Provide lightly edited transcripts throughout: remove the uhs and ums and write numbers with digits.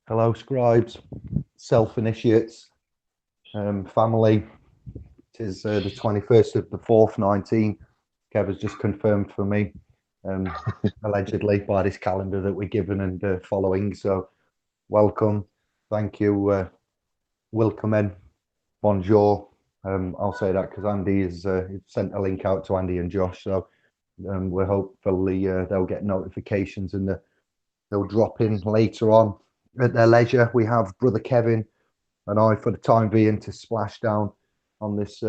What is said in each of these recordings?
Hello, scribes, self-initiates, family. It is the 21st of the 4th, 19. Kev has just confirmed for me, um, allegedly, by this calendar that we're given and following. So, welcome. Thank you. Welcome in. Bonjour. I'll say that because Andy has sent a link out to Andy and Josh. So, we're hopefully they'll get notifications and they'll drop in later on at their leisure. We have brother Kevin and I for the time being to splash down on this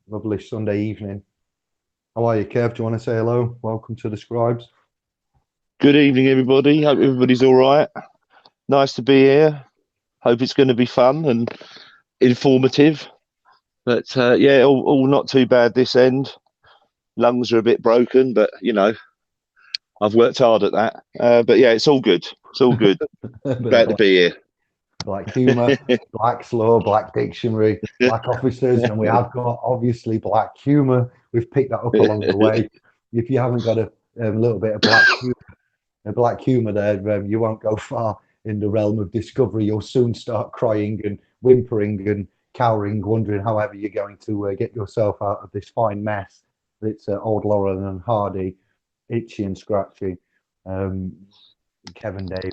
lovely Sunday evening. How are you, Kev? Do you want to say hello? Welcome to the Scribes. Good evening, everybody. Hope everybody's all right. Nice to be here. Hope it's going to be fun and informative. But yeah, all not too bad this end. Lungs are a bit broken, but I've worked hard at that. But yeah, it's all good. It's all good. Glad to be here. Black humour, black slow, black dictionary, black officers, and we have got obviously black humour. We've picked that up along the way. If you haven't got a little bit of black humour there, you won't go far in the realm of discovery. You'll soon start crying and whimpering and cowering, wondering however you're going to get yourself out of this fine mess. It's old Laurel and Hardy, itchy and scratchy. Kevin Dave,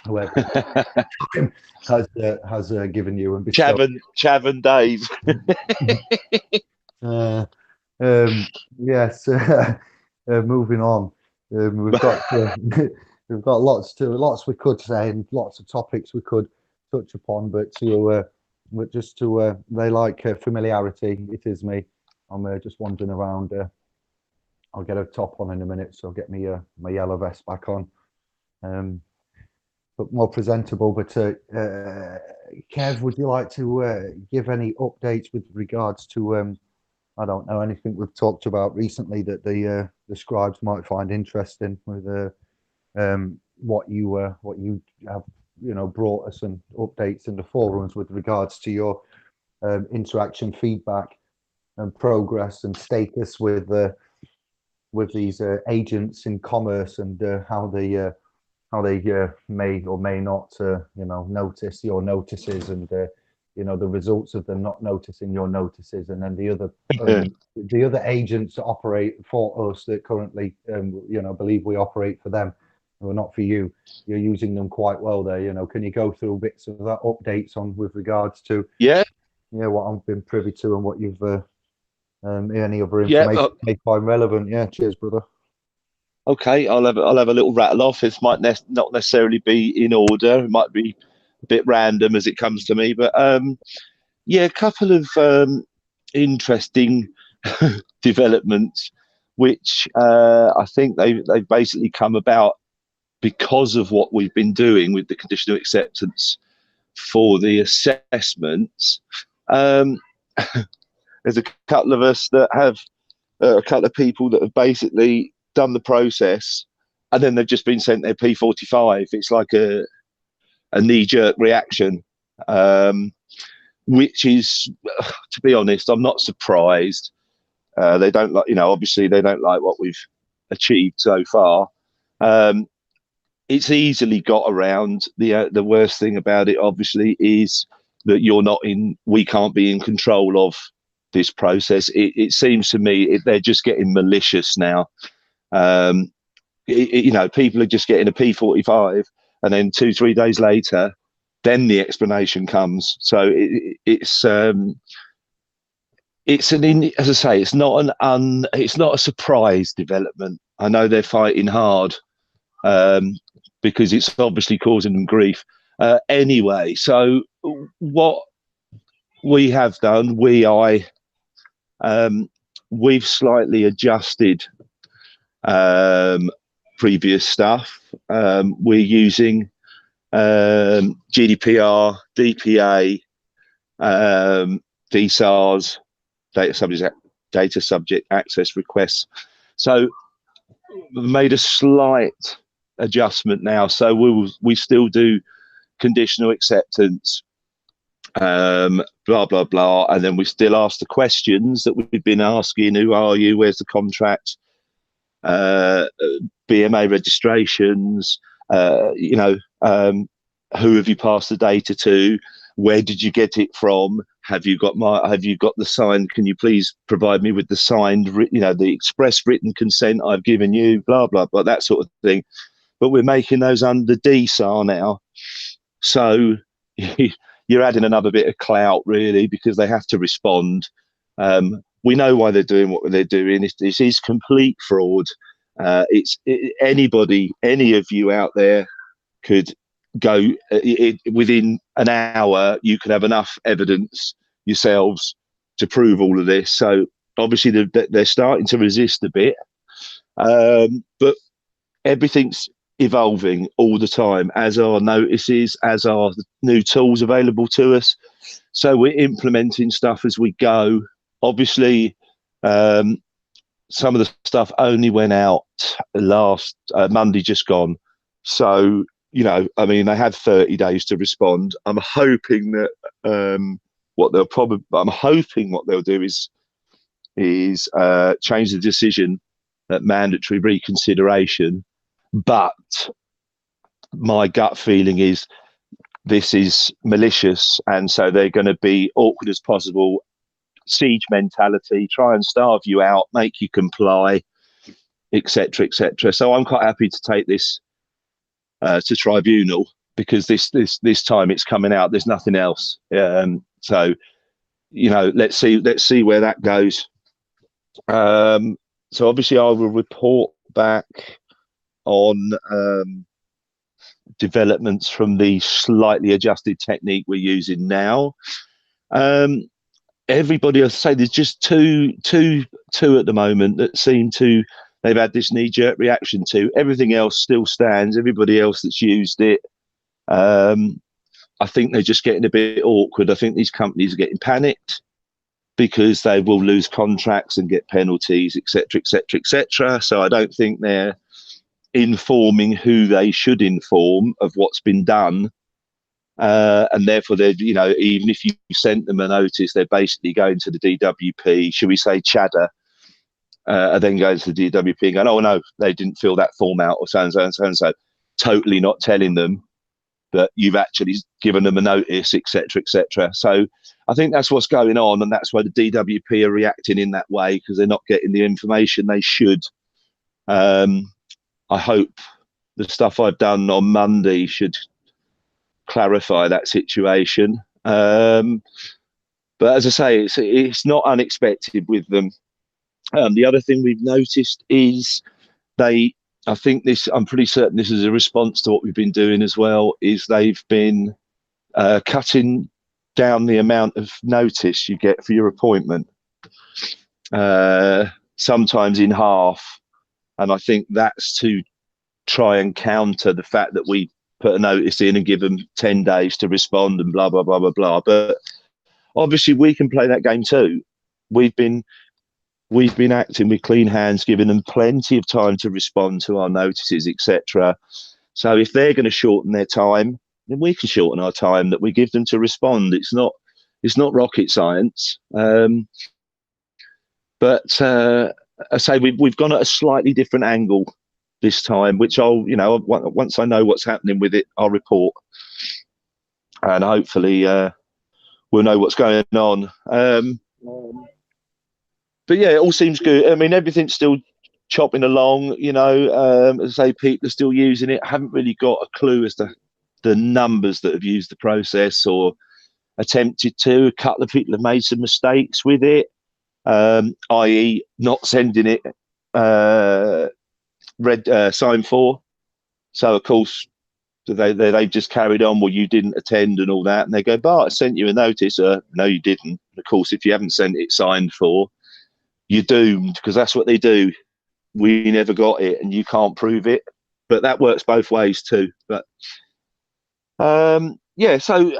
whoever has given you and bestowed. Chav and Dave. Yes. Moving on. We've got we've got lots we could say and lots of topics we could touch upon, but just to they like familiarity. It is me. I'm just wandering around. I'll get a top on in a minute, so I'll get me my yellow vest back on. But more presentable. But Kev, would you like to give any updates with regards to I don't know, anything we've talked about recently that the scribes might find interesting with what you have brought us and updates in the forums with regards to your interaction, feedback, and progress and status with these agents in commerce and how they may or may not notice your notices and the results of them not noticing your notices, and then the other agents that operate for us that currently believe we operate for them or not for you. You're using them quite well there. Can you go through bits of that updates on with regards to what I've been privy to and what you've any other information may find relevant? Yeah, cheers, brother. Okay, I'll have a little rattle off. It might not necessarily be in order. It might be a bit random as it comes to me, but yeah, a couple of interesting developments, which I think they've basically come about because of what we've been doing with the conditional acceptance for the assessments. There's a couple of us that have a couple of people that have basically done the process and then they've just been sent their P45. It's like a knee-jerk reaction, which is, to be honest, I'm not surprised. They don't like, obviously they don't like what we've achieved so far. It's easily got around. The worst thing about it, obviously, is that we can't be in control of this process. It seems to me they're just getting malicious now. People are just getting a P45 and then 2-3 days later, then the explanation comes. So it's as I say, it's not a surprise development. I know they're fighting hard because it's obviously causing them grief. Anyway, so what we have done, we've slightly adjusted previous stuff. We're using GDPR, DPA, DSARS, data subject access requests. So we've made a slight adjustment now. So we still do conditional acceptance, blah blah blah, and then we still ask the questions that we've been asking: who are you, where's the contract, BMA registrations, who have you passed the data to? Where did you get it from? Have you got the signed? Can you please provide me with the signed, the express written consent I've given you? Blah blah blah, that sort of thing. But we're making those under DSAR now, so you're adding another bit of clout, really, because they have to respond. We know why they're doing what they're doing. This is complete fraud. Anybody, any of you out there could go within an hour. You could have enough evidence yourselves to prove all of this. So obviously they're starting to resist a bit, but everything's evolving all the time, as are notices, as are the new tools available to us. So we're implementing stuff as we go. Obviously, some of the stuff only went out last Monday just gone. So, they had 30 days to respond. I'm hoping that what they'll do is change the decision at mandatory reconsideration. But my gut feeling is this is malicious, and so they're going to be awkward as possible, siege mentality, try and starve you out, make you comply, etc., etc. So I'm quite happy to take this to tribunal, because this time it's coming out. There's nothing else. So let's see where that goes. So obviously I will report back on developments from the slightly adjusted technique we're using now. Everybody, I say, there's just two at the moment that seem to, they've had this knee-jerk reaction to. Everything else still stands. Everybody else that's used it, I think they're just getting a bit awkward. I think these companies are getting panicked because they will lose contracts and get penalties, etc., etc., etc. So I don't think they're informing who they should inform of what's been done. And therefore, they're, even if you sent them a notice, they're basically going to the DWP, should we say Chadder, and then going to the DWP and going, oh, no, they didn't fill that form out, or so and so and so and so, totally not telling them that you've actually given them a notice, etc., etc. So I think that's what's going on, and that's why the DWP are reacting in that way, because they're not getting the information they should. I hope the stuff I've done on Monday should clarify that situation. But as I say, it's not unexpected with them. The other thing we've noticed is I'm pretty certain this is a response to what we've been doing as well, is they've been cutting down the amount of notice you get for your appointment, sometimes in half. And I think that's to try and counter the fact that we put a notice in and give them 10 days to respond and blah, blah, blah, blah, blah. But obviously we can play that game too. We've been acting with clean hands, giving them plenty of time to respond to our notices, etc. So if they're going to shorten their time, then we can shorten our time that we give them to respond. It's not rocket science. But I say we've gone at a slightly different angle this time, which I'll, once I know what's happening with it, I'll report, and hopefully we'll know what's going on. But yeah, it all seems good. I mean, everything's still chopping along, as I say, people are still using it. I haven't really got a clue as to the numbers that have used the process or attempted to. A couple of people have made some mistakes with it, i.e. not sending it sign for. So of course they've just carried on, well, you didn't attend and all that, and they go, but I sent you a notice. No, you didn't. Of course, if you haven't sent it signed for, you're doomed, because that's what they do. We never got it and you can't prove it. But that works both ways too. But yeah, so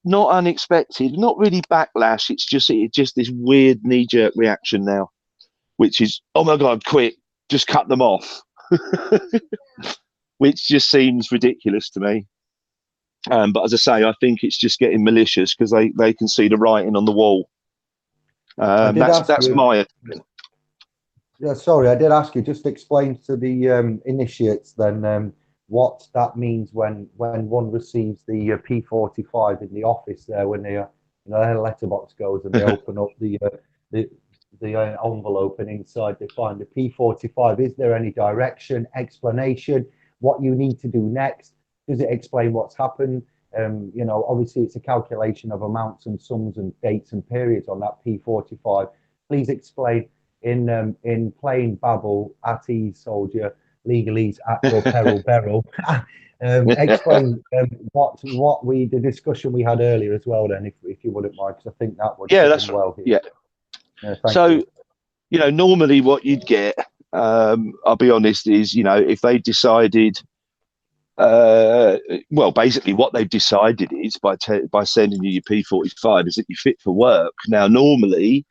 not unexpected, not really backlash. It's just this weird knee-jerk reaction now, which is, oh my God, quick, just cut them off. Which just seems ridiculous to me. But as I say, I think it's just getting malicious because they can see the writing on the wall. That's my opinion. Yeah, sorry, I did ask you, just explain to the initiates then, what that means when one receives the P45 in the office there, when they their letterbox goes and they open up the envelope, and inside they find the P45. Is there any direction, explanation, what you need to do next? Does it explain what's happened? Obviously it's a calculation of amounts and sums and dates and periods on that P45. Please explain in plain babble, at ease, soldier, legalese, at your peril, beryl. Explain the discussion we had earlier as well, then, if you wouldn't mind, because I think that would fit in well here. So, you. Normally what you'd get, I'll be honest, is, if they decided, well, basically what they've decided is by sending you your P45 is that you're fit for work. Now, normally,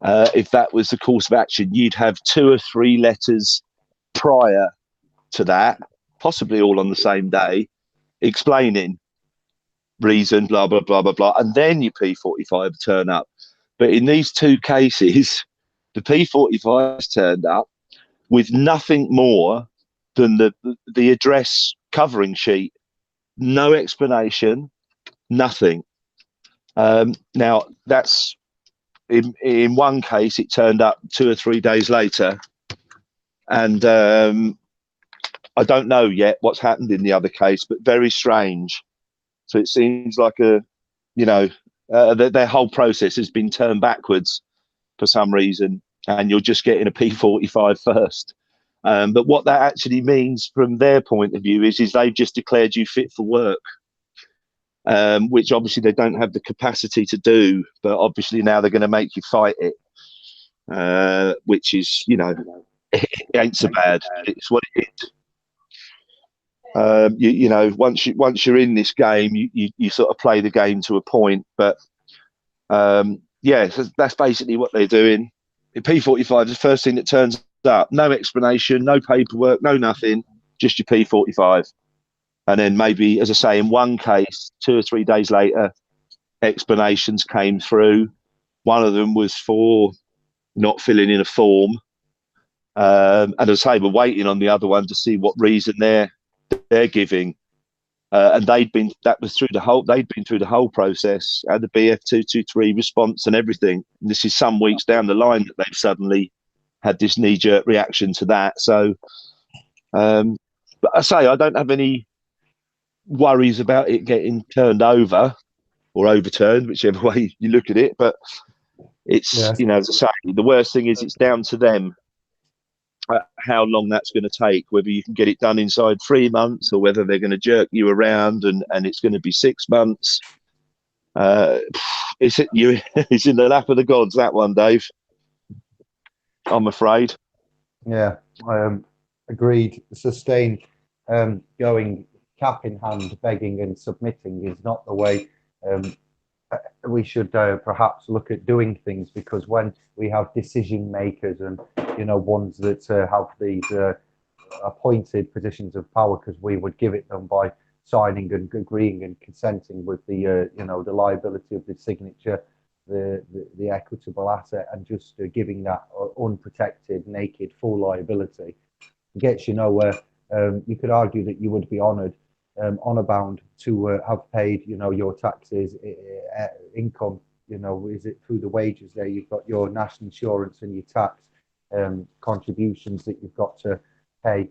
if that was the course of action, you'd have 2 or 3 letters prior to that, possibly all on the same day, explaining reason, blah, blah, blah, blah, blah, and then your P45 turn up. But in these 2 cases, the P45s turned up with nothing more than the address covering sheet. No explanation, nothing. Now, that's in one case, it turned up 2 or 3 days later, and I don't know yet what's happened in the other case, but very strange. So it seems like their whole process has been turned backwards for some reason, and you're just getting a P45 first. But what that actually means from their point of view is they've just declared you fit for work, which obviously they don't have the capacity to do, but obviously now they're going to make you fight it, which is, it ain't so bad. It's what it is. Once you're in this game, you sort of play the game to a point. But so that's basically what they're doing. The P45 is the first thing that turns up. No explanation, no paperwork, no nothing. Just your P45. And then maybe, as I say, in one case, 2 or 3 days later, explanations came through. One of them was for not filling in a form. And as I say, we're waiting on the other one to see what reason they're giving. And they'd been through the whole process, and the BF223 response and everything. And this is some weeks down the line that they've suddenly had this knee-jerk reaction to that. So, but I say I don't have any worries about it getting turned over or overturned, whichever way you look at it. But it's as I say, the worst thing is it's down to them how long that's going to take, whether you can get it done inside 3 months or whether they're going to jerk you around and it's going to be 6 months. It's in the lap of the gods, that one, Dave, I'm afraid. Yeah, agreed. Sustained going cap in hand, begging and submitting is not the way we should perhaps look at doing things, because when we have decision makers and ones that have these appointed positions of power, because we would give it them by signing and agreeing and consenting with the the liability of the signature, the equitable asset, and just giving that unprotected, naked, full liability, gets nowhere. You could argue that you would be honoured, honour bound to have paid your taxes, income, is it through the wages there? You've got your national insurance and your tax contributions that you've got to pay,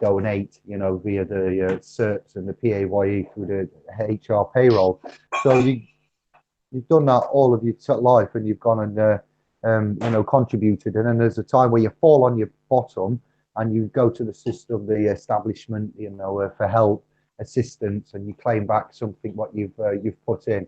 donate, via the certs and the PAYE through the HR payroll. So you've done that all of your life, and you've gone and contributed, and then there's a time where you fall on your bottom and you go to the system, the establishment, for help, assistance, and you claim back something what you've put in.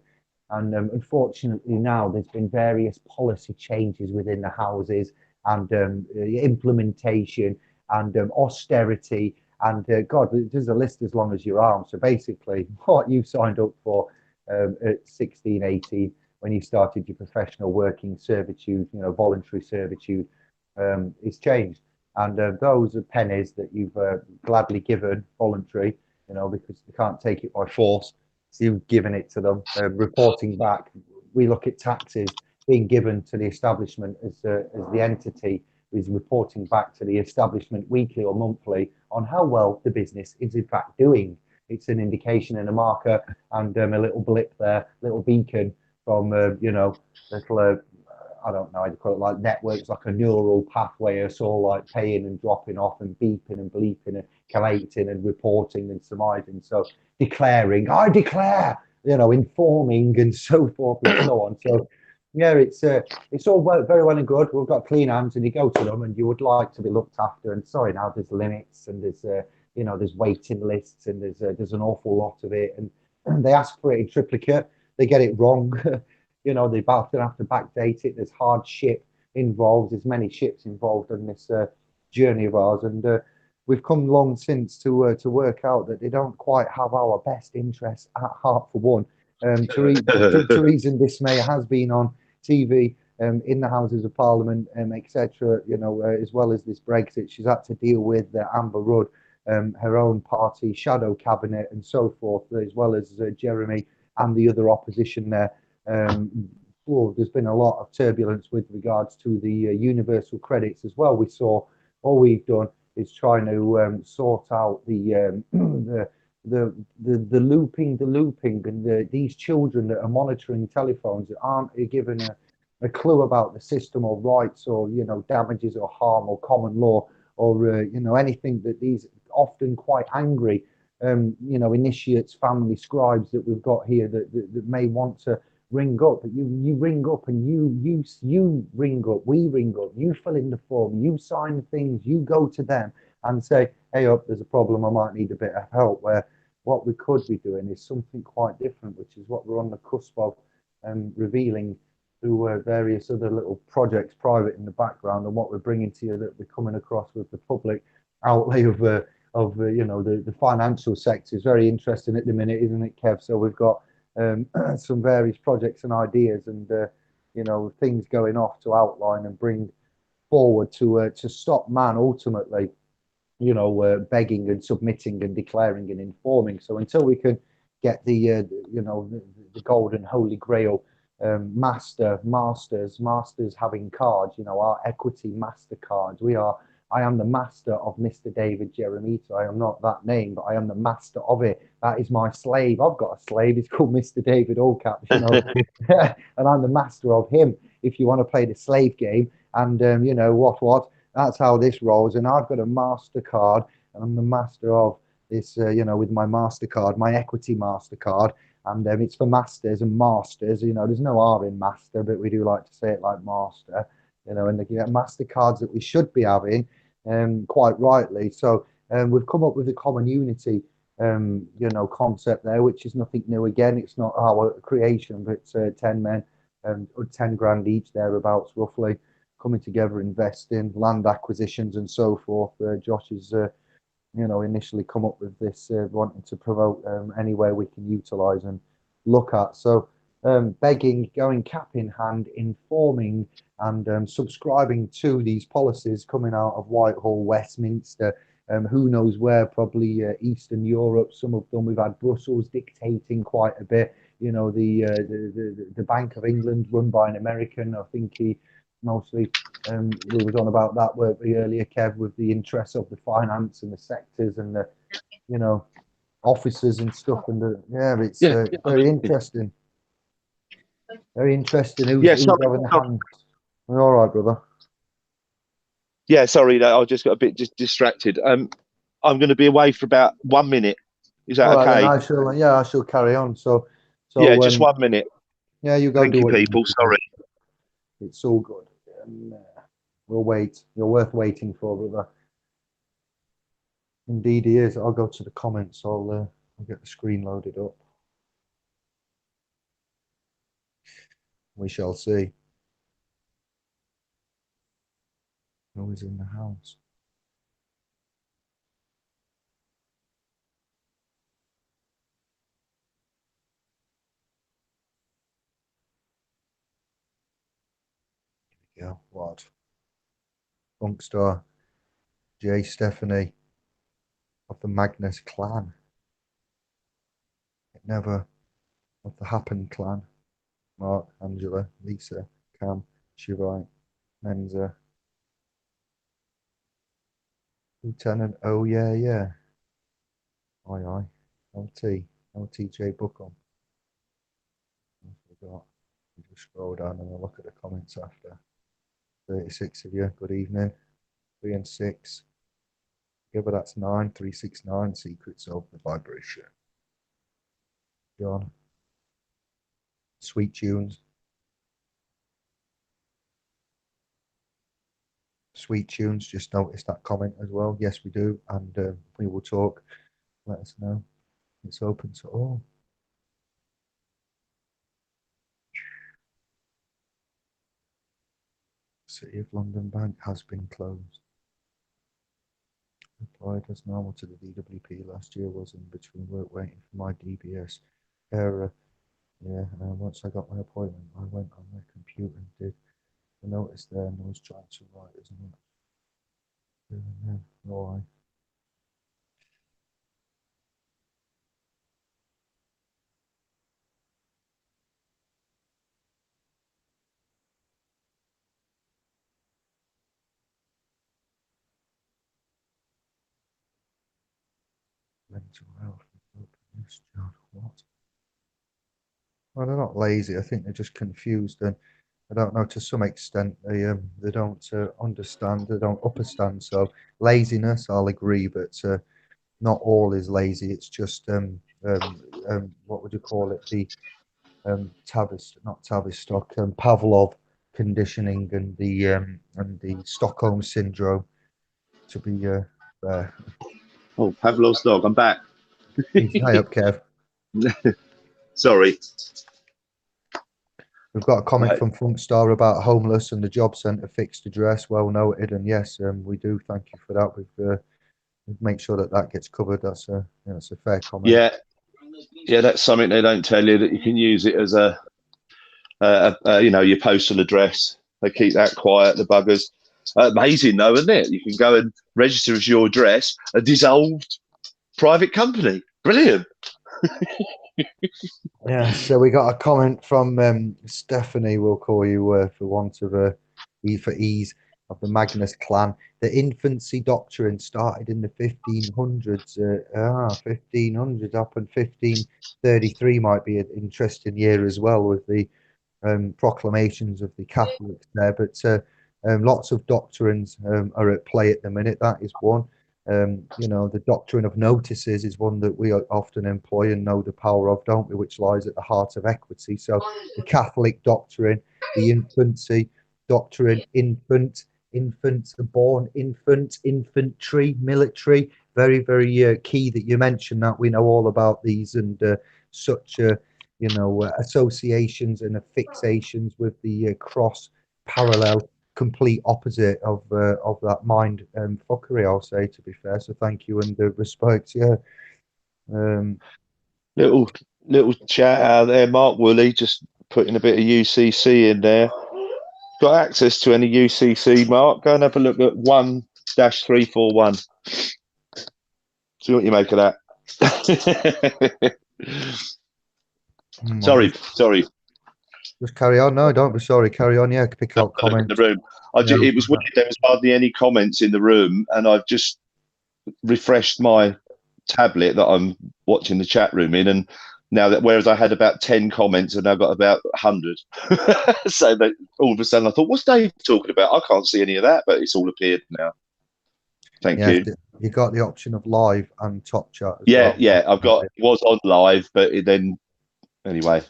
And unfortunately now there's been various policy changes within the houses, and implementation, and austerity, and God, there's a list as long as your arm. So basically what you signed up for at 16, 18, when you started your professional working servitude, voluntary servitude, is changed. And those are pennies that you've gladly given voluntary, because they can't take it by force. So you've given it to them. Reporting back, we look at taxes being given to the establishment as the entity is reporting back to the establishment weekly or monthly on how well the business is in fact doing. It's an indication and a marker, and a little blip there, little beacon from little I don't know, I'd call it like networks, like a neural pathway. It's all like paying and dropping off and beeping and bleeping and collating and reporting and surmising. So declaring, I declare, informing and so forth and so on. So yeah, it's all very well and good. We've got clean hands, and you go to them, and you would like to be looked after. And sorry, now there's limits, and there's waiting lists, and there's an awful lot of it, and they ask for it in triplicate. They get it wrong. They have to backdate it. There's hardship involved. There's many ships involved in this journey of ours, and we've come long since to work out that they don't quite have our best interests at heart. For one, Theresa Dismay has been on TV in the Houses of Parliament, etc. As well as this Brexit, she's had to deal with Amber Rudd, her own party shadow cabinet, and so forth, as well as Jeremy and the other opposition there. There's been a lot of turbulence with regards to the universal credits as well. All we've done is trying to sort out the looping, and these children that are monitoring telephones that aren't given a clue about the system or rights or damages or harm or common law or anything that these often quite angry initiates, family scribes that we've got here that may want to ring up, but you ring up and you ring up, we ring up, you fill in the form, you sign the things, you go to them and say, hey up, there's a problem, I might need a bit of help. Where what we could be doing is something quite different, which is what we're on the cusp of revealing through various other little projects private in the background, and what we're bringing to you that we're coming across with the public outlay of the financial sector is very interesting at the minute, isn't it, Kev? So we've got some various projects and ideas, and things going off to outline and bring forward to stop man ultimately, begging and submitting and declaring and informing. So until we can get the golden holy grail, masters having cards, our equity master cards. I am the master of Mr. David Jeremito. I am not that name, but I am the master of it. That is my slave. I've got a slave. It's called Mr. David Allcaps, and I'm the master of him. If you want to play the slave game, and what, that's how this rolls. And I've got a MasterCard, and I'm the master of this, with my MasterCard, my equity MasterCard, and it's for masters and masters. There's no R in master, but we do like to say it like master. And they get MasterCards that we should be having. Quite rightly. So we've come up with a common unity, concept there, which is nothing new. Again, it's not our creation, but 10 men, 10 grand each, thereabouts, roughly, coming together, investing, land acquisitions, and so forth. Josh has, initially come up with this, wanting to promote anywhere we can utilise and look at. So begging, going cap in hand, informing and subscribing to these policies coming out of Whitehall, Westminster, who knows where, probably Eastern Europe. Some of them we've had Brussels dictating quite a bit. The Bank of England, run by an American. I think he mostly we was on about that word earlier, Kev, with the interests of the finance and the sectors and the officers and stuff. And it's very interesting. Very interesting. Who's having a hand? All right, brother. Yeah, sorry, I just got a bit distracted. I'm going to be away for about 1 minute. Is that okay? I shall carry on. So yeah, just 1 minute. Yeah, you go. Thank you, people. Sorry. It's all good. We'll wait. You're worth waiting for, brother. Indeed, he is. I'll go to the comments. I'll get the screen loaded up. We shall see. Who is in the house? Yeah, what? Funkstar, J. Stephanie of the Magnus clan. It never of the Happen clan. Mark, Angela, Lisa, Cam, Shivai, Menza, Lieutenant. Oh yeah, yeah. Aye, aye. LT, LTJ Bookham. I forgot. You just scroll down and I'll look at the comments after. 36 of you. Good evening. 3 and 6. Yeah, but that's 9. 369. Secrets of the vibration. John. Sweet tunes. Sweet tunes. Just noticed that comment as well. Yes, we do. And we will talk. Let us know. It's open to all. City of London Bank has been closed. Applied as normal to the DWP last year. Was in between work waiting for my DBS error. Yeah, once I got my appointment, I went on my computer and did the notice there, and I was trying to write as much. Why? Mental health. What? Well, they're not lazy. I think they're just confused, and I don't know. To some extent, they don't understand. They don't understand. So laziness, I'll agree, but not all is lazy. It's just what would you call it? The not Tavistock, Pavlov conditioning and the Stockholm syndrome. To be fair. Oh, Pavlov's dog. I'm back. He's high up, Kev. Sorry. We've got a comment Right. from Funkstar about homeless and the job centre fixed address. Well noted, and yes, we do thank you for that. We've make sure that that gets covered. That's a fair comment. Yeah, yeah, that's something they don't tell you, that you can use it as your postal address. They keep that quiet, the buggers. Amazing, though, isn't it? You can go and register as your address a dissolved private company. Brilliant. Yeah, so we got a comment from Stephanie, we'll call you for want of E for ease, of the Magnus clan. The infancy doctrine started in the 1500s. 1500s up and 1533 might be an interesting year as well, with the proclamations of the Catholics there. But lots of doctrines are at play at the minute. That is one. The doctrine of notices is one that we often employ and know the power of, don't we, which lies at the heart of equity. So the Catholic doctrine, the infancy doctrine, infants are born, infantry, military, very, very key that you mentioned that. We know all about these and such associations and fixations with the cross parallel complete opposite of that mind fuckery, I'll say, to be fair. So thank you and respect. Yeah. Little chat out there. Mark Woolley just putting a bit of UCC in there. Got access to any UCC, Mark? Go and have a look at 1-341. See what you make of that. Sorry. Just carry on. No, don't be sorry. Carry on. Yeah, pick out comments. In the room. It was weird. There was hardly any comments in the room, and I've just refreshed my tablet that I'm watching the chat room in, and now that, whereas I had about 10 comments, I've now got about 100. So that all of a sudden I thought, what's Dave talking about? I can't see any of that, but it's all appeared now. Thank you. You got the option of live and top chat as well. Yeah, it was on live, but then anyway,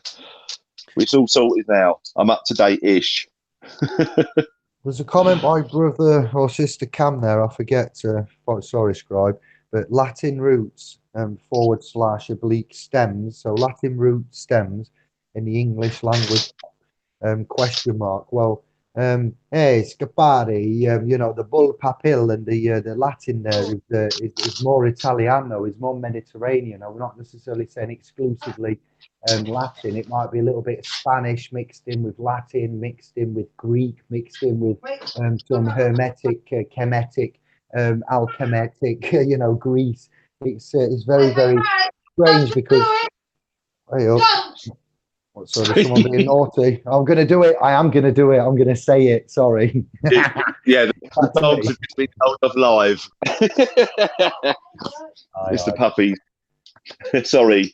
it's all sorted now. I'm up to date-ish. There's a comment by brother or sister Cam there. I forget. Sorry, scribe. But Latin roots / oblique stems. So Latin root stems in the English language question mark. Well, hey, scapare. The bull papil and the Latin there is more Italiano, is more Mediterranean. I'm not necessarily saying exclusively Latin. It might be a little bit of Spanish mixed in with Latin, mixed in with Greek, mixed in with some Hermetic, Kemetic, Alchemetic, Greece. It's very, very strange because. Hey up. What, so there's someone being naughty? I'm going to do it. I am going to do it. I'm going to say it. Sorry. Yeah, the That's dogs me. have just been told off live. Aye, It's the aye. puppies. Sorry.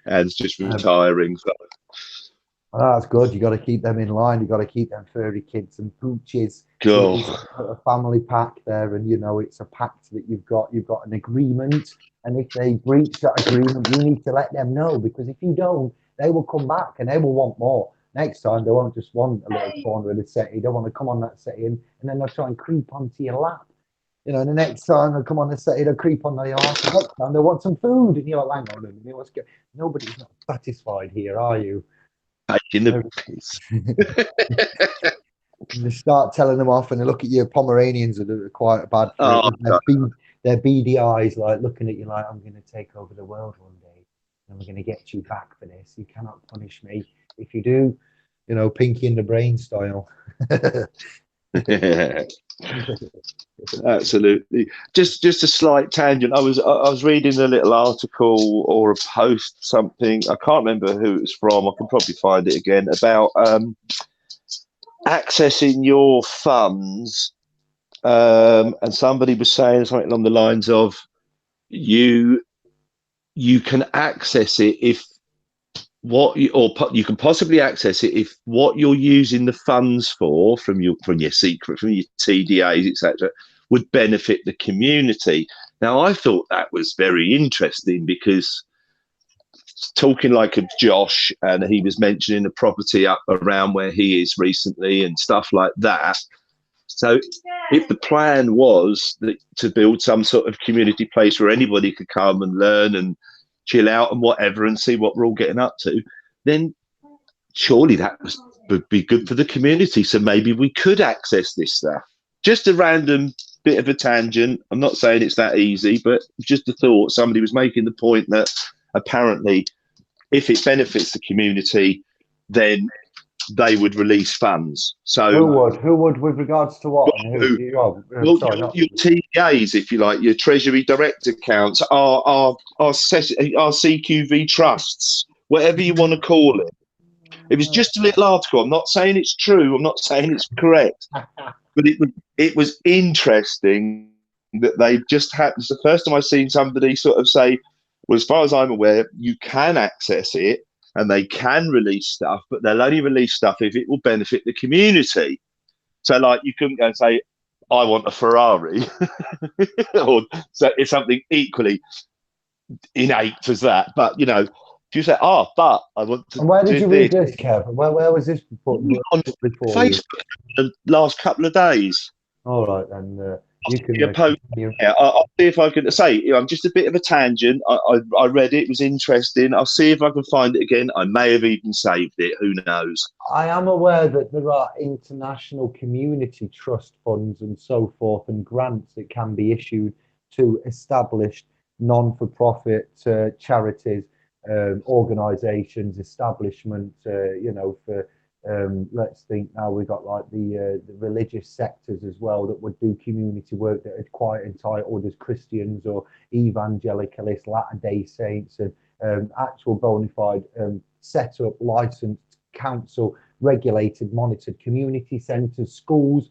Anne's just retiring. So. Oh, that's good. You got to keep them in line. You got to keep them furry kids and pooches. Cool. It's a family pack there, and you know it's a pact that you've got. You've got an agreement, and if they breach that agreement, you need to let them know, because if you don't, they will come back and they will want more. Next time, they won't just want a little corner of the settee. They want to come on that settee, and then they'll try and creep onto your lap. You know, and the next time they'll come on the settee, they'll creep on your lap. The next time they want some food, and you're like, hang on a minute, what's going? Nobody's not satisfied here, are you? Taking the piss. You start telling them off, and they look at you. Pomeranians are quite bad for it. Their beady eyes, like looking at you, like, I'm going to take over the world one day, and we're going to get you back for this. You cannot punish me. If you do, you know, Pinky in the Brain style. Absolutely. Just a slight tangent. I was reading a little article or a post, something. I can't remember who it was from. I can probably find it again, about accessing your funds. And somebody was saying something along the lines of, you can access it if you can possibly access it if what you're using the funds for from your TDAs, etc., would benefit the community. Now, I thought that was very interesting, because talking like a Josh, and he was mentioning a property up around where he is recently and stuff like that. So if the plan was to build some sort of community place where anybody could come and learn and chill out and whatever and see what we're all getting up to, then surely that would be good for the community. So maybe we could access this stuff. Just a random bit of a tangent. I'm not saying it's that easy, but just a thought. Somebody was making the point that apparently if it benefits the community, then they would release funds. So who would with regards to what? Your TDAs, if you like, your Treasury Direct accounts, our CQV trusts, whatever you want to call it. It was just a little article. I'm not saying it's true. I'm not saying it's correct, but it was interesting that they just had. It's the first time I've seen somebody sort of say, well, as far as I'm aware, you can access it and they can release stuff, but they'll only release stuff if it will benefit the community. So, like, you couldn't go and say, I want a Ferrari, or so it's something equally innate as that. But, you know, if you say, but I want to. And where did you read this, Kev? Where was this on Facebook the last couple of days? All right, then. You can I'll see if I can say, I'm just a bit of a tangent. I read it was interesting. I'll see if I can find it again. I may have even saved it. Who knows? I am aware that there are international community trust funds and so forth, and grants that can be issued to established non-for-profit charities, organisations, establishments. For let's think now, we've got like the religious sectors as well that would do community work that are quite entitled as Christians or evangelicalists, Latter-day Saints, and actual bona fide set up, licensed, council regulated, monitored community centres, schools,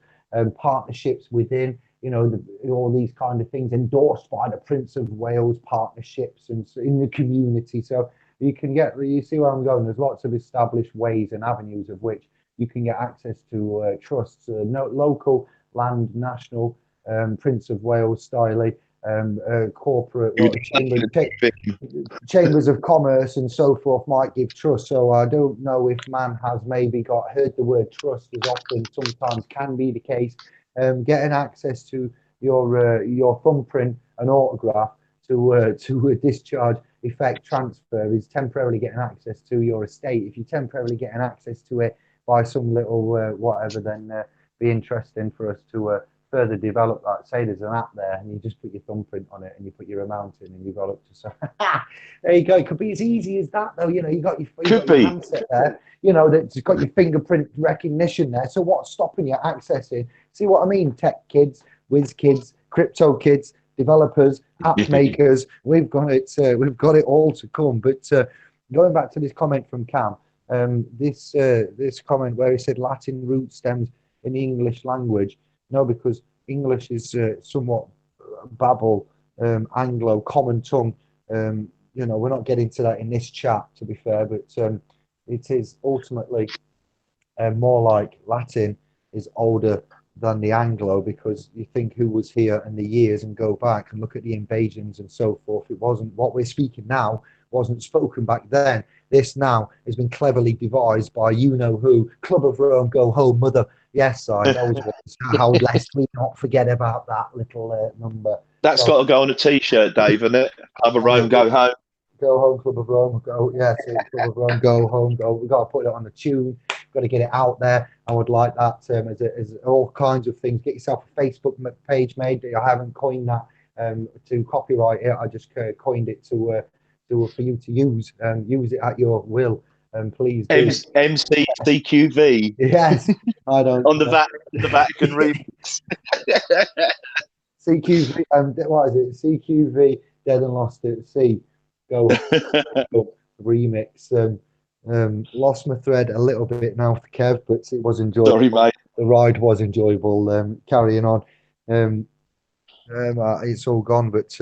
partnerships within, all these kind of things, endorsed by the Prince of Wales, partnerships and in the community. So you see where I'm going. There's lots of established ways and avenues of which you can get access to trusts, local, land, national, Prince of Wales style, corporate, chambers of commerce and so forth might give trust. So I don't know if man has maybe heard the word trust as often sometimes can be the case. Getting access to your thumbprint and autograph to a discharge, effect, transfer is temporarily getting access to your estate. If you're temporarily getting access to it by some little whatever, then be interesting for us to further develop that. Say there's an app there and you just put your thumbprint on it and you put your amount in and you got up to there you go. It could be as easy as that though. You got your handset there, that's got your fingerprint recognition there. So what's stopping you accessing? See what I mean? Tech kids, whiz kids, crypto kids, developers, app makers. We've got it all to come. But going back to this comment from Cam, this comment where he said Latin root stems in the English language. No, because English is somewhat babble, Anglo, common tongue. We're not getting to that in this chat, to be fair, but it is ultimately more like Latin is older than the Anglo, because you think who was here in the years and go back and look at the invasions and so forth. It wasn't what we're speaking now, wasn't spoken back then. This now has been cleverly devised by you-know-who, Club of Rome, go home, mother. Yes, I those ones. How lest we not forget about that little number. That's got to go on a T-shirt, Dave, isn't it? Club of Rome, go home. Go home, Club of Rome. Go, yes, Club of Rome. Go home. Go. We've got to put it on the tune. Got to get it out there. I would like that as all kinds of things. Get yourself a Facebook page made. I haven't coined that to copyright it. I just coined it to for you to use. Use it at your will. Please do. MCCQV. Yes, I don't. On the Vatican remix. CQV. What is it? CQV. Dead and Lost at Sea. Go remix. Lost my thread a little bit now for Kev, but it was enjoyable. Sorry, mate. The ride was enjoyable. Carrying on. It's all gone, but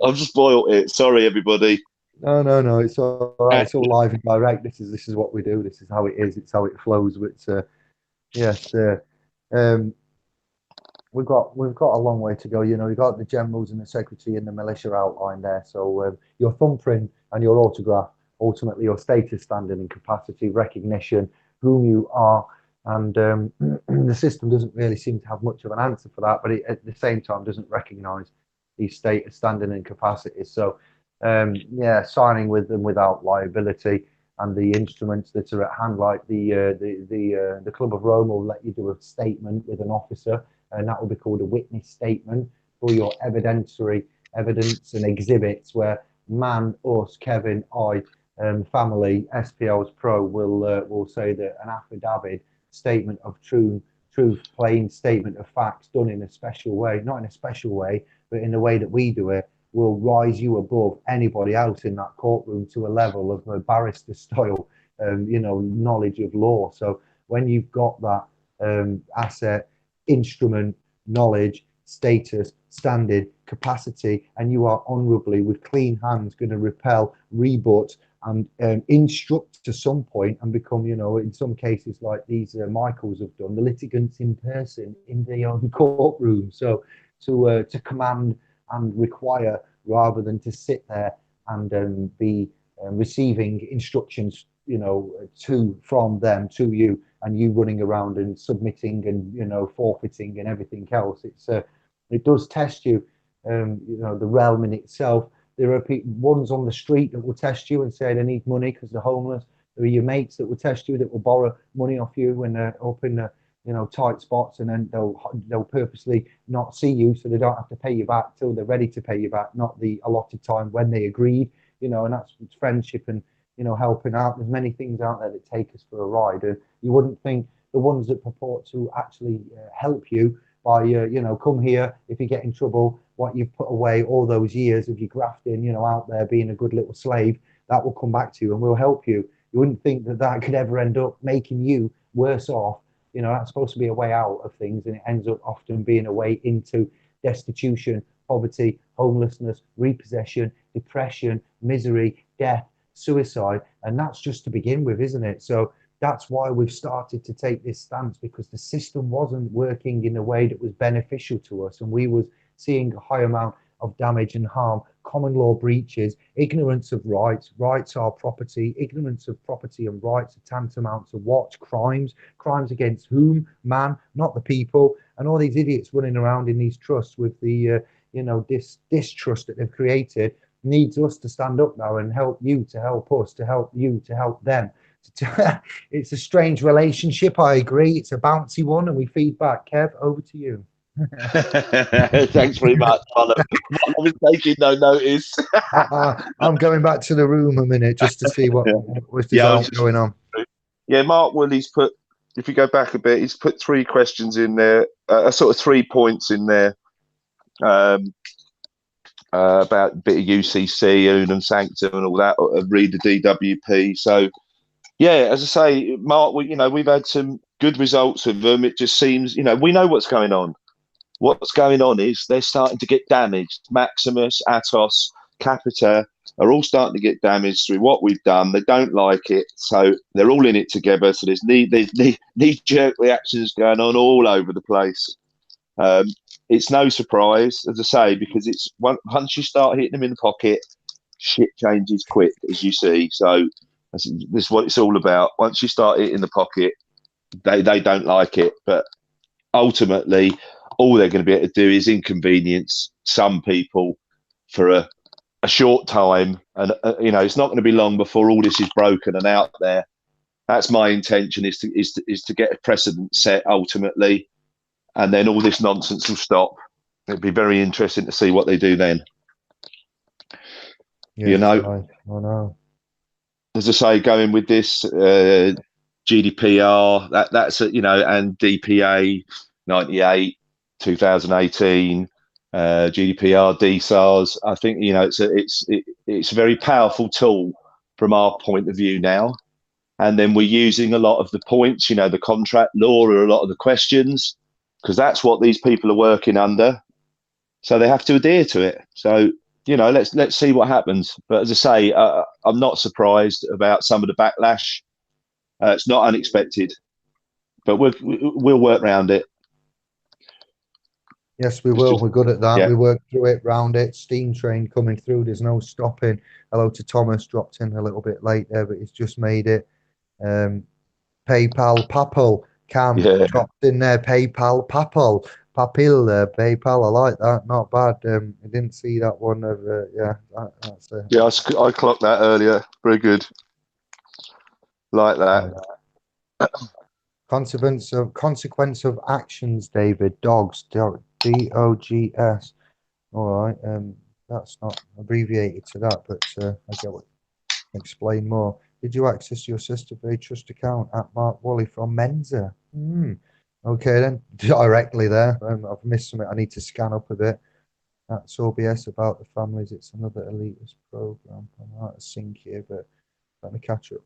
I've spoiled it. Sorry, everybody. No. It's all right. It's all live and direct. This is what we do. This is how it is. It's how it flows. But yes. We've got a long way to go. You've got the generals and the secretary and the militia outlined there. So your thumbprint and your autograph, ultimately your status, standing, and capacity, recognition, whom you are, and the system doesn't really seem to have much of an answer for that. But it, at the same time, doesn't recognise these status, standing, and capacities. So signing with them without liability, and the instruments that are at hand, like the Club of Rome, will let you do a statement with an officer. And that will be called a witness statement for your evidence and exhibits, where man, us, Kevin, I, family, SPLs Pro will say that an affidavit, statement of truth, plain statement of facts, done in a special way, not in a special way, but in the way that we do it, will rise you above anybody else in that courtroom to a level of a barrister style, knowledge of law. So when you've got that asset, instrument, knowledge, status, standard, capacity, and you are honourably, with clean hands, going to repel, rebut, and instruct to some point, and become, in some cases like these Michaels have done, the litigants in person in their own courtroom. So to command and require, rather than to sit there and be receiving instructions, from them to you, and you running around and submitting and forfeiting and everything else. It does test you, the realm in itself. There are ones on the street that will test you and say they need money because they're homeless. There are your mates that will test you, that will borrow money off you when they're up in the tight spots, and then they'll purposely not see you so they don't have to pay you back till they're ready to pay you back, not the allotted time when they agreed. And that's friendship and helping out. There's many things out there that take us for a ride, and you wouldn't think the ones that purport to actually help you by come here if you get in trouble, what you've put away all those years of your grafting, out there being a good little slave, that will come back to you and will help you. You wouldn't think that could ever end up making you worse off. That's supposed to be a way out of things, and it ends up often being a way into destitution, poverty, homelessness, repossession, depression, misery, death, suicide. And that's just to begin with, isn't it? So that's why we've started to take this stance, because the system wasn't working in a way that was beneficial to us, and we was seeing a high amount of damage and harm, common law breaches, ignorance of rights. Rights are property. Ignorance of property and rights are tantamount to what? Crimes. Crimes against whom? Man, not the people. And all these idiots running around in these trusts with the distrust that they've created needs us to stand up now and help you to help us, to help you to help them. It's a strange relationship, I agree. It's a bouncy one, and we feed back. Kev, over to you. Thanks very much. I was taking no notice. I'm going back to the room a minute just to see what was going on. Yeah, Mark Willie's put, if you go back a bit, he's put 3 questions in there, sort of 3 points in there. about a bit of UCC, Unum Sanctum, and all that. Read the DWP. So yeah, as I say, Mark, we've had some good results with them. It just seems, we know what's going on. What's going on is they're starting to get damaged. Maximus, Atos, Capita are all starting to get damaged through what we've done. They don't like it, so they're all in it together. So there's knee-jerk reactions going on all over the place. It's no surprise, as I say, because it's once you start hitting them in the pocket, shit changes quick, as you see. So this is what it's all about. Once you start hitting the pocket, they don't like it, but ultimately, all they're going to be able to do is inconvenience some people for a short time, and it's not going to be long before all this is broken and out there. That's my intention: is to get a precedent set ultimately, and then all this nonsense will stop. It'd be very interesting to see what they do then. Yeah, I know. As I say, going with this GDPR, that's and DPA 98, 2018, GDPR, DSARS. I think it's a very powerful tool from our point of view now. And then we're using a lot of the points, the contract law, or a lot of the questions, because that's what these people are working under. So they have to adhere to it. So let's see what happens. But as I say, I'm not surprised about some of the backlash. It's not unexpected, but we'll work around it. Yes, we will. We're good at that. Yeah. We work through it, round it. Steam train coming through. There's no stopping. Hello to Thomas. Dropped in a little bit late there, but he's just made it. PayPal, Papal. Cam dropped in there. PayPal, Papal. Papil, PayPal. I like that. Not bad. I didn't see that one. That's I clocked that earlier. Very good. Like that. Consequence of actions, David. Dogs. DOGS. All right. That's not abbreviated to that, but I get what. Explain more. Did you access your sister Bay Trust account at Mark Wally from Mensa? Okay, then directly there. I've missed something. I need to scan up a bit. That's OBS about the families. It's another elitist program. I'm out of sync here, but let me catch up.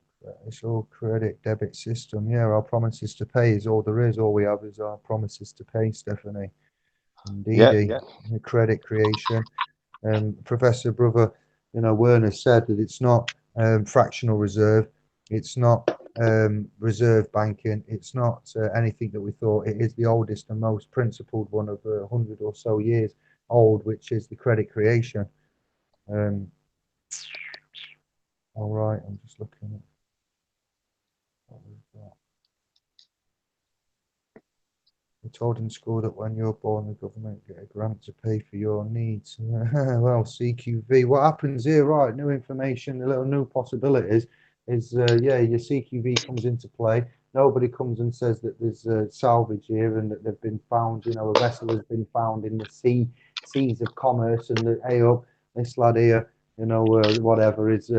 It's all credit debit system. Yeah, our promises to pay is all there is. All we have is our promises to pay, Stephanie. Indeed, the credit creation. Professor Brother, Werner said that it's not fractional reserve, it's not reserve banking, it's not anything that we thought. It is the oldest and most principled one of 100 or so years old, which is the credit creation. All right, I'm just looking at what we've got. We're told in school that when you're born, the government get a grant to pay for your needs. Well, CQV, what happens here, right? New information, a little new possibilities is, your CQV comes into play. Nobody comes and says that there's salvage here and that they've been found, a vessel has been found in the seas of commerce, and that, hey, up, this lad here, whatever is,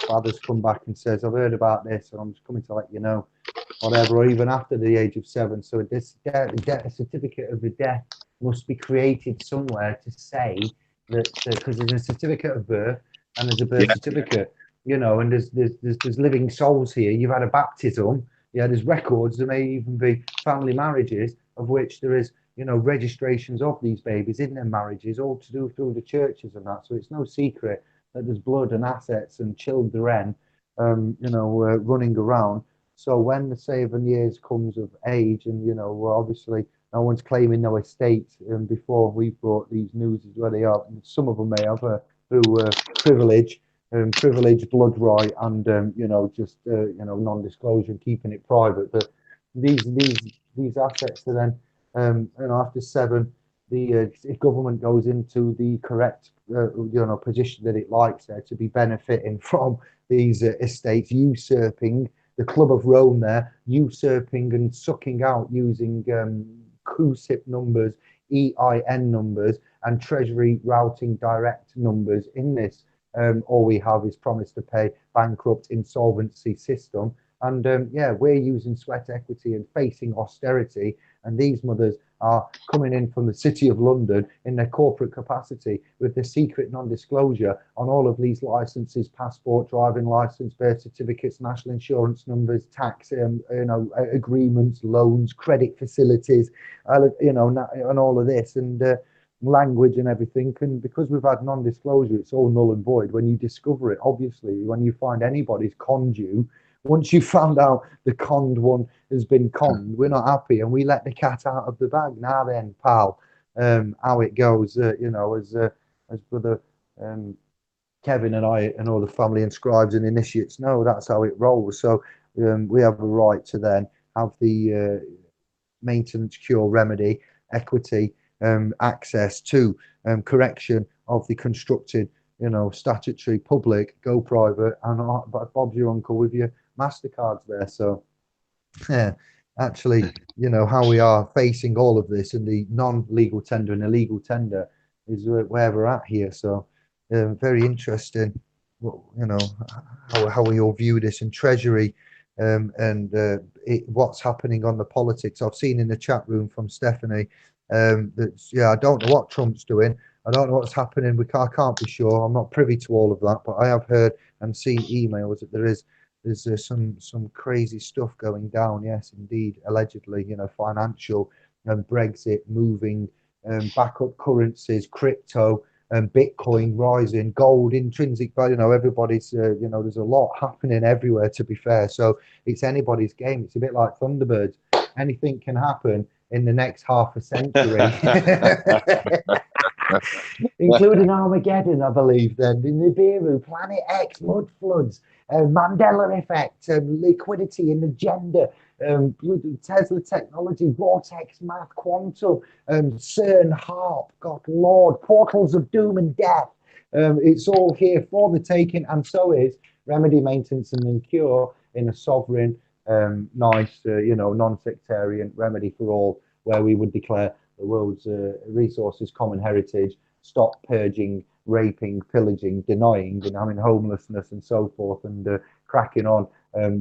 father's come back and says, I've heard about this and I'm just coming to let you know. Whatever, or even after the age of 7. So this a certificate of the death must be created somewhere to say that, because there's a certificate of birth and there's a birth certificate, and there's living souls here. You've had a baptism, there's records. There may even be family marriages of which there is, registrations of these babies in their marriages, all to do through the churches and that. So it's no secret that there's blood and assets and children, running around. So when the 7 years comes of age, and obviously no one's claiming no estate, before we brought these news where they are. And some of them may have through privilege, blood right, and non-disclosure and keeping it private. But these assets are then after 7, the if government goes into the correct position that it likes there to be benefiting from these estates, usurping. The Club of Rome there, usurping and sucking out using CUSIP numbers, EIN numbers, and Treasury routing direct numbers in this. All we have is promise to pay, bankrupt, insolvency system. And we're using sweat equity and facing austerity. And these mothers are coming in from the City of London in their corporate capacity with the secret non-disclosure on all of these licenses, passport, driving license, birth certificates, national insurance numbers, tax, agreements, loans, credit facilities, and all of this, and language and everything. And because we've had non-disclosure, it's all null and void. When you discover it, obviously, when you find anybody's conned you, once you found out the conned one has been conned, we're not happy, and we let the cat out of the bag. Now then, pal, how it goes, as brother Kevin and I and all the family and scribes and initiates know, that's how it rolls. So we have a right to then have the maintenance, cure, remedy, equity, access to correction of the constructed, statutory, public, go private, and Bob's your uncle with your MasterCards there. So, yeah, actually, how we are facing all of this and the non-legal tender and illegal tender is where we're at here. So, very interesting, how we all view this in Treasury. And what's happening on the politics. I've seen in the chat room from Stephanie I don't know what Trump's doing. I don't know what's happening. I can't be sure. I'm not privy to all of that, but I have heard and seen emails that there's some crazy stuff going down. Yes, indeed, allegedly, financial and Brexit moving, backup currencies, crypto, and Bitcoin rising, gold, intrinsic value. Everybody's, there's a lot happening everywhere, to be fair. So it's anybody's game. It's a bit like Thunderbirds. Anything can happen in the next half a century, including Armageddon, I believe. Then the Nibiru, Planet X, mud floods, Mandela effect, liquidity in the gender, Tesla technology, vortex math, quantum, CERN, HARP, God Lord, portals of doom and death. It's all here for the taking, and so is remedy, maintenance, and then cure in a sovereign, nice, non-sectarian remedy for all, where we would declare the world's resources common heritage, stop purging, raping, pillaging, denying, and having homelessness and so forth, and cracking on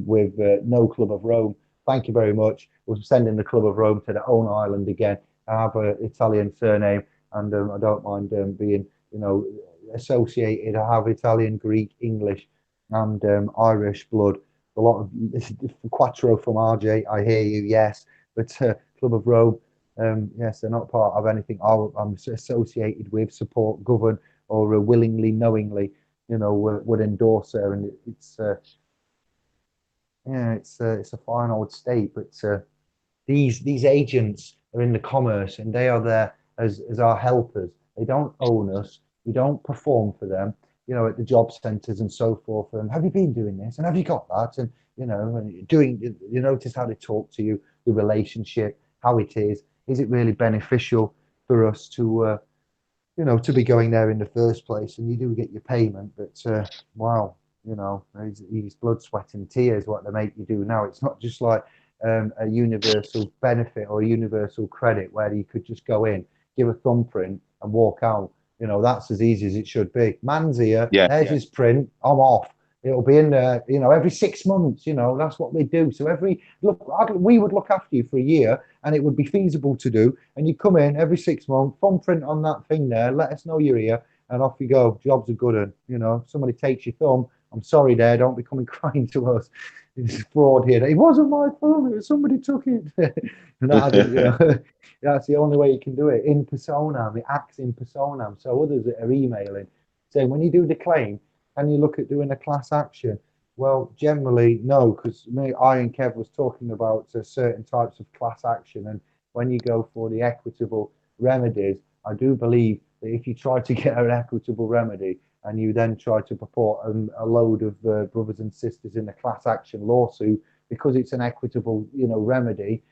with no Club of Rome. Thank you very much. We're sending the Club of Rome to their own island again. I have an Italian surname, and I don't mind being, associated. I have Italian, Greek, English, and Irish blood. A lot of Quattro from RJ. I hear you, yes, but Club of Rome, yes, they're not part of anything I'm associated with, support, govern, or willingly, knowingly, would endorse her. And it's a fine old state, but these agents are in the commerce, and they are there as our helpers. They don't own us. We don't perform for them, at the job centres and so forth. And have you been doing this? And have you got that? And you notice how they talk to you, the relationship, how it is. Is it really beneficial for us to to be going there in the first place? And you do get your payment, but wow, these blood, sweat, and tears, what they make you do now. It's not just like a universal benefit or a universal credit where you could just go in, give a thumbprint, and walk out. That's as easy as it should be. Man's here, there's his print, I'm off. It'll be in there, every 6 months, that's what they do. So we would look after you for a year, and it would be feasible to do. And you come in every 6 months, thumbprint on that thing there, let us know you're here, and off you go. Jobs are good. And, somebody takes your thumb, I'm sorry there, don't be coming crying to us. It's fraud here. It wasn't my thumb, it was somebody took it. That's the only way you can do it. In personam, it acts in personam. So others that are emailing saying, when you do the claim, can you look at doing a class action? Well, generally, no, because I and Kev was talking about certain types of class action. And when you go for the equitable remedies, I do believe that if you try to get an equitable remedy and you then try to purport a load of brothers and sisters in a class action lawsuit, because it's an equitable, remedy,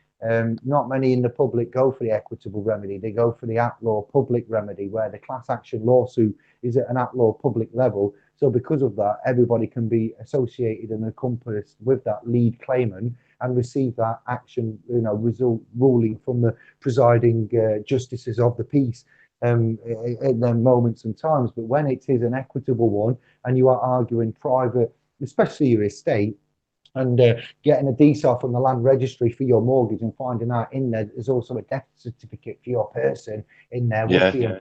not many in the public go for the equitable remedy. They go for the at-law public remedy, where the class action lawsuit is at an at-law public level. So because of that, everybody can be associated and encompassed with that lead claimant and receive that action, result ruling from the presiding justices of the peace in their moments and times. But when it is an equitable one and you are arguing private, especially your estate, and getting a DSOR from the land registry for your mortgage and finding out in there's also a death certificate for your person in there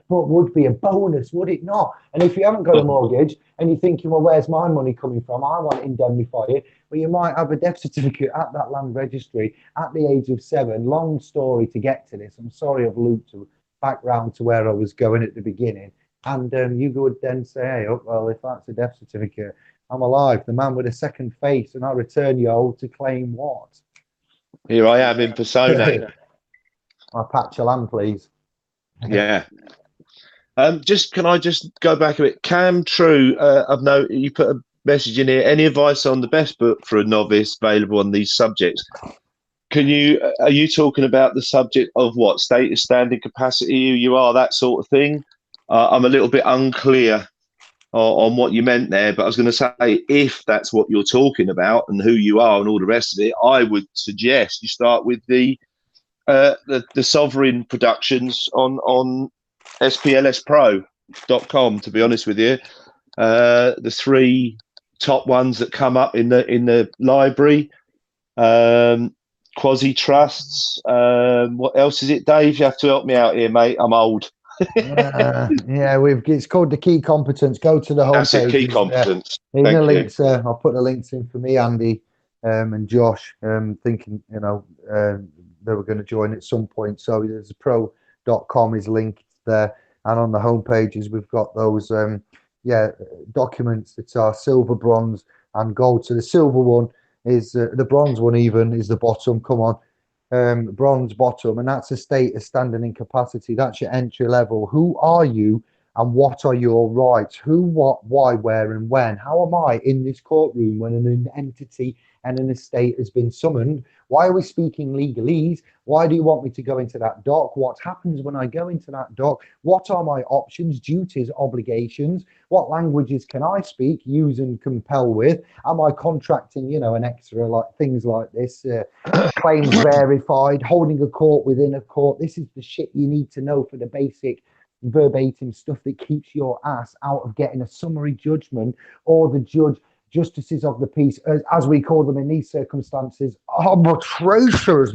would be a bonus, would it not? And if you haven't got a mortgage and you're thinking, well, where's my money coming from? I want to indemnify it. Well, you might have a death certificate at that land registry at the age of 7. Long story to get to this. I'm sorry I've looped back round to where I was going at the beginning. And you would then say, hey, oh, well, if that's a death certificate, I'm alive, the man with a second face, and I return you to claim what? Here I am in persona. My patch of land, please. Yeah. Can I just go back a bit? Cam True, I've noted you put a message in here. Any advice on the best book for a novice available on these subjects? Are you talking about the subject of what status, standing, capacity, who you are, that sort of thing? I'm a little bit unclear on what you meant there, but I was going to say, if that's what you're talking about and who you are and all the rest of it, I would suggest you start with the sovereign productions on splspro.com. To be honest with you, the 3 top ones that come up in the library, quasi trusts. What else is it, Dave? You have to help me out here, mate. I'm old. It's called the key competence. Go to the homepage. That's it, key competence. In the links, I'll put the links in for me, Andy, and Josh. Thinking, they were going to join at some point. So there's pro.com is linked there, and on the homepages we've got those documents that are silver, bronze, and gold. So the silver one is the bronze one even is the bottom. Come on. Bronze bottom, and that's a status, standing, in capacity. That's your entry level. Who are you and what are your rights? Who, what, why, where, and when? How am I in this courtroom when an entity and an estate has been summoned? Why are we speaking legalese? Why do you want me to go into that dock? What happens when I go into that dock? What are my options, duties, obligations? What languages can I speak, use, and compel with? Am I contracting, an extra, like things like this? Claims verified, holding a court within a court. This is the shit you need to know for the basic verbatim stuff that keeps your ass out of getting a summary judgment, or the justices of the peace, as we call them in these circumstances, arbitrators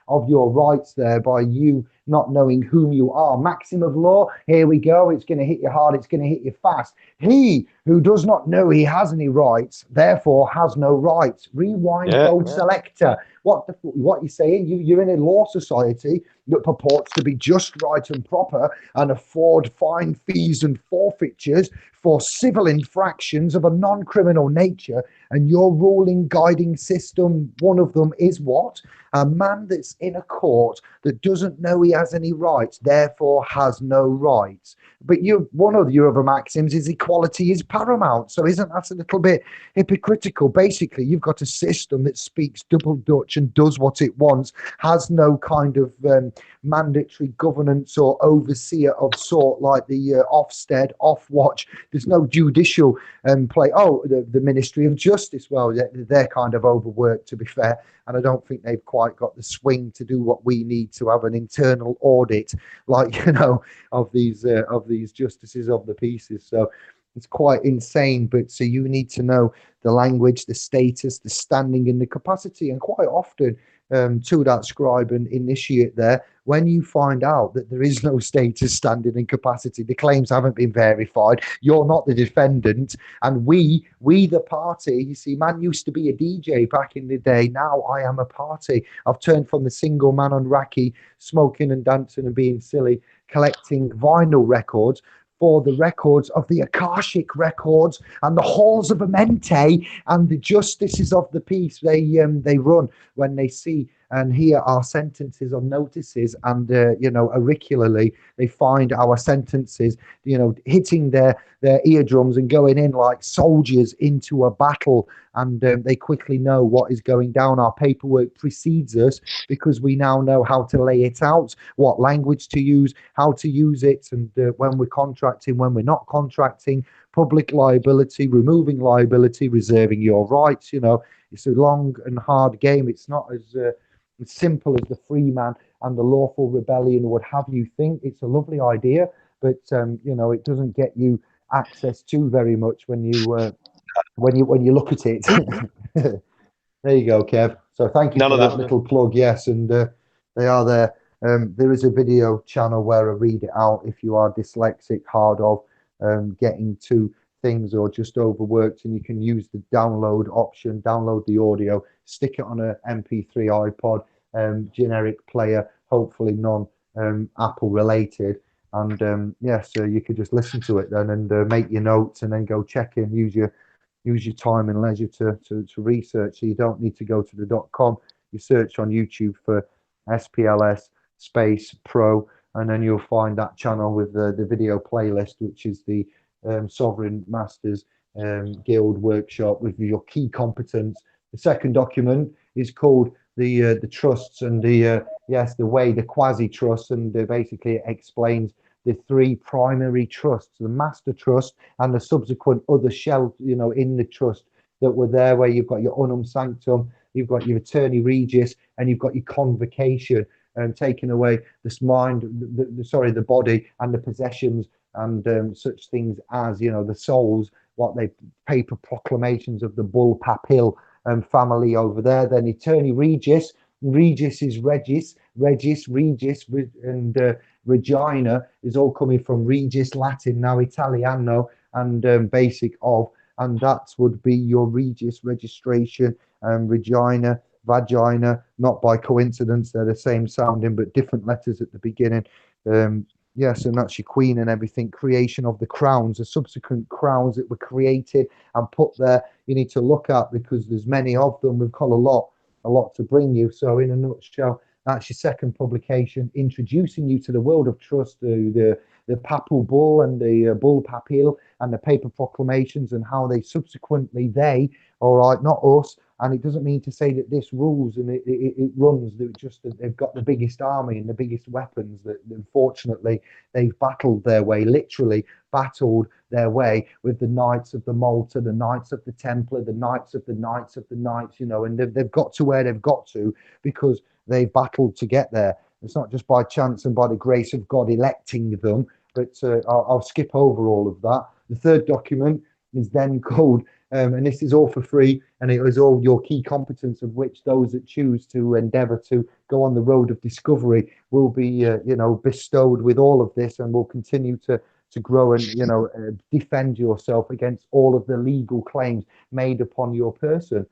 of your rights there by you not knowing whom you are. Maxim of law, here we go. It's going to hit you hard. It's going to hit you fast. He who does not know he has any rights, therefore has no rights. Rewind, vote selector. What you're saying? You're in a law society that purports to be just, right, and proper and afford fine, fees, and forfeitures for civil infractions of a non-criminal nature. And your ruling, guiding system, one of them is what? A man that's in a court that doesn't know he has any rights, therefore has no rights. But one of your other maxims is equality is paramount. So isn't that a little bit hypocritical? Basically, you've got a system that speaks double Dutch and does what it wants, has no kind of mandatory governance or overseer of sort like the Ofsted, Ofwatch. There's no judicial play. Oh, the Ministry of Justice. Well, they're kind of overworked, to be fair. And I don't think they've quite got the swing to do what we need to have an internal audit, like, of these justices of the pieces. So it's quite insane. But so you need to know the language, the status, the standing, and the capacity. And quite often, to that scribe and initiate there, when you find out that there is no status, standing, and capacity, the claims haven't been verified, you're not the defendant, and we the party. You see, man used to be a DJ back in the day. Now I am a party. I've turned from the single man on Raki, smoking and dancing and being silly, collecting vinyl records, for the records of the Akashic records and the halls of Amente and the justices of the peace. They run when they see and hear our sentences on notices, and auricularly they find our sentences, hitting their eardrums and going in like soldiers into a battle, and they quickly know what is going down. Our paperwork precedes us because we now know how to lay it out, what language to use, how to use it, and when we're contracting, when we're not contracting, public liability, removing liability, reserving your rights. It's a long and hard game. It's not as simple as the free man and the lawful rebellion would have you think. It's a lovely idea, but it doesn't get you access to very much when you when you look at it. There you go, Kev. So thank you None for of that that. little plug. Yes, and they are there. There is a video channel where I read it out if you are dyslexic, hard of getting to things or just overworked, and you can use the download option, download the audio, stick it on a MP3 iPod, generic player, hopefully non Apple related. And yeah, so you could just listen to it then and make your notes and then go check in, use your time and leisure to research. So you don't need to go to the .com. You search on YouTube for SPLS space pro, and then you'll find that channel with the video playlist, which is the Sovereign Masters Guild workshop with your key competence. The second document is called the trusts and the yes, the way, the quasi trusts, and basically it explains the three primary trusts: the master trust and the subsequent other shell, in the trust that were there, where you've got your unum sanctum, you've got your attorney regis, and you've got your convocation, and taking away this mind, the body, and the possessions, and such things as the souls, what they paper proclamations of the bull papil family over there. Then attorney regis, regis is regis, and Regina is all coming from Regis Latin, now Italiano, and basic of, and that would be your Regis registration, Regina, vagina, not by coincidence, they're the same sounding but different letters at the beginning. Yes, and that's your queen and everything. Creation of the crowns, the subsequent crowns that were created and put there, you need to look at, because there's many of them. We've got a lot to bring you. So in a nutshell, that's your second publication, introducing you to the world of trust, the papal bull and the bull papil and the paper proclamations, and how they subsequently, all right, not us. And it doesn't mean to say that this rules and it runs. They're just they've got the biggest army and the biggest weapons. That unfortunately they've battled their way, literally battled their way with the Knights of the Malta, the Knights of the Templar, the Knights of the Knights of the Knights. And they've got to where they've got to because they battled to get there. It's not just by chance and by the grace of God electing them, but I'll skip over all of that. The third document is then called, and this is all for free, and it is all your key competence, of which those that choose to endeavor to go on the road of discovery will be, bestowed with all of this, and will continue to grow and, defend yourself against all of the legal claims made upon your person.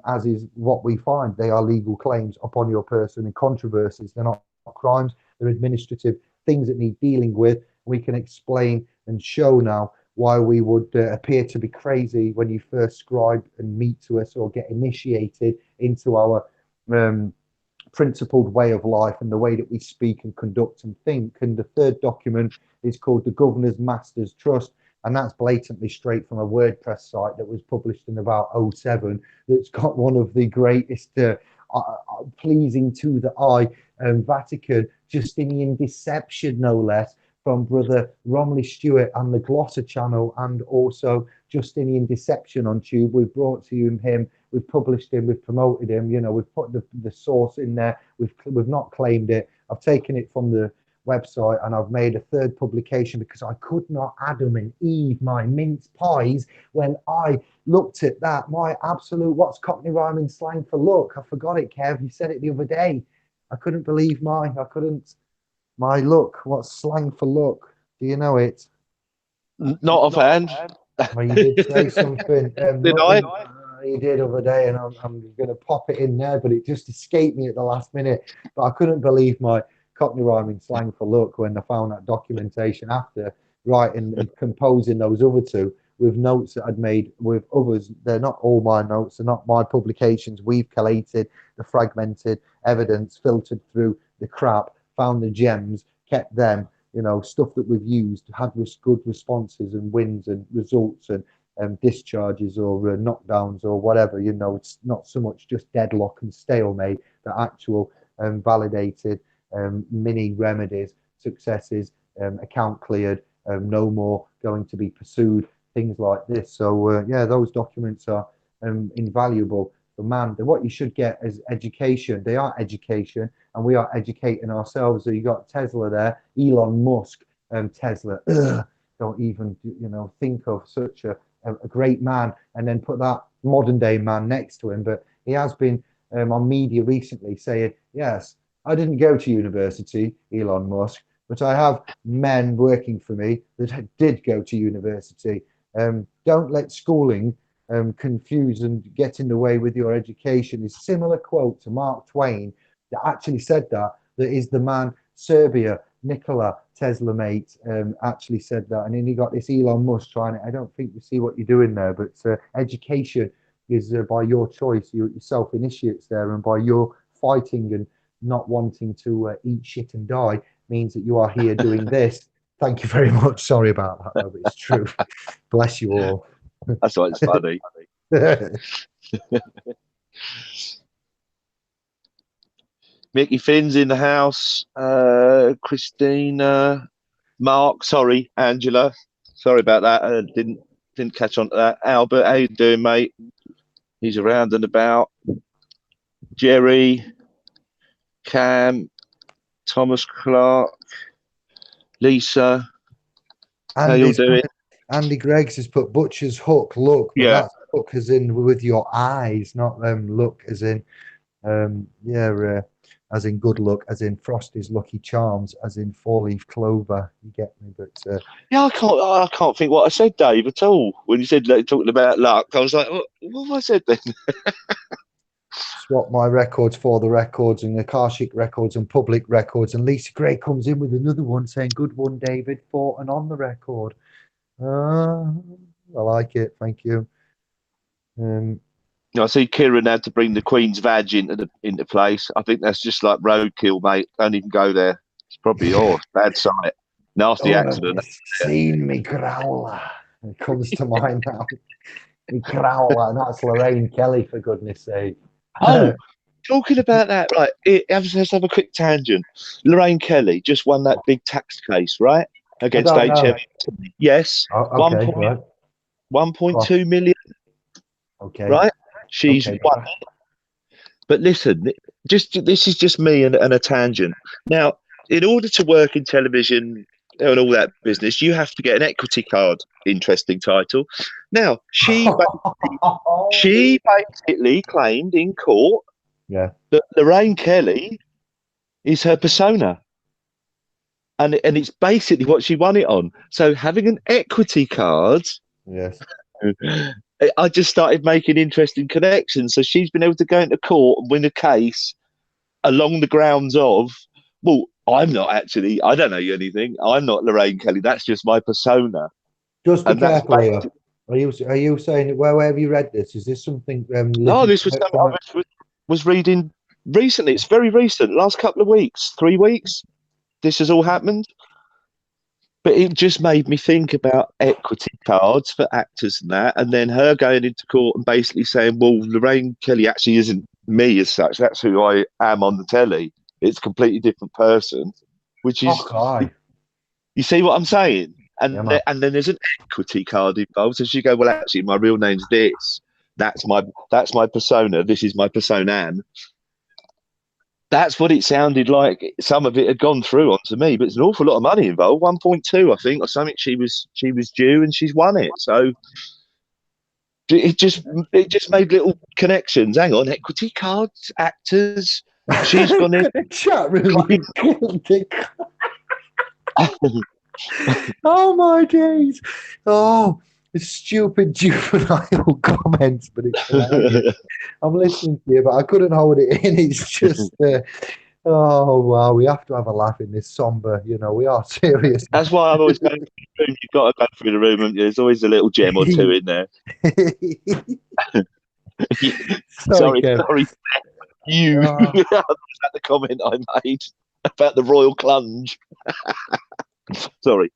As is what we find. They are legal claims upon your person and controversies. They're not crimes, they're administrative things that need dealing with. We can explain and show now why we would appear to be crazy when you first scribe and meet to us or get initiated into our principled way of life and the way that we speak and conduct and think. And the third document is called the Governor's Masters Trust, and that's blatantly straight from a WordPress site that was published in about '07. That's got one of the greatest pleasing to the eye Vatican Justinian deception, no less, from brother Romley Stewart and the Glosser channel, and also Justinian Deception on Tube. We've brought to you him, we've published him, we've promoted him, we've put the source in there, we've not claimed it. I've taken it from the website and I've made a third publication because I could not Adam and Eve my mince pies when I looked at that. My absolute, what's Cockney rhyming slang for look? I forgot it, Kev. You said it the other day. I couldn't believe my look. What's slang for look? Do you know it? Not offhand. Well, you did say something. Did I? You did other day, and I'm going to pop it in there, but it just escaped me at the last minute. But I couldn't believe my Cockney rhyming slang for look when I found that documentation after writing and composing those other two with notes that I'd made with others. They're not all my notes, they're not my publications. We've collated the fragmented evidence, filtered through the crap, found the gems, kept them, stuff that we've used, had good responses and wins and results and discharges or knockdowns or whatever. It's not so much just deadlock and stalemate, but actual validated mini remedies, successes, account cleared, no more going to be pursued, things like this. So yeah, those documents are invaluable for man. What you should get is education. They are education, and we are educating ourselves. So you got Tesla there, Elon Musk, Tesla. Ugh, don't even think of such a a great man, and then put that modern day man next to him. But he has been on media recently saying, yes, I didn't go to university, Elon Musk, but I have men working for me that did go to university. Don't let schooling confuse and get in the way with your education. Is similar quote to Mark Twain that actually said that. That is the man, Serbia, Nikola Tesla, mate, actually said that. And then you got this Elon Musk trying it. I don't think you see what you're doing there, but education is by your choice. You self-initiates there, and by your fighting and not wanting to eat shit and die means that you are here doing this. Thank you very much. Sorry about that, though, but it's true. Bless you all. That's why it's funny. Mickey Finn's in the house. Christina, Mark, sorry, Angela. Sorry about that. I didn't catch on to that. Albert, how you doing, mate? He's around and about. Jerry, Cam, Thomas Clark, Lisa. How you doing? Andy Greggs has put butcher's hook, look, but Yeah. that's hook as in with your eyes, not look as in as in good luck, as in Frosty's Lucky Charms, as in four-leaf clover. You get me? But yeah, I can't think what I said, Dave, at all. When you said like, talking about luck, I was like, what have I said then? Swap my records for the records and the Karshik records and public records. And Lisa Gray comes in with another one saying, "Good one, David, for and on the record." I like it. Thank you. I see Kieran had to bring the Queen's vag into place. I think that's just like roadkill, mate. Don't even go there. It's probably bad sight. Nasty accident. Have you seen me growler? It comes to mind now. Me growler, and that's Lorraine Kelly, for goodness sake. Oh, talking about that, right? Let's have a quick tangent. Lorraine Kelly just won that big tax case, right? Against HM. Yes. Okay, 1.2 million. Okay. Right? She's won it. But listen, this is just me and a tangent. Now, in order to work in television and all that business, you have to get an equity card. Interesting title. Now, she basically claimed in court that Lorraine Kelly is her persona. And it's basically what she won it on. So having an equity card, yes, I just started making interesting connections. So she's been able to go into court and win a case along the grounds of, well, I'm not actually, I don't know anything. I'm not Lorraine Kelly. That's just my persona. Just be careful here. Are you saying, where have you read this? Is this something? No, this was something I was reading recently. It's very recent, last couple of weeks, 3 weeks. This has all happened. But it just made me think about equity cards for actors and that, and then her going into court and basically saying, well, Lorraine Kelly actually isn't me as such. That's who I am on the telly. It's a completely different person, which is, you see what I'm saying? And then there's an equity card involved. So she go, well, actually, my real name's this. That's my persona. This is my persona. That's what it sounded like. Some of it had gone through onto me, but it's an awful lot of money involved. 1.2, I think, or something. She was due, and she's won it. So it just made little connections. Hang on, equity cards, actors. She's gone in. Chat room. Oh my days! Oh, it's stupid juvenile comments, but it's hilarious. I'm listening to you, but I couldn't hold it in. It's just, oh wow, we have to have a laugh in this somber. We are serious. That's why I'm always going through the room. You've got to go through the room, and there's always a little gem or two in there. Sorry. You. That's the comment I made about the royal clunge. Sorry.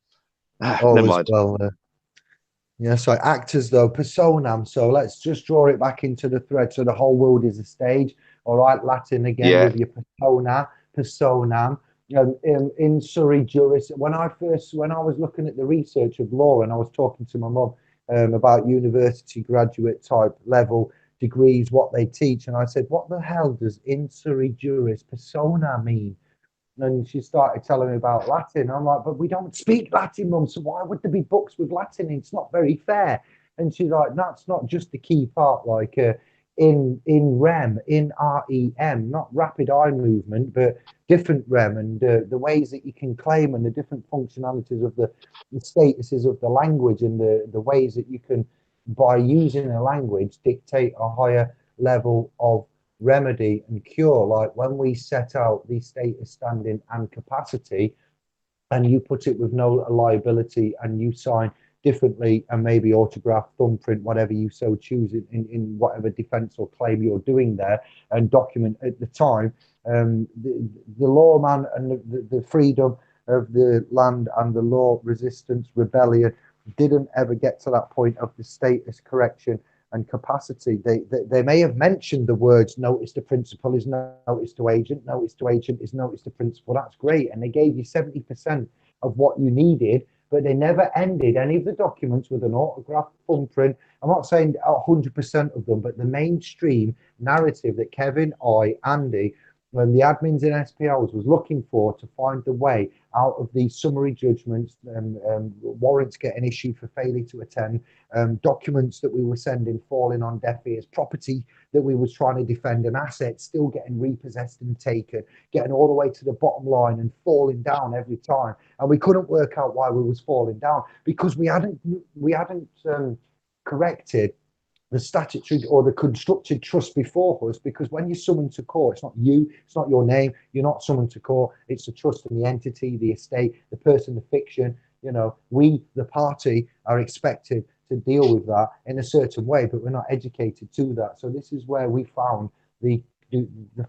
Never mind. Well, so actors though, personam. So let's just draw it back into the thread. So the whole world is a stage. All right, Latin again with your persona, personam. Insuri juris. When I was looking at the research of law, and I was talking to my mum about university graduate type level degrees, what they teach, and I said, what the hell does insuri juris persona mean? And she started telling me about Latin. I'm like, but we don't speak Latin, Mum, so why would there be books with Latin? It's not very fair. And she's like, that's not just the key part, like in REM, in REM, not rapid eye movement, but different REM, and the ways that you can claim, and the different functionalities of the statuses of the language, and the ways that you can, by using a language, dictate a higher level of remedy and cure. Like when we set out the status, standing, and capacity, and you put it with no liability, and you sign differently, and maybe autograph, thumbprint, whatever you so choose, in whatever defense or claim you're doing there, and document at the time, the lawman and the freedom of the land and the law resistance rebellion didn't ever get to that point of the status, correction, and capacity. They may have mentioned the words notice to principal is notice to agent, notice to agent is notice to principal. That's great. And they gave you 70% of what you needed, but they never ended any of the documents with an autograph, thumbprint. I'm not saying 100% of them, but the mainstream narrative that Kevin, Andy, when the admins in SPLs was looking for to find the way out of the summary judgments, warrants getting issued for failure to attend, documents that we were sending falling on deaf ears, property that we was trying to defend, and assets still getting repossessed and taken, getting all the way to the bottom line and falling down every time. And we couldn't work out why we was falling down, because we hadn't corrected the statutory or the constructed trust before us. Because when you're summoned to court, it's not you, it's not your name, you're not summoned to court, it's the trust and the entity, the estate, the person, the fiction. You know, we, the party, are expected to deal with that in a certain way, but we're not educated to that. So this is where we found the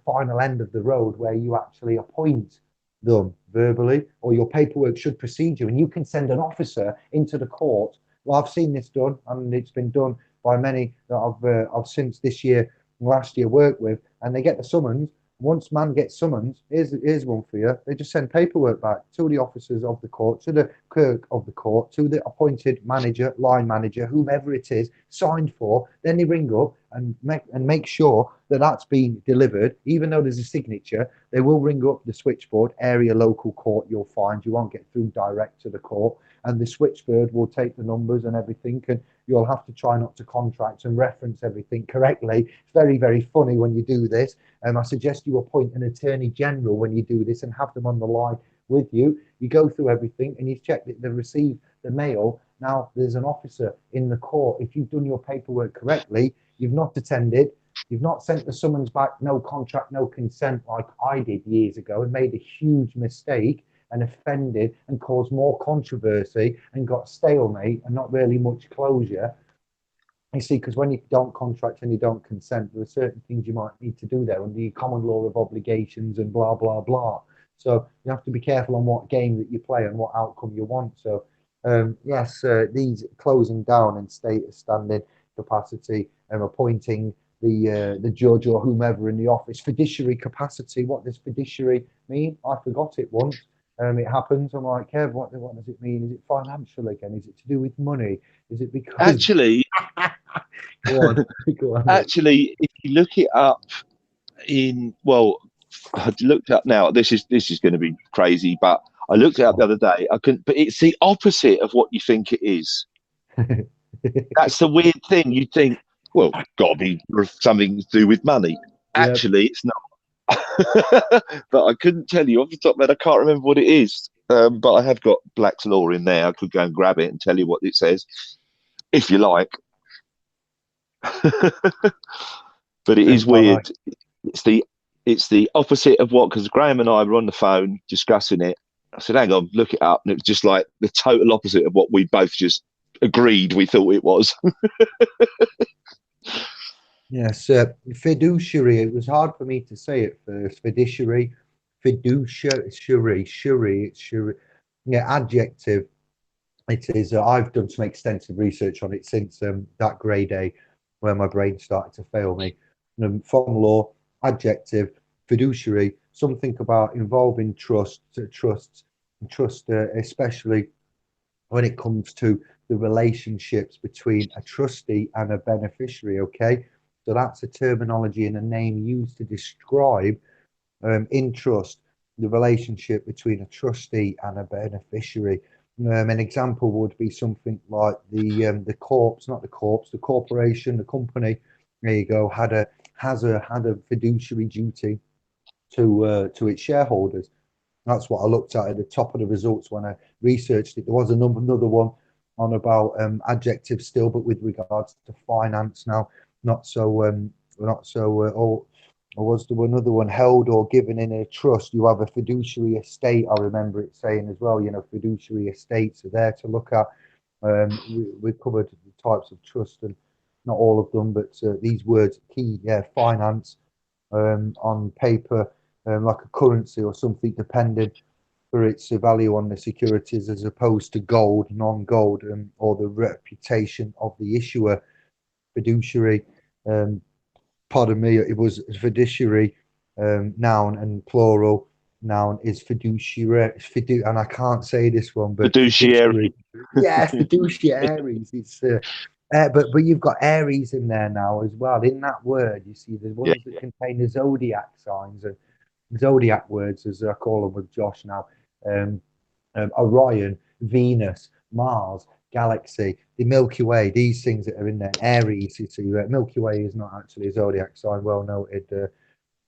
final end of the road, where you actually appoint them verbally, or your paperwork should precede you, and you can send an officer into the court. Well, I've seen this done, and it's been done by many that I've since this year, last year, worked with, and they get the summons. Once man gets summons, here's one for you. They just send paperwork back to the officers of the court, to the clerk of the court, to the appointed manager, line manager, whomever it is, signed for. Then they ring up and make sure that that's been delivered. Even though there's a signature, they will ring up the switchboard, area local court. You'll find you won't get through direct to the court, and the switchboard will take the numbers and everything, and you'll have to try not to contract and reference everything correctly. It's very, very funny when you do this. I suggest you appoint an attorney general when you do this, and have them on the line with you. You go through everything and you check that they've received the mail. Now there's an officer in the court. If you've done your paperwork correctly, you've not attended, you've not sent the summons back, no contract, no consent, like I did years ago, and made a huge mistake and offended and caused more controversy and got stalemate and not really much closure. You see, because when you don't contract and you don't consent, there are certain things you might need to do there under the common law of obligations and blah, blah, blah. So you have to be careful on what game that you play and what outcome you want. So yes, these closing down and status, standing, capacity, and appointing the judge or whomever in the office, fiduciary capacity. What does fiduciary mean? I forgot it once. It happens. I'm like, Kev, what does it mean? Is it financial again? Is it to do with money? Is it because Actually, go on, go on. actually, if you look it up I looked up now. This is going to be crazy, but I looked it up the other day. I couldn't, but it's the opposite of what you think it is. That's the weird thing. You think, well, got to be something to do with money. Actually, it's not. But I couldn't tell you off the top of my head. I can't remember what it is. But I have got Black's Law in there. I could go and grab it and tell you what it says, if you like. But it is weird. It's the opposite of what, because Graham and I were on the phone discussing it. I said, hang on, look it up. And it was just like the total opposite of what we both just agreed we thought it was. Yes, fiduciary. It was hard for me to say it first. Fiduciary, fiduciary. Yeah, adjective. It is. I've done some extensive research on it since that grey day where my brain started to fail me. From law, adjective, fiduciary, something about involving trust, especially when it comes to the relationships between a trustee and a beneficiary. Okay, so that's a terminology and a name used to describe in trust the relationship between a trustee and a beneficiary. An example would be something like the corpse, not the corpse, the corporation, the company. There you go. Had a fiduciary duty to its shareholders. That's what I looked at the top of the results when I researched it. There was another one on about adjectives still, but with regards to finance now, not so not so. Or was there another one held or given in a trust? You have a fiduciary estate. I remember it saying as well. Fiduciary estates are there to look at. We covered the types of trust and not all of them, but these words key. Yeah, finance on paper, like a currency or something, depending for its value on the securities as opposed to gold, non-gold, or the reputation of the issuer. Fiduciary, um, pardon me, it was fiduciary, noun, and plural noun is fiduciary, and I can't say this one, but Fiduciary. fiduciary. Yeah, fiduciaries. It's but you've got Aries in there now as well. In that word, you see the Yeah, ones that contain the zodiac signs and zodiac words, as I call them with Josh now. Um, Orion, Venus, Mars, Galaxy, the Milky Way, these things that are in there. Aries, you see, Milky Way is not actually a zodiac sign, well noted.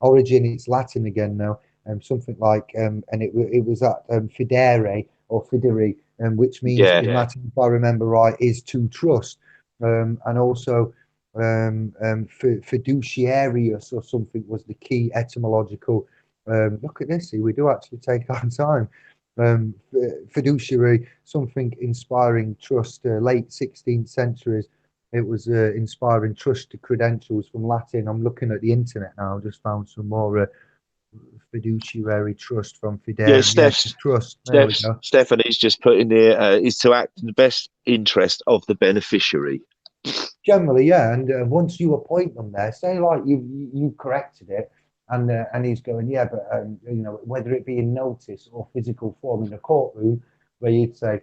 Origin, it's Latin again now, something like, and it was at fidere or fidere, which means yeah. in Latin, if I remember right, is to trust, and also fiduciarius or something was the key etymological. Look at this, see, we do actually take our time. Fiduciary, something inspiring trust, late 16th centuries. It was inspiring trust to credentials from Latin. I'm looking at the internet now. Just found some more fiduciary trust from Yeah, fidere. Yeah, to trust. There we go. Stephanie's just put in there is to act in the best interest of the beneficiary. Generally, yeah. And once you appoint them there, say like you corrected it, and he's going, yeah, but whether it be in notice or physical form in the courtroom, where you'd say,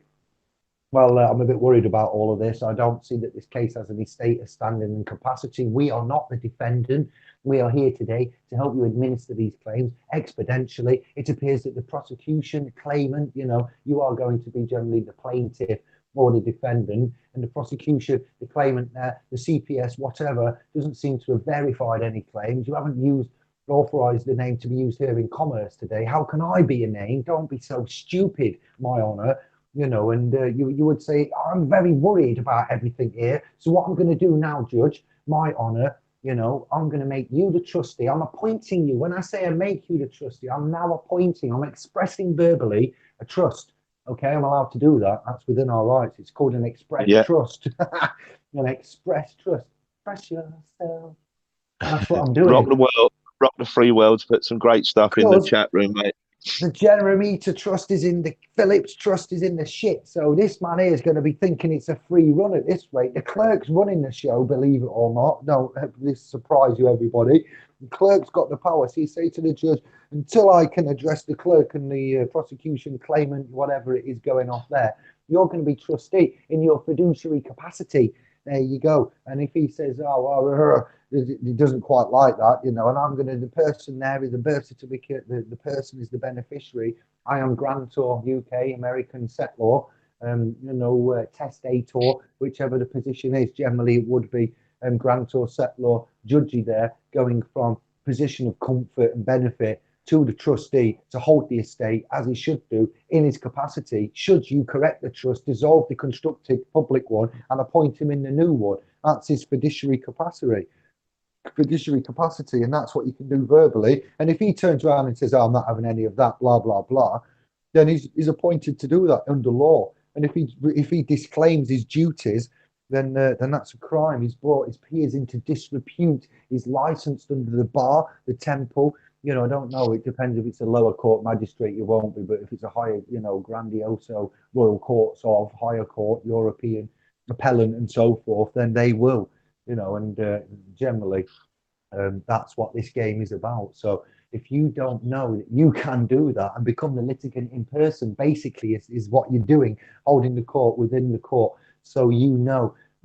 well, I'm a bit worried about all of this. I don't see that this case has any status, standing, and capacity. We are not the defendant. We are here today to help you administer these claims expeditially. It appears that the prosecution, claimant, you are going to be generally the plaintiff or the defendant, and the prosecution, the claimant there, the CPS, whatever, doesn't seem to have verified any claims. You haven't authorized the name to be used here in commerce today. How can I be a name? Don't be so stupid, my honor. And you would say, I'm very worried about everything here. So what I'm going to do now, Judge, my honor, I'm going to make you the trustee. I'm appointing you. When I say I make you the trustee, I'm now appointing, I'm expressing verbally a trust. Okay, I'm allowed to do that. That's within our rights. It's called an express trust. An express trust. Express yourself. That's what I'm Rock doing. the world, rock the free world. Put some great stuff in the chat room, mate. The Jeremy trust is in the Phillips trust is in the shit. So this man here is going to be thinking it's a free run at this rate. The clerk's running the show, believe it or not. Don't this surprise you, everybody. The clerk's got the power. So you say to the judge, until I can address the clerk and the prosecution, claimant, whatever it is going off there, you're going to be trustee in your fiduciary capacity. There you go. And if he says, oh, well, he doesn't quite like that, and I'm going to, the person there is the birth certificate, the person is the beneficiary. I am grantor, UK, American settlor, testator, whichever the position is. Generally, it would be grantor, settlor, judgy there, going from position of comfort and benefit to the trustee to hold the estate as he should do in his capacity. Should you correct the trust, dissolve the constructed public one, and appoint him in the new one? That's his fiduciary capacity. And that's what you can do verbally. And if he turns around and says, oh, I'm not having any of that, blah blah blah, then he's appointed to do that under law. And if he disclaims his duties, then that's a crime. He's brought his peers into disrepute. He's licensed under the bar, the temple. I don't know. It depends if it's a lower court magistrate, you won't be. But if it's a higher, grandioso royal courts of higher court, European appellant and so forth, then they will. And generally, that's what this game is about. So if you don't know that you can do that and become the litigant in person, basically is what you're doing, holding the court within the court. So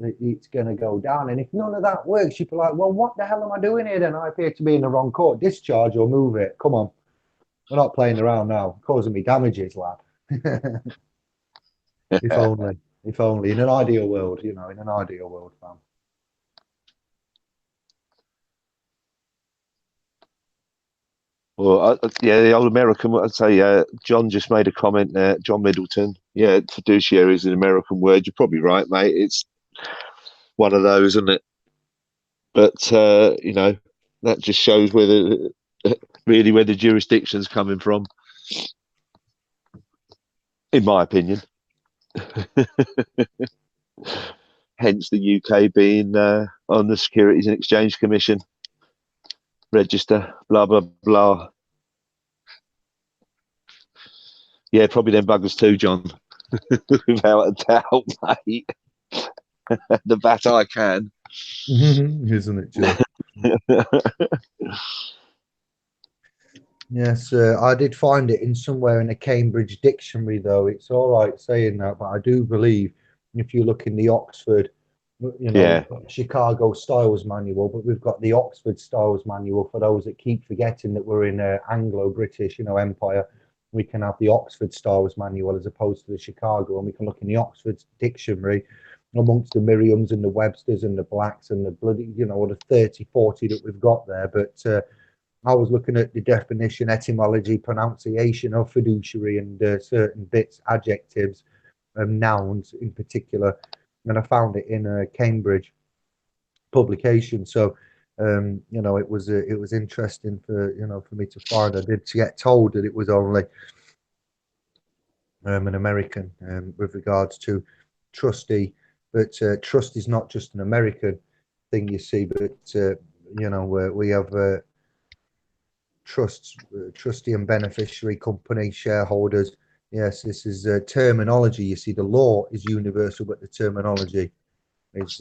that it's going to go down. And if none of that works, you'd be like, well, what the hell am I doing here then? I appear to be in the wrong court. Discharge or move it. Come on. We're not playing around now. Causing me damages, lad. If only, if only. In an ideal world, you know, in an ideal world, fam. Well, yeah, the old American. I'd say John just made a comment there. John Middleton. Yeah, fiduciary is an American word. You're probably right, mate. It's one of those, isn't it? But you know, that just shows where the really where the jurisdiction's coming from, in my opinion. Hence the UK being on the Securities and Exchange Commission register. Blah blah blah. Yeah, probably them buggers too, John. Without a doubt, mate. The bat I can. Isn't it just? Yes, I did find it in somewhere in a Cambridge dictionary, though. It's all right saying that, but I do believe if you look in the Oxford, you know, Yeah, we've got Chicago Styles Manual, but we've got the Oxford Styles Manual for those that keep forgetting that we're in Anglo-British, you know, empire. We can have the Oxford Styles Manual as opposed to the Chicago, and we can look in the Oxford dictionary amongst the Merriams and the Websters and the Blacks and the bloody, you know, the 30, 40 that we've got there. But I was looking at the definition, etymology, pronunciation of fiduciary and certain bits, adjectives, nouns in particular, and I found it in a Cambridge publication. So, you know, it was interesting for for me to find. I did get told that it was only an American with regards to trustee, but trust is not just an American thing, you see, but we have. Trusts, trustee and beneficiary company, shareholders. Yes, this is terminology. You see, the law is universal, but the terminology is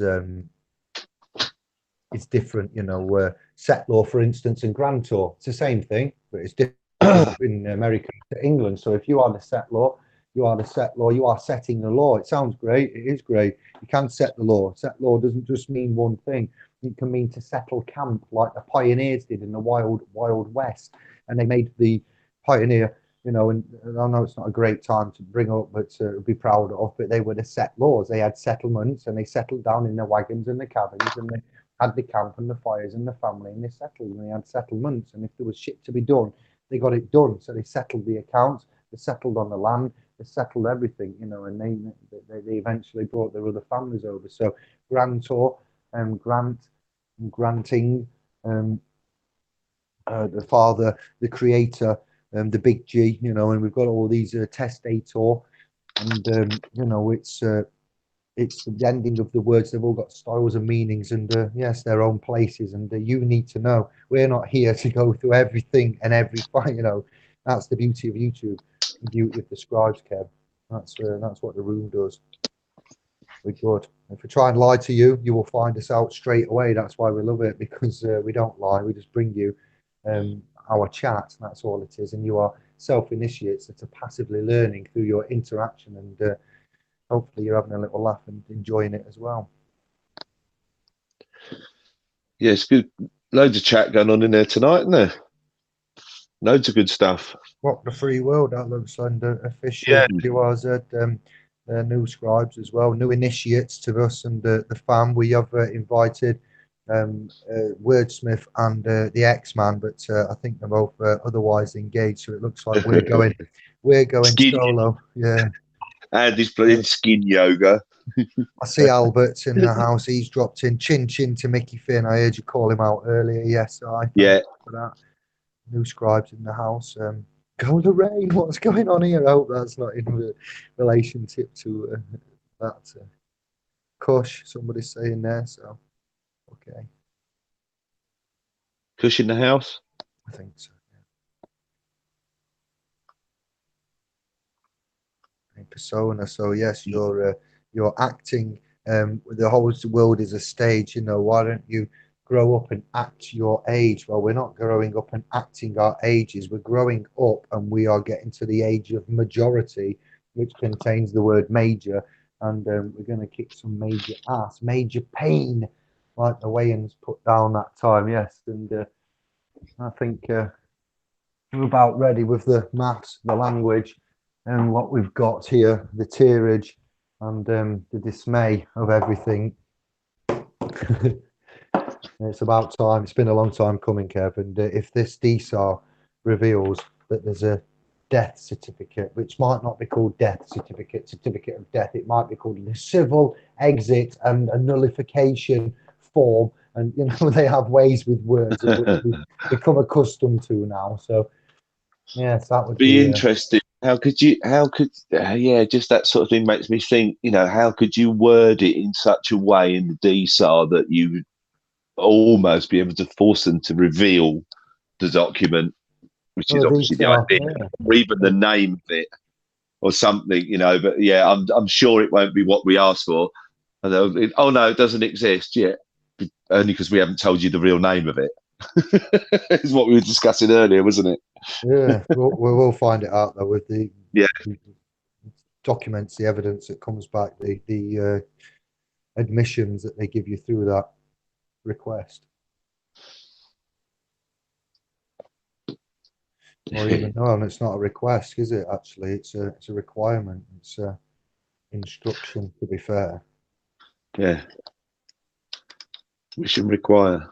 it's different. You know, settlor, for instance, and grantor. It's the same thing, but it's different in America to England. So if you are the settlor, you are the settlor. You are setting the law. It sounds great. It is great. You can set the law. Set law doesn't just mean one thing. It can mean to settle camp, like the pioneers did in the wild west, and they made the pioneer. You know, and I know it's not a great time to bring up, but be proud of. But they were the settlors. They had settlements, and they settled down in their wagons and the cabins, and they had the camp and the fires and the family, and they settled, and they had settlements. And if there was shit to be done, they got it done. So they settled the accounts, they settled on the land, they settled everything, you know, and they eventually brought their other families over. So grantor and granting, um, the father, the creator, the big G, you know, and we've got all these testator, and you know, it's the ending of the words. They've all got styles and meanings, and yes, their own places. And you need to know. We're not here to go through everything and every fight. You know, that's the beauty of YouTube, the beauty of the scribes, Kev. That's what the room does. We're good. If we try and lie to you, you will find us out straight away. That's why we love it, because we don't lie. We just bring you our chat, and that's all it is. And you are self-initiates that are passively learning through your interaction, and hopefully you're having a little laugh and enjoying it as well. yeah, it's good. Loads of chat going on in there tonight, isn't there? Loads of good stuff. What the free world that looks like, official Yeah, viewers at new scribes as well, new initiates to us and the fam. We have invited Wordsmith and the X-Man, but I think they're both otherwise engaged. So it looks like we're going skin solo. Yeah. and this bloody skin yoga. I see Albert in the house. He's dropped in. Chin chin to Mickey Finn. I heard you call him out earlier. Yes, I thank Yeah, you for that. New scribes in the house. Go the rain. What's going on here? I hope that's not in relationship to that. Kush, somebody's saying there. So, okay, Kush in the house. I think so. Yeah. Persona. So yes, you're acting. The whole world is a stage. You know, why don't you grow up and act your age? Well, we're not growing up and acting our ages. We're growing up and we are getting to the age of majority, which contains the word major, and we're going to kick some major ass, major pain, like the Wayans put down that time. Yes, and I think we're about ready with the maths, the language, and what we've got here, the tearage and the dismay of everything. It's about time. It's been a long time coming, Kev. And if this DSAR reveals that there's a death certificate, which might not be called death certificate, certificate of death, it might be called a civil exit and a nullification form. And you know they have ways with words of which we've become accustomed to now. So yes, that would Be be. interesting. Yeah, just that sort of thing makes me think, how could you word it in such a way in the DSAR that you would almost be able to force them to reveal the document, which is Oh, obviously the DSAR, idea, or even the name of it or something, but yeah, I'm sure it won't be what we asked for. And oh no, it doesn't exist yet, only because we haven't told you the real name of it. Is what we were discussing earlier, wasn't it? Yeah, we'll find it out though with the Yeah. documents, the evidence that comes back, the admissions that they give you through that request. Or even no, and it's not a request, is it? Actually, it's a requirement. It's a instruction. To be fair. Yeah. We should require.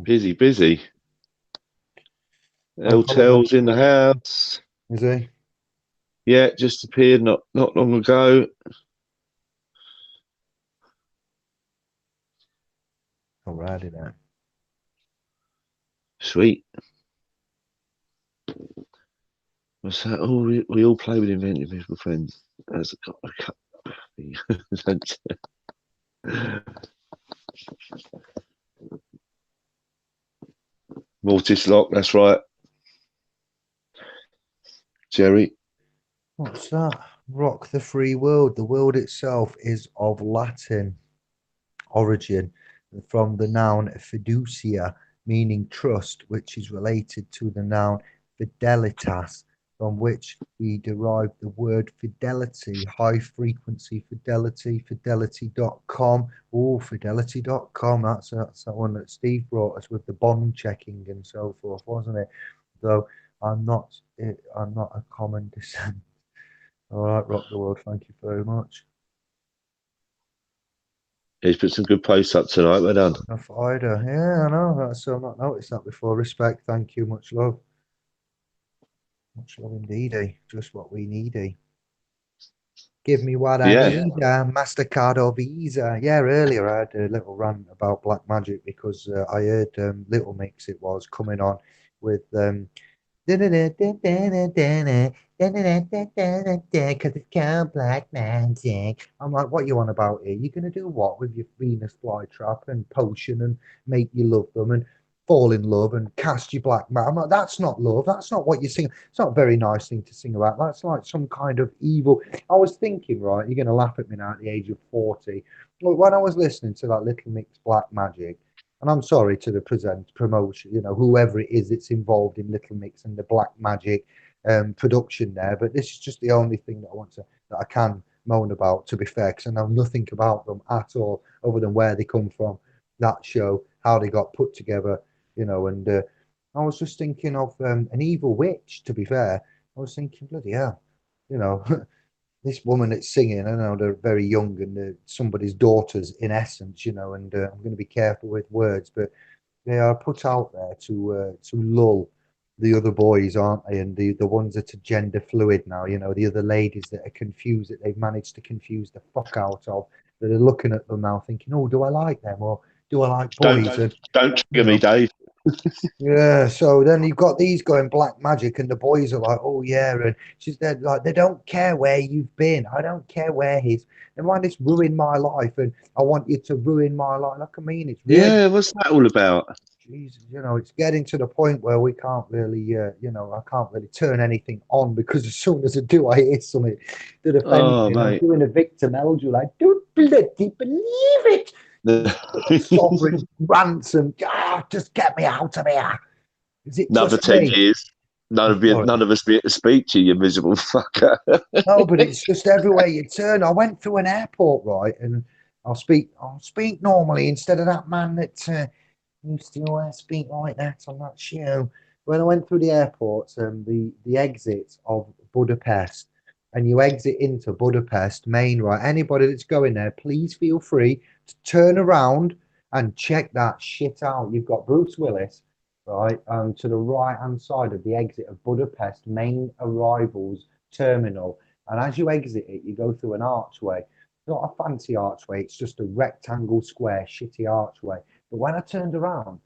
Busy. Hotels in the house. Is he? Yeah, just appeared not long ago. Alrighty then. Sweet. What's that? Oh, we all play with inventive musical friends. As a cup. Mortis Lock, that's right. Jerry. What's that? Rock the free world. The world itself is of Latin origin from the noun fiducia, meaning trust, which is related to the noun fidelitas, from which we derive the word fidelity, high frequency fidelity, fidelity.com. Oh, fidelity.com. That's that one that Steve brought us with the bond checking and so forth, wasn't it? Though I'm not a common descent. All right, rock the world. Thank you very much. He's put some good posts up tonight. Well done. A fighter. Yeah, I know. That's I've not noticed that before. Respect. Thank you. Much love. Much love indeed. Just what we need. Give me what I need. MasterCard or Visa. Yeah, earlier I had a little rant about black magic because I heard Little Mix it was coming on with because it's called black magic. I'm like, what you on about here? You're gonna do what with your Venus flytrap and potion and make you love them and fall in love and cast your black magic? I'm like, that's not love. That's not what you sing. It's not a very nice thing to sing about. That's like some kind of evil. I was thinking, right? You're gonna laugh at me now at the age of 40. When I was listening to that Little Mix Black Magic. And I'm sorry to the promotion, whoever it is that's involved in Little Mix and the Black Magic production there. But this is just the only thing that I can moan about, to be fair, because I know nothing about them at all, other than where they come from, that show, how they got put together, and I was just thinking of an evil witch, to be fair. I was thinking, bloody hell, this woman that's singing, I know they're very young and somebody's daughters in essence, and I'm going to be careful with words, but they are put out there to lull the other boys, aren't they? And the ones that are gender fluid now, the other ladies that are confused, that they've managed to confuse the fuck out of, that are looking at them now thinking, oh, do I like them or do I like boys? Don't trigger me, Dave. Yeah, so then you've got these going black magic, and the boys are like, "Oh yeah," and she's there like, "They don't care where you've been. I don't care where he's. And why this ruin my life? And I want you to ruin my life." Like, I mean, it's really, yeah. What's that all about? Jesus, it's getting to the point where we can't really, I can't really turn anything on because as soon as I do, I hear something that offends me. And I'm doing a victim elder, like, don't bloody believe it. Sovereign ransom. Just get me out of here. Is it another 10 years? None of us be able to speak to you, miserable fucker. No, but it's just everywhere you turn. I went through an airport, right, and I'll speak normally instead of that man that You still speak like that on that show. When I went through the airports, the exits of Budapest, and you exit into Budapest main, right? Anybody that's going there, please feel free to turn around and check that shit out. You've got Bruce Willis, right, to the right hand side of the exit of Budapest main arrivals terminal. And as you exit it, you go through an archway. It's not a fancy archway, it's just a rectangle square, shitty archway. But when I turned around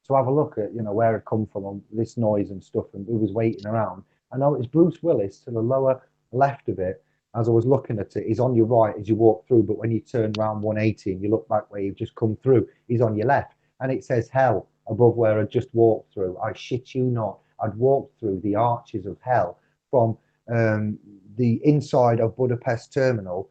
to have a look at, where it come from on this noise and stuff, and who was waiting around, I noticed Bruce Willis to the lower left of it. As I was looking at it, he's on your right as you walk through, but when you turn around 180 and you look back where you've just come through, he's on your left. And it says hell above where I just walked through. I shit you not. I'd walked through the arches of hell from the inside of Budapest terminal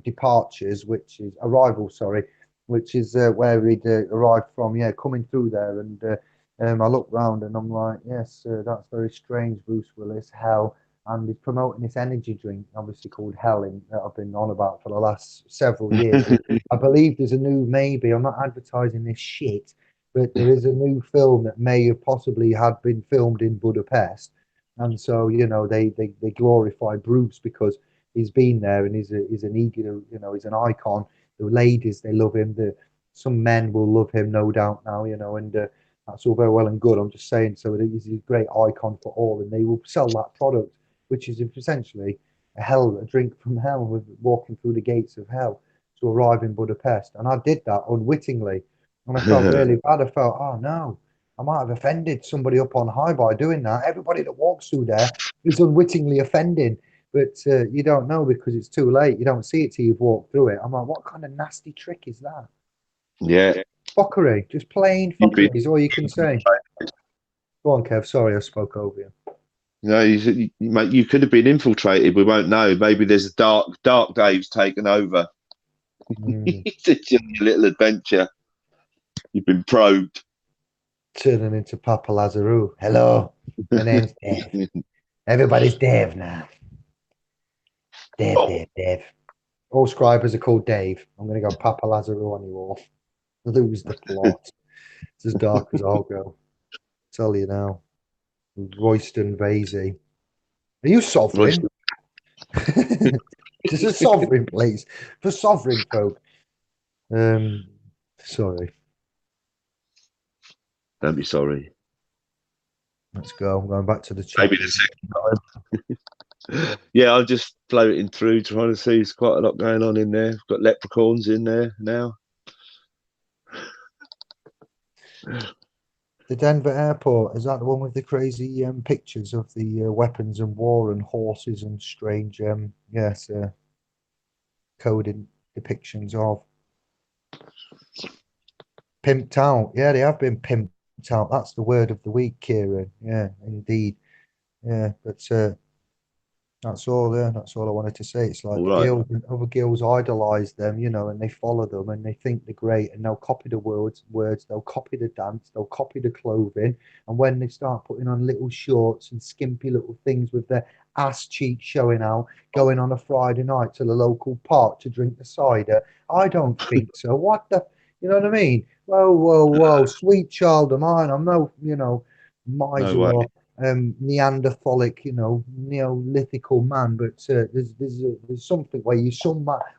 departures, which is arrival, sorry, which is where we'd arrived from. Yeah, coming through there, and I looked round and I'm like, yes, that's very strange. Bruce Willis, hell, and he's promoting this energy drink, obviously called Hell, that I've been on about for the last several years. I believe there's a new, maybe I'm not advertising this shit, but there is a new film that may have possibly had been filmed in Budapest, and so they glorify Bruce because he's been there and he's an eager, he's an icon. The ladies, they love him. Some men will love him, no doubt now, and that's all very well and good. I'm just saying, so he's a great icon for all, and they will sell that product, which is essentially a drink from hell, with walking through the gates of hell to arrive in Budapest. And I did that unwittingly, and I felt really bad. I felt, oh no, I might have offended somebody up on high by doing that. Everybody that walks through there is unwittingly offending. But you don't know because it's too late. You don't see it till you've walked through it. I'm like, what kind of nasty trick is that? Yeah. Fuckery. Just plain fuckery is all you can say. Go on, Kev. Sorry, I spoke over you. No, you could have been infiltrated. We won't know. Maybe there's a dark Dave's taken over. It's just a little adventure. You've been probed. Turning into Papa Lazarou. Hello, my name's Dave. Everybody's Dave now. Dave. All scribers are called Dave. I'm going to go Papa Lazarou on you all. Lose the plot. It's as dark as I'll go. Tell you now. Royston Vasey. Are you sovereign? Just a sovereign, please. For sovereign folk. Sorry. Don't be sorry. Let's go. I'm going back to the chat. Maybe the second time. Yeah, I'm just floating through trying to see. There's quite a lot going on in there. We've got leprechauns in there now. The Denver airport, is that the one with the crazy pictures of the weapons and war and horses and strange, coded depictions of? Pimped out. Yeah, they have been pimped out. That's the word of the week, Kieran. Yeah, indeed. Yeah, but that's all. Yeah, that's all I wanted to say. It's like girls and other girls idolize them, and they follow them and they think they're great, and they'll copy the words, they'll copy the dance, they'll copy the clothing, and when they start putting on little shorts and skimpy little things with their ass cheeks showing out, going on a Friday night to the local park to drink the cider, I don't think so. What the, you know what I mean? Whoa, sweet child of mine. I'm no, miser or Neanderthalic, Neolithical man, but there's something where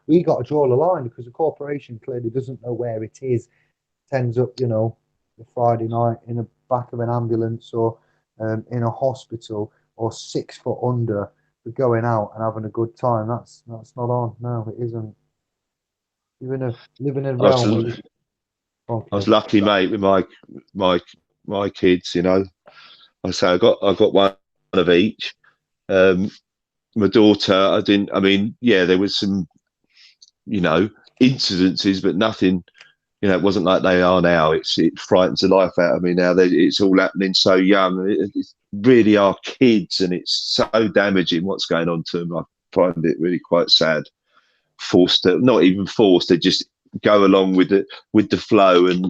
we got to draw the line because the corporation clearly doesn't know where it is. It ends up, the Friday night in the back of an ambulance or in a hospital or 6 foot under for going out and having a good time. That's not on. No, it isn't. Living in a realm. I was lucky, mate, with my kids. I say I got one of each. My daughter, I didn't. I mean, yeah, there was some, incidences, but nothing. It wasn't like they are now. It frightens the life out of me now. It's all happening so young. It really are kids, and it's so damaging what's going on to them. I find it really quite sad. Not even forced. They just go along with the flow, and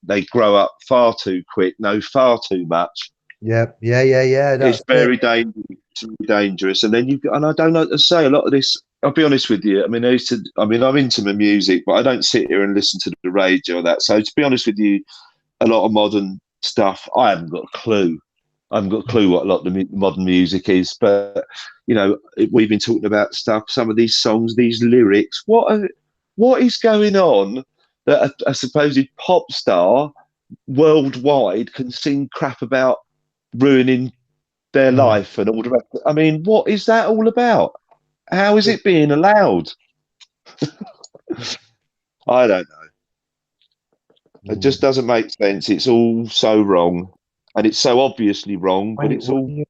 they grow up far too quick, know far too much. Yeah. It's very dangerous. And then and I don't know to say a lot of this. I'll be honest with you. I mean, I'm into my music, but I don't sit here and listen to the radio or that. So to be honest with you, a lot of modern stuff. I haven't got a clue. I haven't got a clue what a lot of the modern music is, but we've been talking about stuff. Some of these songs, these lyrics. What is going on that a supposed pop star worldwide can sing crap about ruining their life and all the rest? I mean, what is that all about? How is it being allowed? I don't know. It just doesn't make sense. It's all so wrong, and it's so obviously wrong. But When, it's all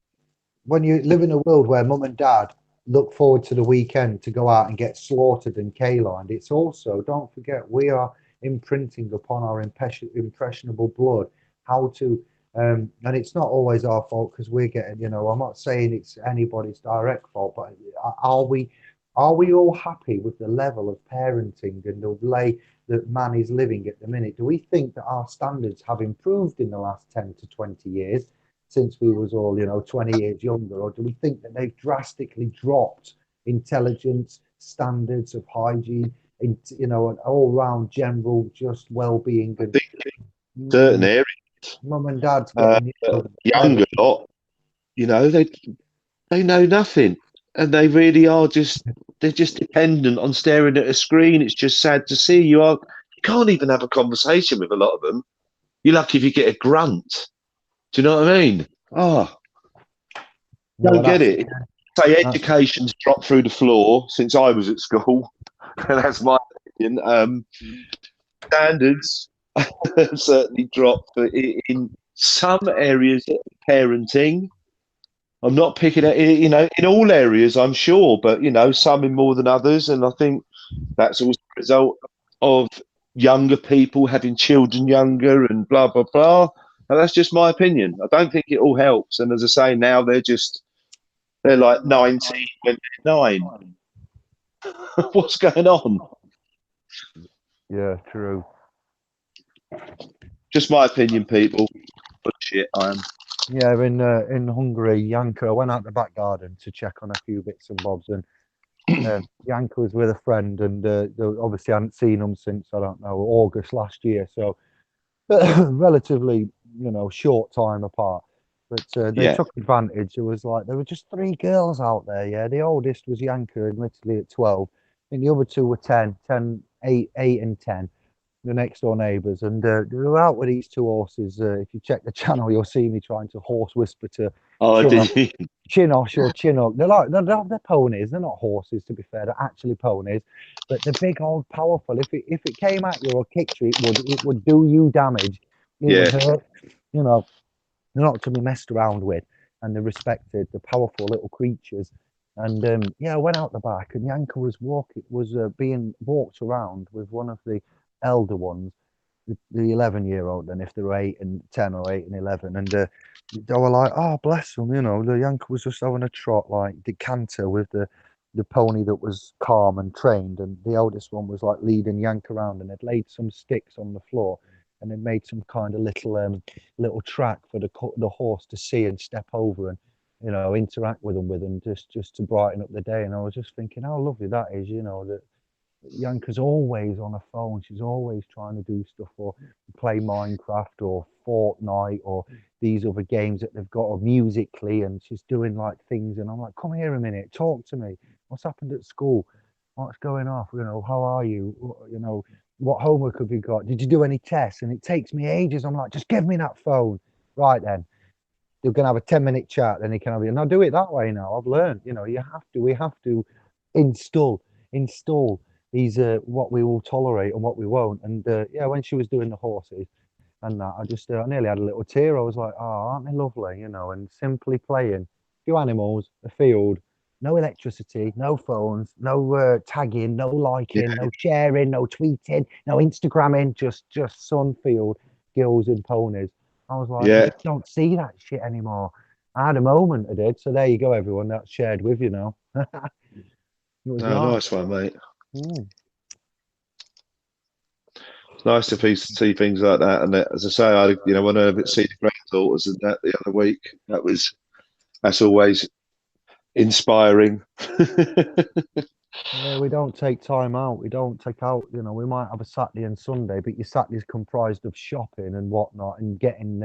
when you live in a world where mum and dad look forward to the weekend to go out and get slaughtered and K-lined, it's also, don't forget, we are imprinting upon our impressionable blood how to, and it's not always our fault because we're getting, I'm not saying it's anybody's direct fault, but are we all happy with the level of parenting and the way that man is living at the minute? Do we think that our standards have improved in the last 10 to 20 years? Since we was all 20 years younger, or do we think that they've drastically dropped intelligence standards of hygiene, an all-round general just well-being? I And think certain areas, mum and dad's getting younger lot, they know nothing, and they really are they're just dependent on staring at a screen. It's just sad to see. You can't even have a conversation with a lot of them. You're lucky if you get a grunt. Do you know what I mean? Oh, don't get it. Say education's dropped through the floor since I was at school. That's my opinion. Standards have certainly dropped, but in some areas of parenting, I'm not picking it, in all areas, I'm sure, but, some in more than others. And I think that's also a result of younger people having children younger and blah, blah, blah. And that's just my opinion. I don't think it all helps. And as I say, now they're like 19 when they're 9. What's going on? Yeah, true. Just my opinion, people. Bullshit, I am. Yeah, in Hungary, Yanko, I went out the back garden to check on a few bits and bobs, and Yanko was with a friend, and obviously I hadn't seen them since, I don't know, August last year, so relatively, short time apart. But they took advantage. It was like there were just 3 girls out there. Yeah, the oldest was Yanko, admittedly at 12. I think the other two were 10, 10, 8, 8 and 10. The next door neighbours, and they were out with these 2 horses. If you check the channel, you'll see me trying to horse whisper to Chinosh or Chinook. They're ponies. They're not horses, to be fair. They're actually ponies, but they're big, old, powerful. If it came at you or kicked you, it would do you damage. It would hurt. They're not to be messed around with, and they're respected. They're powerful little creatures. And I went out the back, and Yanko was being walked around with one of the elder ones, the 11-year-old, and if they were 8 and 10 or 8 and 11, and they were like, oh, bless them, the Yanko was just having a trot, like the canter with the pony that was calm and trained, and the eldest one was like leading Yanko around, and had laid some sticks on the floor, and had made some kind of little track for the horse to see and step over and interact with them just to brighten up the day. And I was just thinking how lovely that is, that Yanka's always on a phone. She's always trying to do stuff or play Minecraft or Fortnite or these other games that they've got, or Musically, and she's doing like things. And I'm like, come here a minute, talk to me. What's happened at school? What's going off? How are you? What homework have you got? Did you do any tests? And it takes me ages. I'm like, just give me that phone. Right then. You're going to have a 10-minute chat, then you can have it. And I do it that way now. I've learned, we have to install these what we will tolerate and what we won't. And when she was doing the horses and that, I nearly had a little tear. I was like, oh, aren't they lovely, and simply playing. A few animals, a field, no electricity, no phones, no tagging, no liking, no sharing, no tweeting, no Instagramming, just sun, field, girls and ponies. I was like, you just don't see that shit anymore. I had a moment, I did. So there you go, everyone. That's shared with you now. It was nice one, mate. Mm. It's nice to see things like that. And as I say, when I see the granddaughters and that the other week, that's always inspiring. Yeah, we don't take time out. We don't take out, we might have a Saturday and Sunday, but your Saturday's comprised of shopping and whatnot and getting,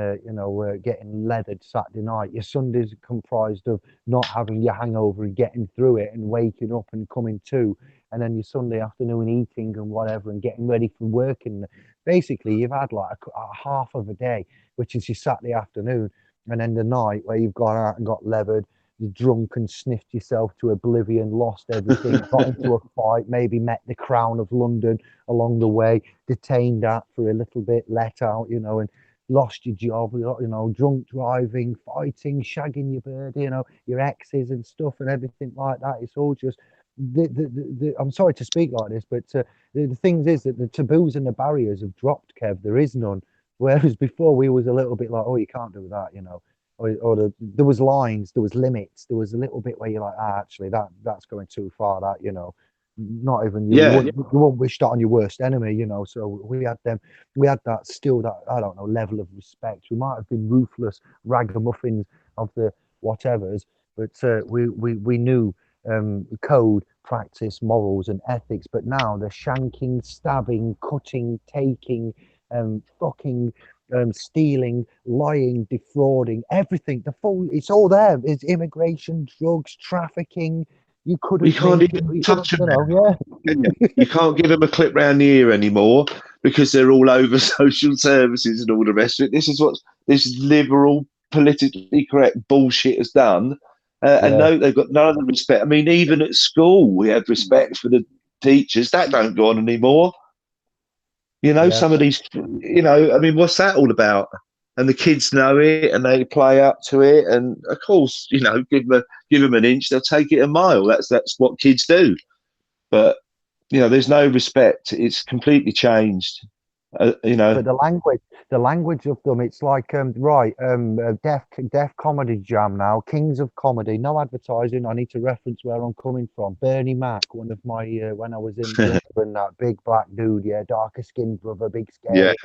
getting leathered Saturday night. Your Sunday's comprised of not having your hangover and getting through it and waking up and coming to. And then your Sunday afternoon eating and whatever and getting ready for work. And basically, you've had like a half of a day, which is your Saturday afternoon. And then the night where you've gone out and got leathered, you drunk and sniffed yourself to oblivion, lost everything, got into a fight, maybe met the Crown of London along the way, detained that for a little bit, let out, and lost your job, drunk driving, fighting, shagging your bird, your exes and stuff and everything like that. It's all just. I'm sorry to speak like this, but the thing is that the taboos and the barriers have dropped, Kev. There is none. Whereas before we was a little bit like, oh, you can't do that. There was lines, there was limits, there was a little bit where you're like, actually, that's going too far. That not even you, Yeah, you wouldn't wish that on your worst enemy. So we had that still that I don't know level of respect. We might have been ruthless ragamuffins of the whatevers, but we knew code, practice, morals, and ethics. But now the shanking, stabbing, cutting, taking, fucking stealing, lying, defrauding, everything. It's all there. It's immigration, drugs, trafficking. You we couldn't can't make even it, touch them. yeah. You can't give them a clip round the ear anymore because they're all over social services and all the rest of it. This is what this liberal, politically correct bullshit has done. And Yeah, no, they've got none of the respect. I mean, even at school, we had respect for the teachers. That don't go on anymore. yeah. Some of these, I mean, what's that all about? And the kids know it and they play up to it. And of course, give them an inch, they'll take it a mile. That's what kids do. But there's no respect. It's completely changed. But the language of them, it's like right, Def Comedy Jam now, Kings of Comedy, no advertising. I need to reference where I'm coming from. Bernie Mac, one of my when I was in younger, and that big black dude, yeah, darker skinned brother, big Yeah, scary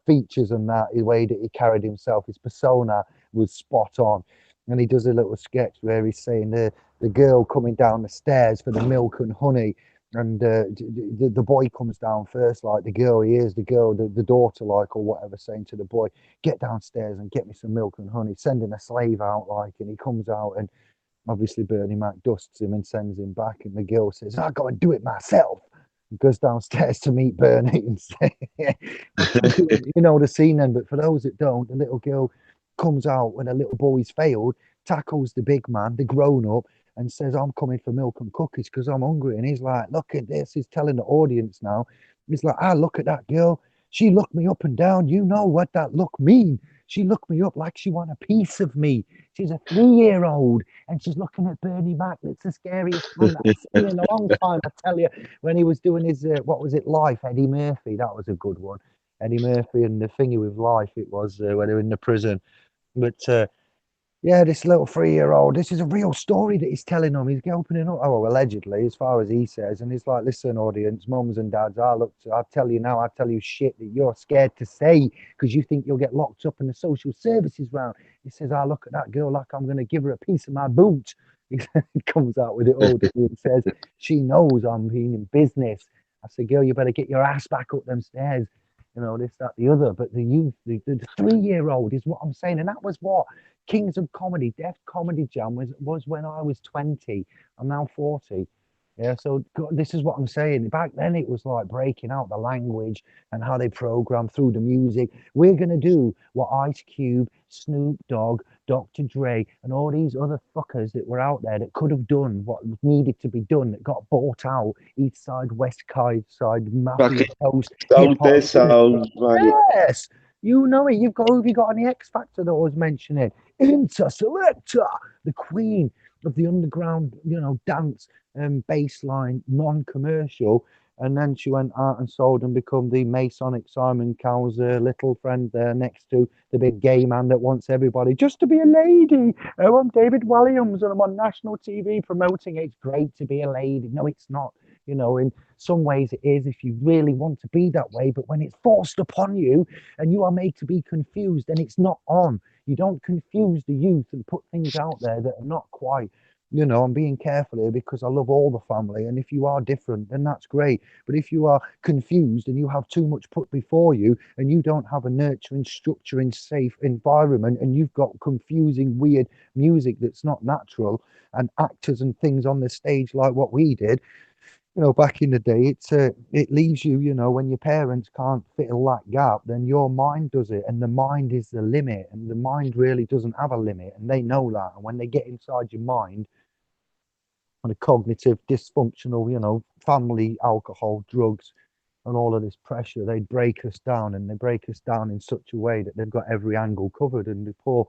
features and that, the way that he carried himself, his persona was spot on. And he does a little sketch where he's saying the girl coming down the stairs for the milk and honey, and the boy comes down first, like the girl, he hears the girl, the daughter, like, or whatever, saying to the boy, get downstairs and get me some milk and honey, sending a slave out, like, and he comes out, and obviously Bernie Mac dusts him and sends him back, and the girl says, I got to do it myself. Goes downstairs to meet Bernie and say, the scene then. But for those that don't, the little girl comes out when a little boy's failed, tackles the big man, the grown up, and says, I'm coming for milk and cookies because I'm hungry. And he's like, look at this. He's telling the audience now. He's like, look at that girl. She looked me up and down. You know what that look mean. She looked me up like she want a piece of me. She's a 3-year-old and she's looking at Bernie Mac. It's the scariest man I've seen in a long time, I tell you. When he was doing his, what was it, Life, Eddie Murphy, that was a good one. Eddie Murphy and the thingy with Life, it was when they were in the prison. But yeah, this little 3-year-old, this is a real story that he's telling them. He's opening up, oh, allegedly, as far as he says. And he's like, listen, audience, mums and dads, I'll tell you now, I'll tell you shit that you're scared to say because you think you'll get locked up in the social services round. He says, look at that girl like I'm going to give her a piece of my boot. He comes out with it all and says, she knows I'm being in business. I said, girl, you better get your ass back up them stairs. This, that, the other. But the youth, the 3-year-old is what I'm saying. And that was what Kings of Comedy, Def Comedy Jam was when I was 20. I'm now 40. Yeah, so this is what I'm saying. Back then, it was like breaking out the language and how they program through the music. We're going to do what Ice Cube, Snoop Dogg, Dr. Dre, and all these other fuckers that were out there that could have done what needed to be done, that got bought out, East Side, West Side, Mafia fucking Coast, hip sold hop. their souls, mate. Yes, you know it. Who you got on the X Factor that I was mentioning? Inter Selector, the queen of the underground, dance baseline, non-commercial. And then she went out and sold and become the Masonic Simon Cowell's little friend there next to the big gay man that wants everybody just to be a lady. Oh, I'm David Williams and I'm on national TV promoting it's great to be a lady. No, it's not. In some ways it is if you really want to be that way. But when it's forced upon you and you are made to be confused, then it's not on. You don't confuse the youth and put things out there that are not quite you know, I'm being careful here because I love all the family. And if you are different, then that's great. But if you are confused and you have too much put before you and you don't have a nurturing, structuring, safe environment, and you've got confusing, weird music that's not natural and actors and things on the stage like what we did, you know, back in the day, it leaves you, you know, when your parents can't fill that gap, then your mind does it, and the mind is the limit, and the mind really doesn't have a limit, and they know that. And when they get inside your mind, and a cognitive dysfunctional, you know, family, alcohol, drugs, and all of this pressure, they break us down, and they break us down in such a way that they've got every angle covered, and the poor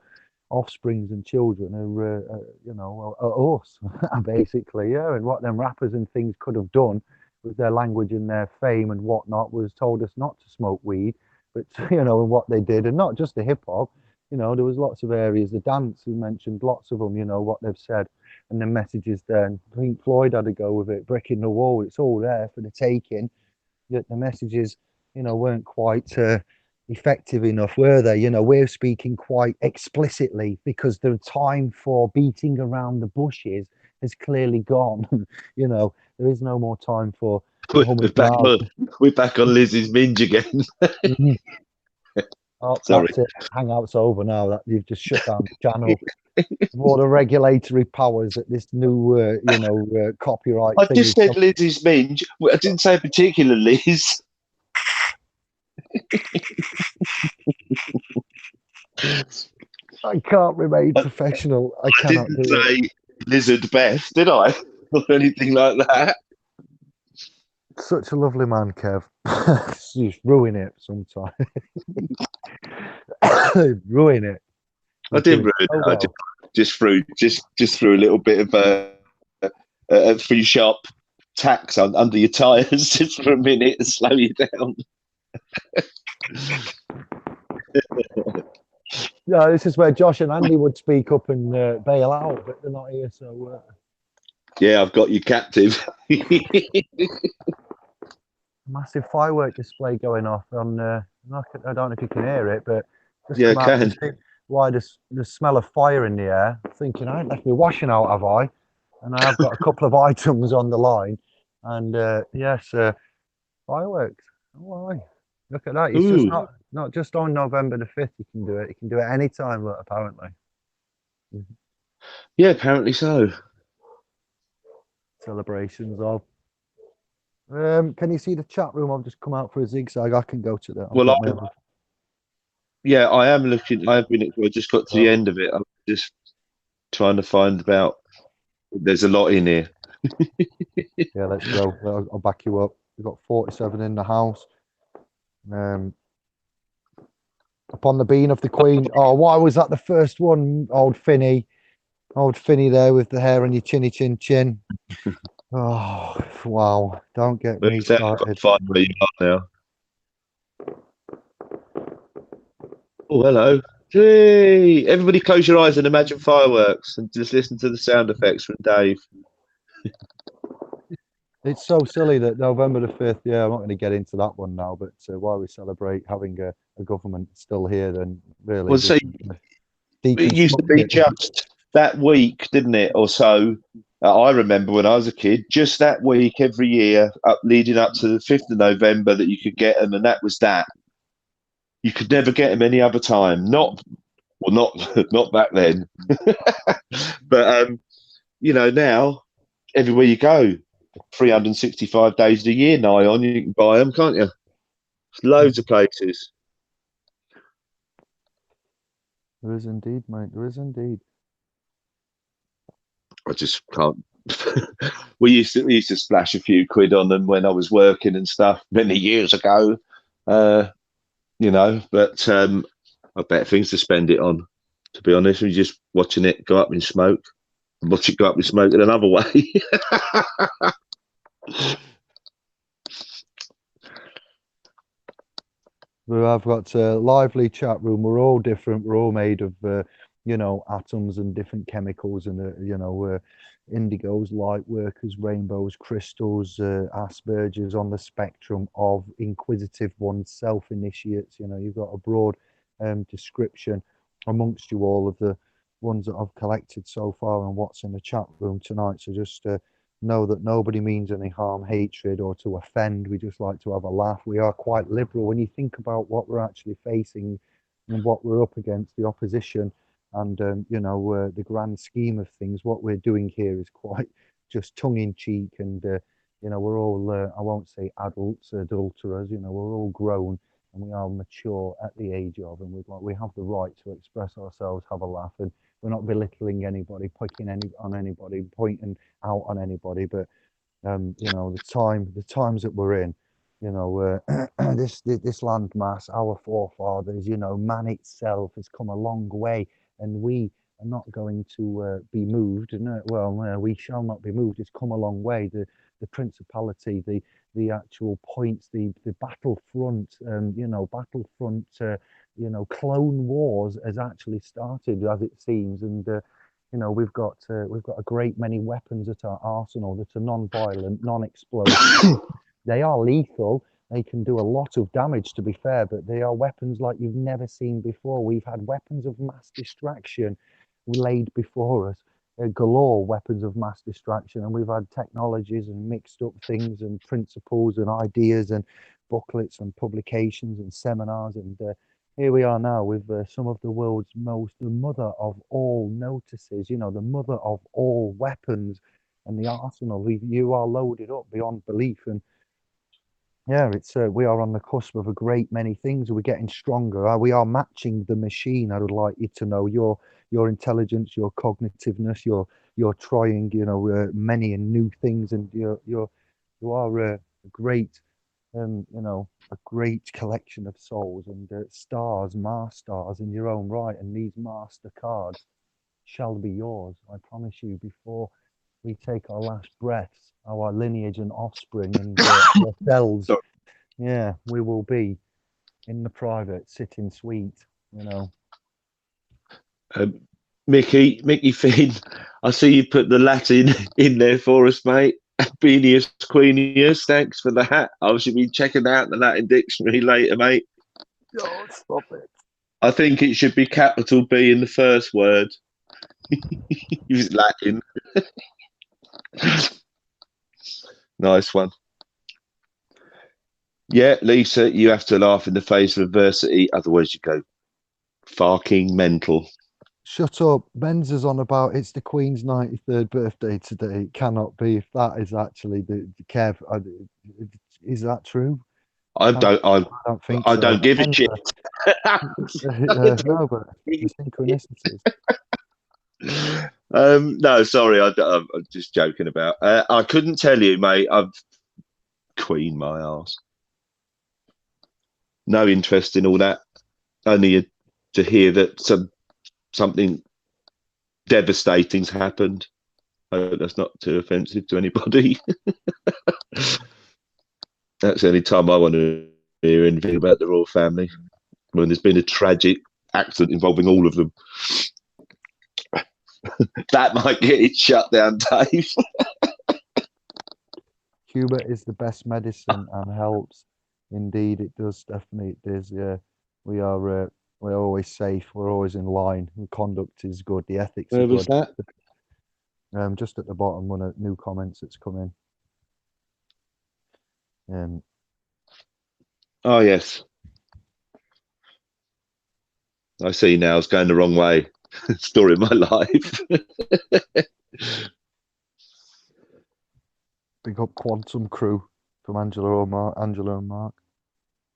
offsprings and children are, you know, are us basically, yeah. And what them rappers and things could have done with their language and their fame and whatnot was told us not to smoke weed, but you know, and what they did, and not just the hip hop, you know, there was lots of areas, the dance, we mentioned lots of them, you know, what they've said and the messages there. And Pink Floyd had to go with it, breaking the wall, it's all there for the taking, yet the messages, you know, weren't quite effective enough, were they? You know, we're speaking quite explicitly because the time for beating around the bushes has clearly gone. You know, there is no more time for We're humming back loud. on. We're back on Lizzie's minge again. Mhm. Oh, Sorry. that's it. Hangout's over now. That you've just shut down the channel. All the regulatory powers that this new, you know, copyright I thing just is. said Lizzie's minge. I didn't say particular Liz. I can't remain I, professional. I I cannot didn't do it. say Lizard Beth, did I? Or anything like that. Such a lovely man, Kev. You just ruin it sometimes. Ruin it. I He's didn't doing ruin it. so I well. just threw a little bit of a free sharp tax under your tyres just for a minute to slow you down. Yeah, this is where Josh and Andy would speak up and bail out, but they're not here. So Yeah, I've got you captive. massive firework display going off on. I don't know if you can hear it, but just Yeah, I come out to can. see why the smell of fire in the air. Thinking I ain't left me washing out, have I? And I have got a couple of items on the line, and yes, fireworks. Oh, aye. Look at that. It's just Ooh. not just on November the 5th you can do it. You can do it any time, look, apparently. Yeah, apparently so. Celebrations of. Can you see the chat room? I've just come out for a zigzag. I can go to that. I've Well, got my other. yeah, I am looking. I have been. I just got to the end of it. I'm just trying to find about. There's a lot in here. Yeah, let's go. I'll back you up. We've got 47 in the house. Um, upon the bean of the Queen. Oh, why was that the first one? Old Finny there with the hair on your chinny chin chin. Oh, wow. Don't get me Moved out. I've got started. to find where you are now. Oh, hello. Hey, everybody close your eyes and imagine fireworks and just listen to the sound effects from Dave. It's so silly that November the 5th, yeah, I'm not going to get into that one now, but why we celebrate having a government still here, then really Well, we see, can it used to deconstruct be it. just that week, didn't it? Or so. I remember when I was a kid, just that week every year, leading up to the 5th of November, that you could get them, and that was that. You could never get them any other time. Not not back then. But you know, now everywhere you go, 365 days of the year nigh on, you can buy them, can't you? Loads of places. There is indeed, mate. There is indeed. I just can't. We used to splash a few quid on them when I was working and stuff many years ago. Uh, you know, but I've better things to spend it on. To be honest, we're just watching it go up in smoke, and watch it go up in smoke in another way. I've got a lively chat room. We're all different. We're all made of, you know, atoms and different chemicals and, you know, indigos, light workers, rainbows, crystals, Asperger's on the spectrum of inquisitive ones, self-initiates. You know, you've got a broad description amongst you all of the ones that I've collected so far and what's in the chat room tonight. So just know that nobody means any harm, hatred, or to offend. We just like to have a laugh. We are quite liberal when you think about what we're actually facing and what we're up against, the opposition, and the grand scheme of things. What we're doing here is quite just tongue in cheek, and we're all I won't say adults, adulterers. We're all grown and we are mature at the age of, and we have the right to express ourselves, have a laugh, and we're not belittling anybody, picking on anybody, pointing out on anybody. But the times that we're in, this land mass, our forefathers, man itself has come a long way, and we are not going to be moved. No, well, we shall not be moved. It's come a long way. The principality, the actual points, the battlefront, battlefront, clone wars has actually started, as it seems, and we've got a great many weapons at our arsenal that are non-violent, non-explosive. They are lethal. They can do a lot of damage, to be fair, but they are weapons like you've never seen before. We've had weapons of mass distraction laid before us, galore weapons of mass distraction, and we've had technologies and mixed up things and principles and ideas and booklets and publications and seminars, and here we are now with some of the world's the mother of all notices, the mother of all weapons, and the arsenal. You are loaded up beyond belief, and yeah, it's we are on the cusp of a great many things. We're getting stronger. We are matching the machine. I would like you to know your intelligence, your cognitiveness, your trying, many and new things, and you are a great, a great collection of souls and stars, Mars stars in your own right. And these master cards shall be yours. I promise you. Before we take our last breaths, our lineage and offspring and ourselves, Sorry. yeah, we will be in the private, sitting sweet, Um, Mickey Finn, I see you put the Latin in there for us, mate. Benius Queenius, thanks for that. I should be checking out the Latin dictionary later, mate. Oh, stop it. I think it should be capital B in the first word. Use Latin. Nice one. Yeah, Lisa, you have to laugh in the face of adversity, otherwise you go farking mental. Shut up. Ben's is on about it's the Queen's 93rd birthday today. It cannot be if that is actually the Kev. Is that true? I don't. I, I don't think I so. don't give a Ben's shit. no, but the synchronicities. No, sorry, I'm just joking about. I couldn't tell you, mate. I've queen my ass. No interest in all that. Only to hear that something devastating's happened. I hope that's not too offensive to anybody. That's the only time I want to hear anything about the royal family. When there's been a tragic accident involving all of them. That might get it shut down, Dave. Humor is the best medicine and helps. Indeed, it does. Definitely, it is. Yeah, we are. We're always safe. We're always in line. The conduct is good. The ethics are Where was good. that? Just at the bottom, one of new comments that's come in. Oh, yes. I see now. It's going the wrong way. Story of my life. Big up Quantum Crew from Angela and Mark.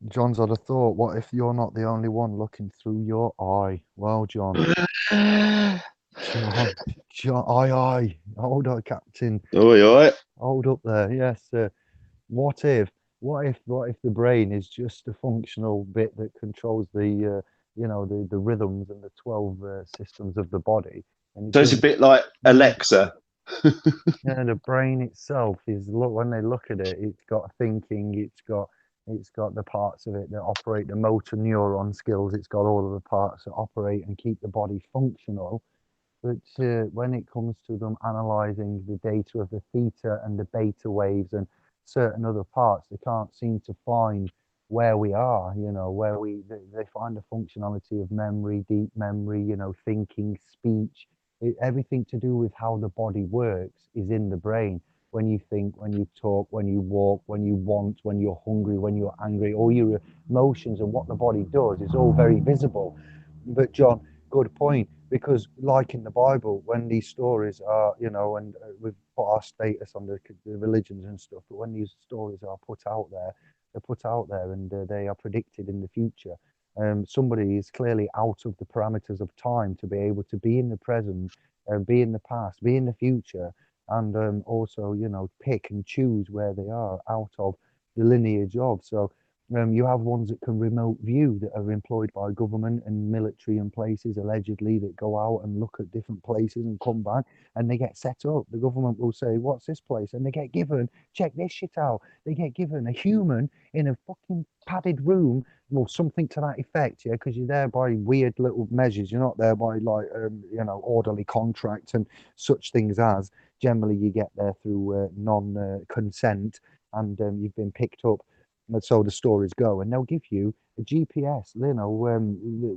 John's had a thought. What if you're not the only one looking through your eye? Well, John. John, aye. Hold on, Captain. Oh, all right. Hold up there. Yes. What if? What if the brain is just a functional bit that controls the rhythms and the 12 systems of the body, and it So it's a doesn't. bit like Alexa. Yeah, the brain itself is look when they look at it, it's got thinking, it's got the parts of it that operate the motor neuron skills, it's got all of the parts that operate and keep the body functional. But when it comes to them analyzing the data of the theta and the beta waves and certain other parts, they can't seem to find where we are, you know, where they find the functionality of memory, deep memory, you know, thinking, speech, everything to do with how the body works is in the brain. When you think, when you talk, when you walk, when you want, when you're hungry, when you're angry, all your emotions and what the body does is all very visible. But John, good point, because like in the Bible, when these stories are, you know, and we've put our status on the religions and stuff, but when these stories are put out there, they're put out there and they are predicted in the future. Somebody is clearly out of the parameters of time to be able to be in the present, be in the past, be in the future, and also, you know, pick and choose where they are out of the lineage of. So you have ones that can remote view that are employed by government and military and places allegedly that go out and look at different places and come back and they get set up. The government will say, "What's this place?" And they get given, check this shit out. They get given a human in a fucking padded room, well, something to that effect, yeah, because you're there by weird little measures. You're not there by like, you know, orderly contract and such things as. Generally, you get there through non-consent and you've been picked up. And so the stories go, and they'll give you a GPS, you know,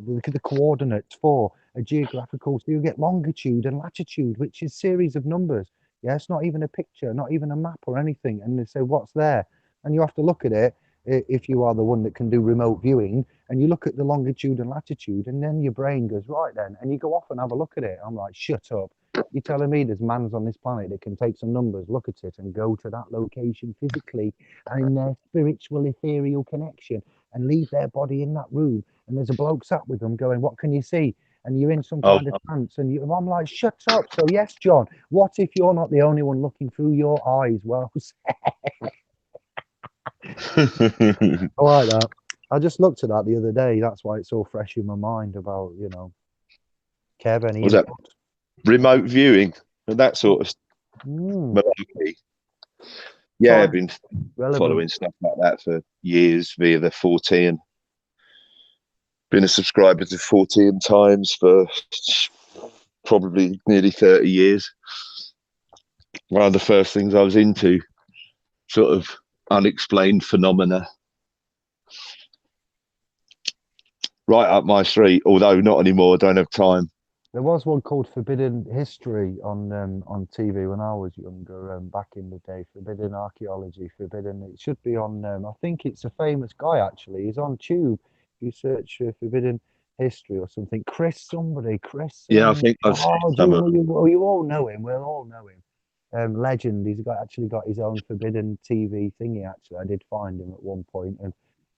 the coordinates for a geographical. So you get longitude and latitude, which is series of numbers. Yeah, it's not even a picture, not even a map or anything. And they say, "What's there?" And you have to look at it if you are the one that can do remote viewing. And you look at the longitude and latitude, and then your brain goes, "Right then," and you go off and have a look at it. I'm like, "Shut up." You're telling me there's mans on this planet that can take some numbers, look at it, and go to that location physically and in their spiritual, ethereal connection and leave their body in that room. And there's a bloke sat with them going, "What can you see?" And you're in some Oh, kind of trance. And I'm like, "Shut up." So, yes, John, what if you're not the only one looking through your eyes? Well, I like that. I just looked at that the other day. That's why it's all fresh in my mind about, you know, Kev, any was that input? remote viewing and that sort of Mm, malarkey? Yeah, I've time been relevant. following stuff like that for years via the 14. Been a subscriber to 14 times for probably nearly 30 years. One of the first things I was into, sort of unexplained phenomena, right up my street, although not anymore, I don't have time. There was one called Forbidden History on TV when I was younger, back in the day. Forbidden Archaeology, Forbidden. It should be on. I think it's a famous guy actually. He's on Tube. If you search for Forbidden History or something, Chris somebody, Chris. Yeah, I think I've seen Oh, do some of you all know him? We'll all know him. Legend. He's actually got his own Forbidden TV thingy. Actually, I did find him at one point,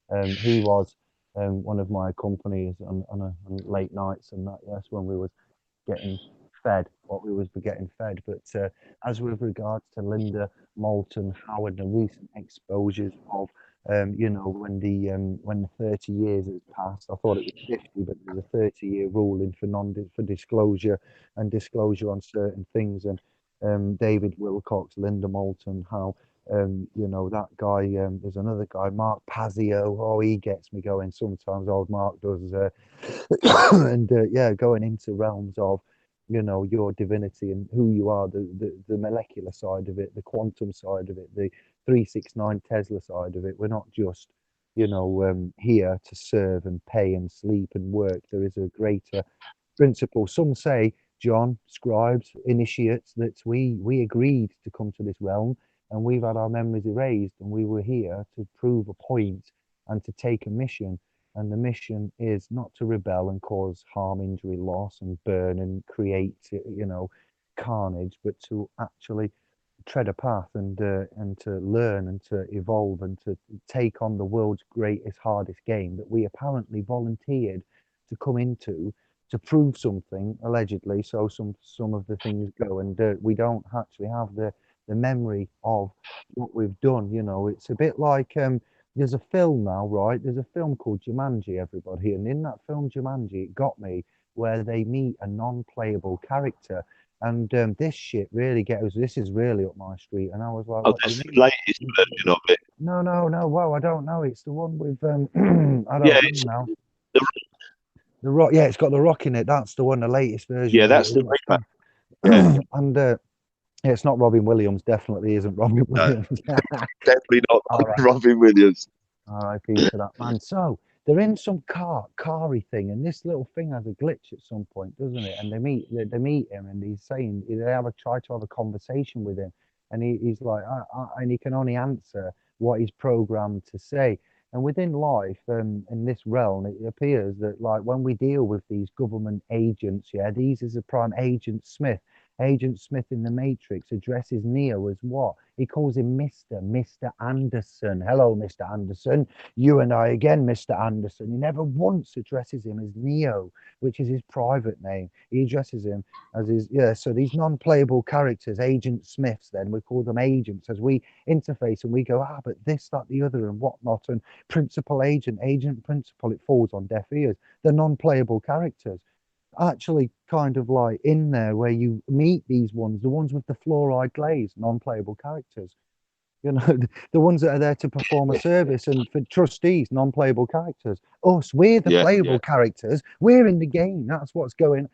and he was one of my companies on late nights and that. Yes, when we was getting fed what we was getting fed. But as with regards to Linda Moulton Howard, the recent exposures of, you know, when the 30 years has passed, I thought it was 50, but there's a 30-year ruling for for disclosure and disclosure on certain things. And David Wilcox, Linda Moulton, how you know, that guy, there's another guy, Mark Pazio. Oh, he gets me going sometimes. Old Mark does. And yeah, going into realms of, you know, your divinity and who you are, the molecular side of it, the quantum side of it, the 369 Tesla side of it. We're not just, you know, here to serve and pay and sleep and work. There is a greater principle. Some say, John, scribes, initiates, that we agreed to come to this realm and we've had our memories erased and we were here to prove a point and to take a mission. And the mission is not to rebel and cause harm, injury, loss, and burn and create, you know, carnage, but to actually tread a path and to learn and to evolve and to take on the world's greatest, hardest game that we apparently volunteered to come into to prove something allegedly. So some of the things go, and we don't actually have the memory of what we've done. You know, it's a bit like there's a film now, right? There's a film called Jumanji, everybody, and in that film Jumanji, it got me where they meet a non-playable character. And this shit really gets. This is really up my street. And I was like, oh, "What do you that's the mean?" latest version of it. No, no, no. Well, I don't know. It's the one with I Yeah, don't know it's now. the, The Rock. Yeah, it's got the Rock in it. That's the one. The latest version yeah, of it. that's the remake. Yeah, And yeah, it's not Robin Williams. Definitely isn't Robin no, Williams. definitely not All right. Robin Williams. R.I.P. to that man. So they're in some carry thing, and this little thing has a glitch at some point, doesn't it? And they meet him, and he's saying try to have a conversation with him, and he's like, and he can only answer what he's programmed to say. And within life, in this realm, it appears that like when we deal with these government agents, yeah, these is a prime Agent Smith. Agent Smith in the Matrix addresses Neo as what? He calls him Mr. Anderson. Hello, Mr. Anderson. You and I again, Mr. Anderson. He never once addresses him as Neo, which is his private name. He addresses him as his, yeah. So these non playable characters, Agent Smiths, then we call them agents as we interface and we go, but this, that, the other, and whatnot. And principal agent, agent principal, it falls on deaf ears. The non playable characters actually kind of like in there where you meet these ones, the ones with the fluoride glaze, non-playable characters. You know, the ones that are there to perform a service, and for trustees, non-playable characters. Us, we're the Yeah. playable characters. We're in the game. That's what's going.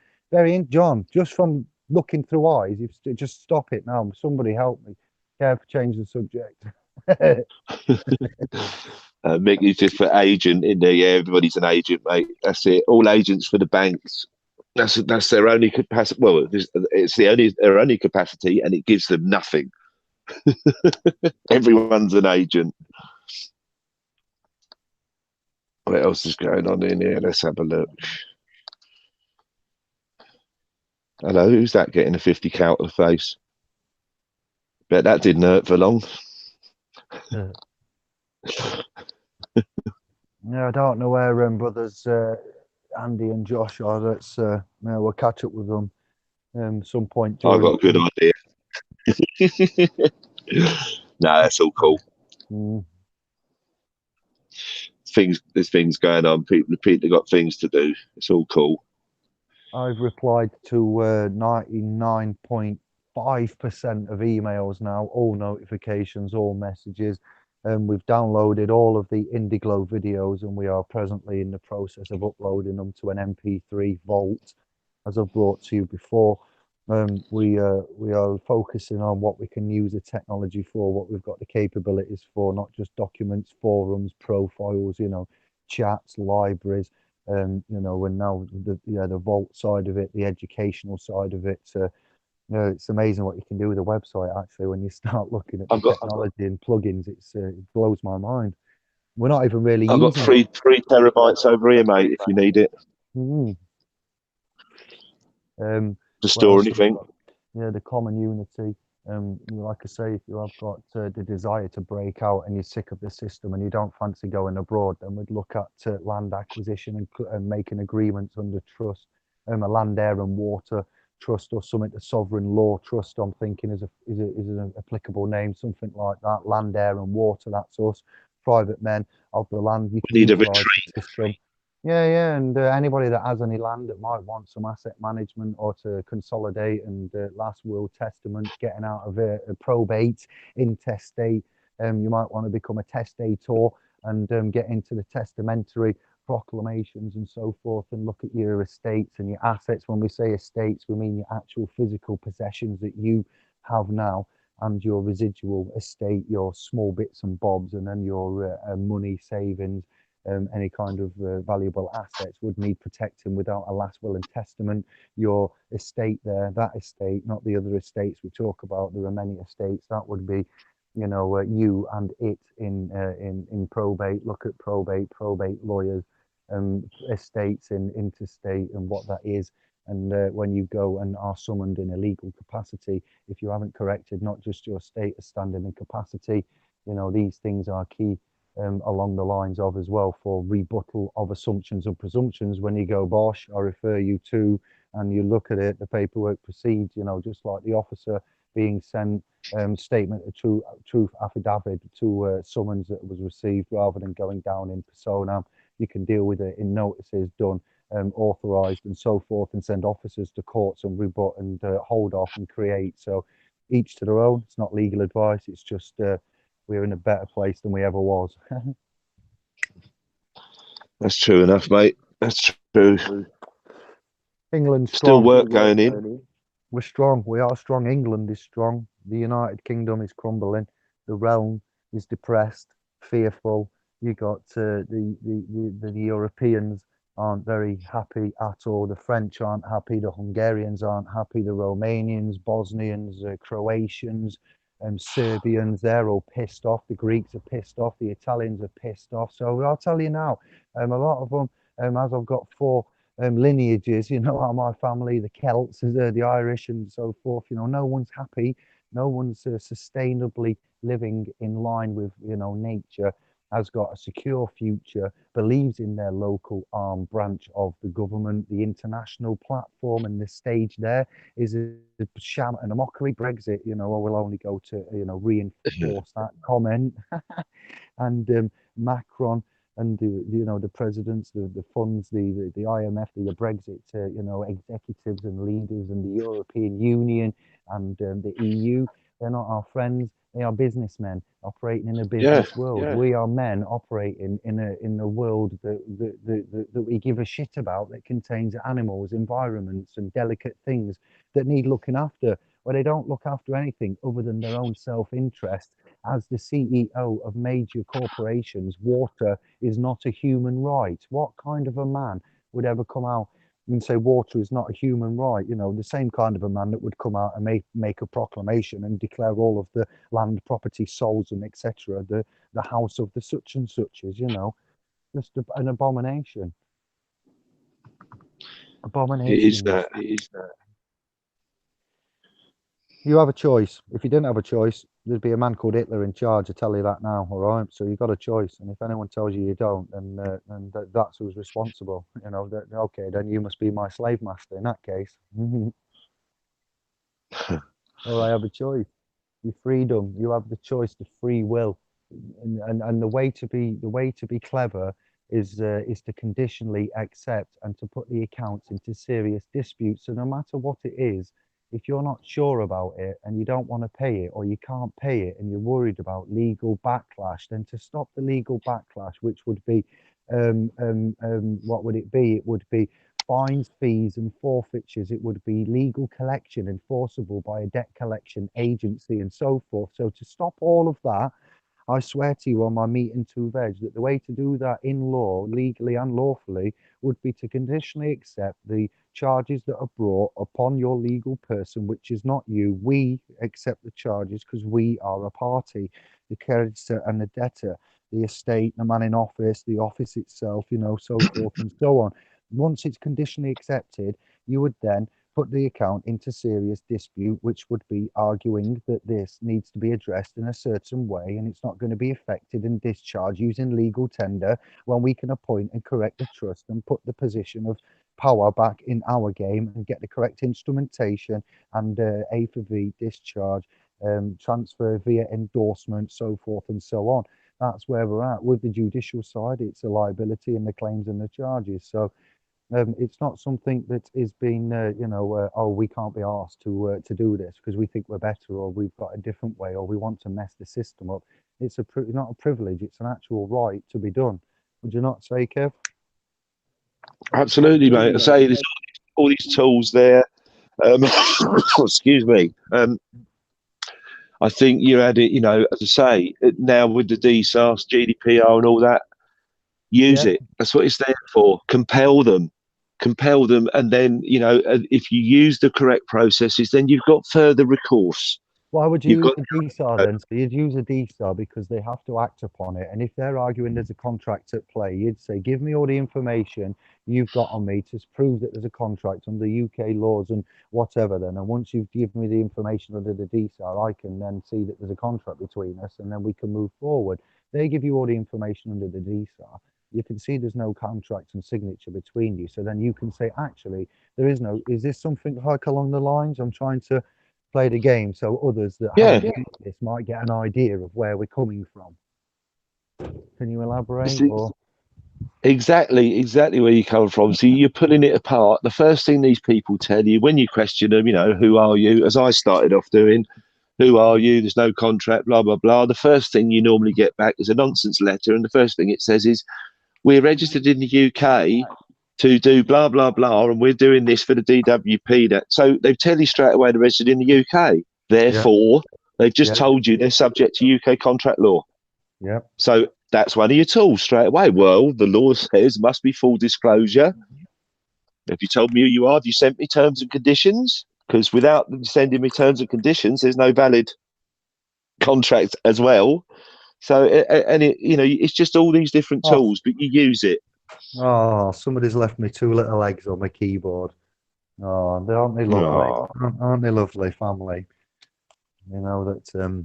John, just from looking through eyes, you've just stop it now. Somebody help me. Care for change the subject. Mick, you just put agent in there. Yeah, everybody's an agent, mate. That's it. All agents for the banks. That's their only capacity. Well, it's their only capacity, and it gives them nothing. Everyone's an agent. What else is going on in here? Let's have a look. Hello, who's that getting a 50 count to the face? Bet that didn't hurt for long. Yeah, I don't know where brothers Andy and Josh are. We'll catch up with them some point I during. got a good idea. No, that's all cool. There's things going on. People got things to do. It's all cool. I've replied to 99.5% of emails now, all notifications, all messages. We've downloaded all of the Indiglo videos, and we are presently in the process of uploading them to an MP3 vault, as I've brought to you before. We are focusing on what we can use the technology for, what we've got the capabilities for, not just documents, forums, profiles, chats, libraries. And now the vault side of it, the educational side of it. It's amazing what you can do with a website. Actually, when you start looking at the technology and plugins, it blows my mind. We're not even really. I've got three terabytes over here, mate. If you need it. To store anything. Yeah, the common unity. Like I say, if you have got the desire to break out and you're sick of the system and you don't fancy going abroad, then we'd look at land acquisition and making agreements under trust, a land, air, and water trust, or something. The sovereign law trust, I'm thinking is an applicable name, something like that. Land, air, and water. That's us, private men of the land. You can need a utilize retreat. the system. Yeah, and anybody that has any land that might want some asset management or to consolidate and last will, testament, getting out of it, probate, intestate, you might want to become a testator and get into the testamentary proclamations and so forth, and look at your estates and your assets. When we say estates, we mean your actual physical possessions that you have now, and your residual estate, your small bits and bobs, and then your money savings. Any kind of valuable assets would need protecting without a last will and testament. Your estate there, that estate, not the other estates we talk about. There are many estates. That would be, you and it in probate. Look at probate lawyers, estates in interstate and what that is. And when you go and are summoned in a legal capacity, if you haven't corrected not just your status, standing, and capacity, these things are key. Along the lines of as well for rebuttal of assumptions and presumptions. When you go, Bosh, I refer you to, and you look at it, the paperwork proceeds, just like the officer being sent statement of truth affidavit to summons that was received, rather than going down in persona. You can deal with it in notices done, authorized and so forth, and send officers to courts and rebut and hold off and create. So each to their own. It's not legal advice. It's just we're in a better place than we ever was. That's true enough, mate. That's true. England's still strong. work going in. We're strong. We are strong. England is strong. The United Kingdom is crumbling. The realm is depressed, fearful, You got the Europeans aren't very happy at all. The French aren't happy. The Hungarians aren't happy. The Romanians, Bosnians, Croatians, Serbians, they're all pissed off. The Greeks are pissed off. The Italians are pissed off. So I'll tell you now, a lot of them, as I've got four lineages, you know, are my family, the Celts, the Irish, and so forth. You know, no one's happy. No one's sustainably living in line with, you know, nature, has got a secure future, believes in their local arm branch of the government. The international platform and the stage there is a sham and a mockery. Brexit, you know, I will only go to, you know, reinforce that comment. And Macron and the, you know, the presidents, the funds, the IMF, the Brexit, you know, executives and leaders, and the European Union and the EU. They're not our friends. They are businessmen operating in a business world. We are men operating in a world that we give a shit about, that contains animals, environments, and delicate things that need looking after. Well, they don't look after anything other than their own self-interest. As the CEO of major corporations, water is not a human right. What kind of a man would ever come out and say water is not a human right? You know, the same kind of a man that would come out and make a proclamation and declare all of the land, property, souls, and etc. The house of the such and suches. You know, just an abomination. It is Abomination. that. It is that. You have a choice. If you didn't have a choice, there'd be a man called Hitler in charge. I tell you that now. All right. So you've got a choice, and if anyone tells you you don't, then that's who's responsible. You know. Okay, then you must be my slave master in that case. Or I have a choice. Your freedom. You have the choice, the free will, and the way to be clever is to conditionally accept and to put the accounts into serious dispute. So no matter what it is, if you're not sure about it and you don't want to pay it, or you can't pay it and you're worried about legal backlash, then to stop the legal backlash, which would be what would it be? It would be fines, fees, and forfeitures. It would be legal collection enforceable by a debt collection agency and so forth. So to stop all of that, I swear to you on my meat and two veg that the way to do that in law, legally and lawfully, would be to conditionally accept the charges that are brought upon your legal person, which is not you. We accept the charges because we are a party, the creditor and the debtor, the estate, the man in office, the office itself, you know, so forth and so on. Once it's conditionally accepted, you would then put the account into serious dispute, which would be arguing that this needs to be addressed in a certain way, and it's not going to be affected and discharged using legal tender, when we can appoint and correct the trust and put the position of power back in our game and get the correct instrumentation and A for V discharge, transfer via endorsement, so forth and so on. That's where we're at. With the judicial side, it's a liability in the claims and the charges. So it's not something that is being, oh, we can't be asked to do this because we think we're better, or we've got a different way, or we want to mess the system up. It's not a privilege; it's an actual right to be done. Would you not say, Kev? Absolutely, mate. I say there's all these tools there. Excuse me. I think you had it, you know, as I say, now with the DSAS, GDPR and all that, use it. That's what it's there for. Compel them. And then, you know, if you use the correct processes, then you've got further recourse. Why would you use a DSAR then? So you'd use a DSAR because they have to act upon it. And if they're arguing there's a contract at play, you'd say, give me all the information you've got on me to prove that there's a contract under UK laws and whatever then. And once you've given me the information under the DSAR, I can then see that there's a contract between us, and then we can move forward. They give you all the information under the DSAR. You can see there's no contract and signature between you. So then you can say, actually, there is no, is this something like along the lines I'm trying to play the game, so others that haven't done this might get an idea of where we're coming from. Can you elaborate? Or? Exactly where you come from. So you're pulling it apart. The first thing these people tell you when you question them, you know, who are you? As I started off doing, who are you? There's no contract, blah, blah, blah. The first thing you normally get back is a nonsense letter. And the first thing it says is, we're registered in the UK to do blah, blah, blah, and we're doing this for the DWP. So they tell you straight away they're registered in the UK. Therefore, they've just told you they're subject to UK contract law. Yeah. So that's one of your tools straight away. Well, the law says must be full disclosure. Have you told me who you are? Have you sent me terms and conditions? Because without them sending me terms and conditions, there's no valid contract as well. So, and it's just all these different Oh, tools, but you use it. oh, somebody's left me two little eggs on my keyboard. Oh, aren't they lovely? Oh. Aren't they lovely, family? You know that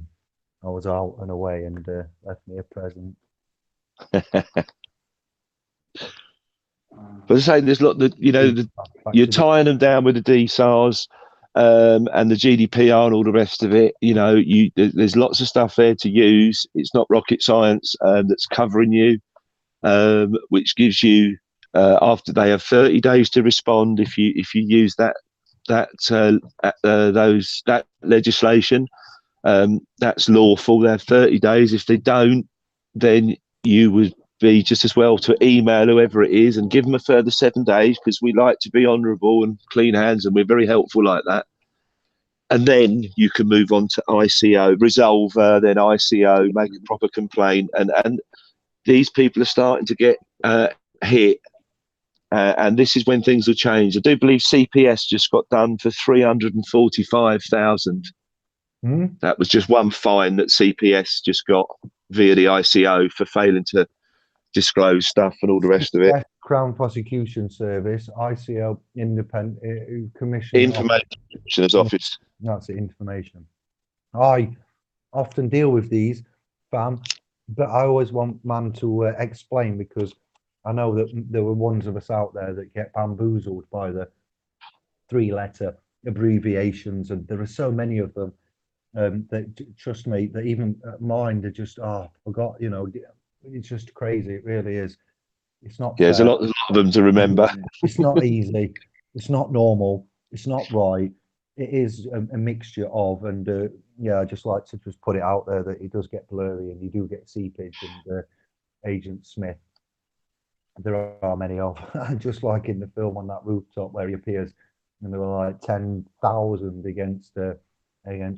I was out and away and left me a present. But I say there's a lot that Back you're to the tying them down with the DSARs and the GDPR and all the rest of it. There's lots of stuff there to use. It's not rocket science that's covering you, which gives you after they have 30 days to respond if you use that legislation. That's lawful. They have 30 days. If they don't, then you would be just as well to email whoever it is and give them a further 7 days, because we like to be honourable and clean hands, and we're very helpful like that. And then you can move on to ICO, resolve, then ICO, make a proper complaint. And these people are starting to get hit. And this is when things will change. I do believe CPS just got done for 345,000. That was just one fine that CPS just got via the ICO for failing to disclose stuff and all the rest of it. Crown Prosecution Service, ICO, Independent Commission. Information Commissioner's Office. That's the information. I often deal with these, fam, but I always want man to explain, because I know that there were ones of us out there that get bamboozled by the 3-letter abbreviations, and there are so many of them that, trust me, that even mine, they're just, forgot, it's just crazy. It really is. It's not fair. There's a lot of them to remember. It's not easy. It's not normal. It's not right. It is a mixture of, and I just like to just put it out there that it does get blurry, and you do get seepage, and Agent Smith, there are many of, just like in the film on that rooftop where he appears, and there were like 10,000 against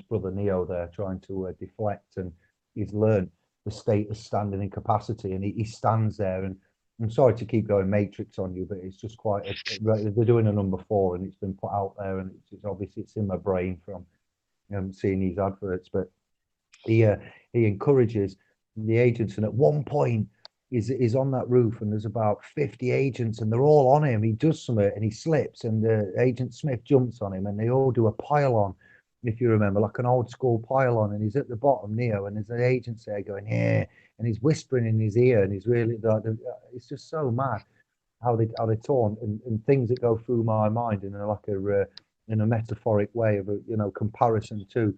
Brother Neo there, trying to deflect, and he's learned the state of standing in capacity, and he stands there. And I'm sorry to keep going Matrix on you, but it's just quite they're doing a number 4, and it's been put out there, and it's obviously it's in my brain from seeing these adverts. But he encourages the agents, and at one point is on that roof, and there's about 50 agents, and they're all on him. He does something and he slips, and Agent Smith jumps on him, and they all do a pile-on, if you remember, like an old school pile-on, and he's at the bottom, Neo, and there's an agent there going, yeah, and he's whispering in his ear, and he's really it's just so mad how they taunt, and things that go through my mind in a metaphoric way of a comparison to.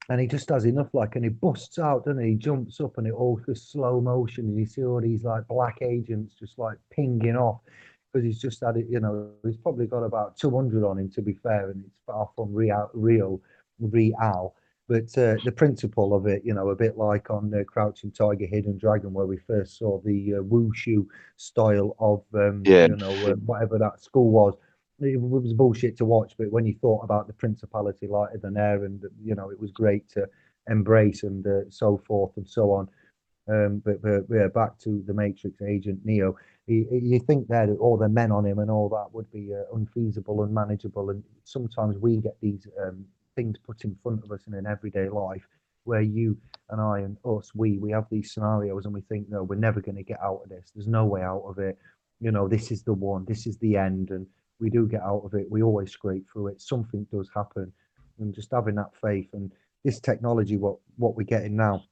And he just does enough, and he busts out, doesn't he? He jumps up, and it all just slow motion, and you see all these like black agents just like pinging off, because he's just had it. He's probably got about 200 on him, to be fair, and it's far from real. But the principle of it, a bit like on Crouching Tiger, Hidden Dragon, where we first saw the wushu style of whatever that school was. It was bullshit to watch, but when you thought about the principality lighter than air, and it was great to embrace, and so forth and so on. But yeah, back to the Matrix, Agent Neo. You think that all the men on him and all that would be unfeasible, unmanageable, and sometimes we get these things put in front of us in an everyday life, where you and I and us, we have these scenarios, and we think, no, we're never going to get out of this. There's no way out of it. This is the one. This is the end, and we do get out of it. We always scrape through it. Something does happen, and just having that faith. And this technology, what we're getting now,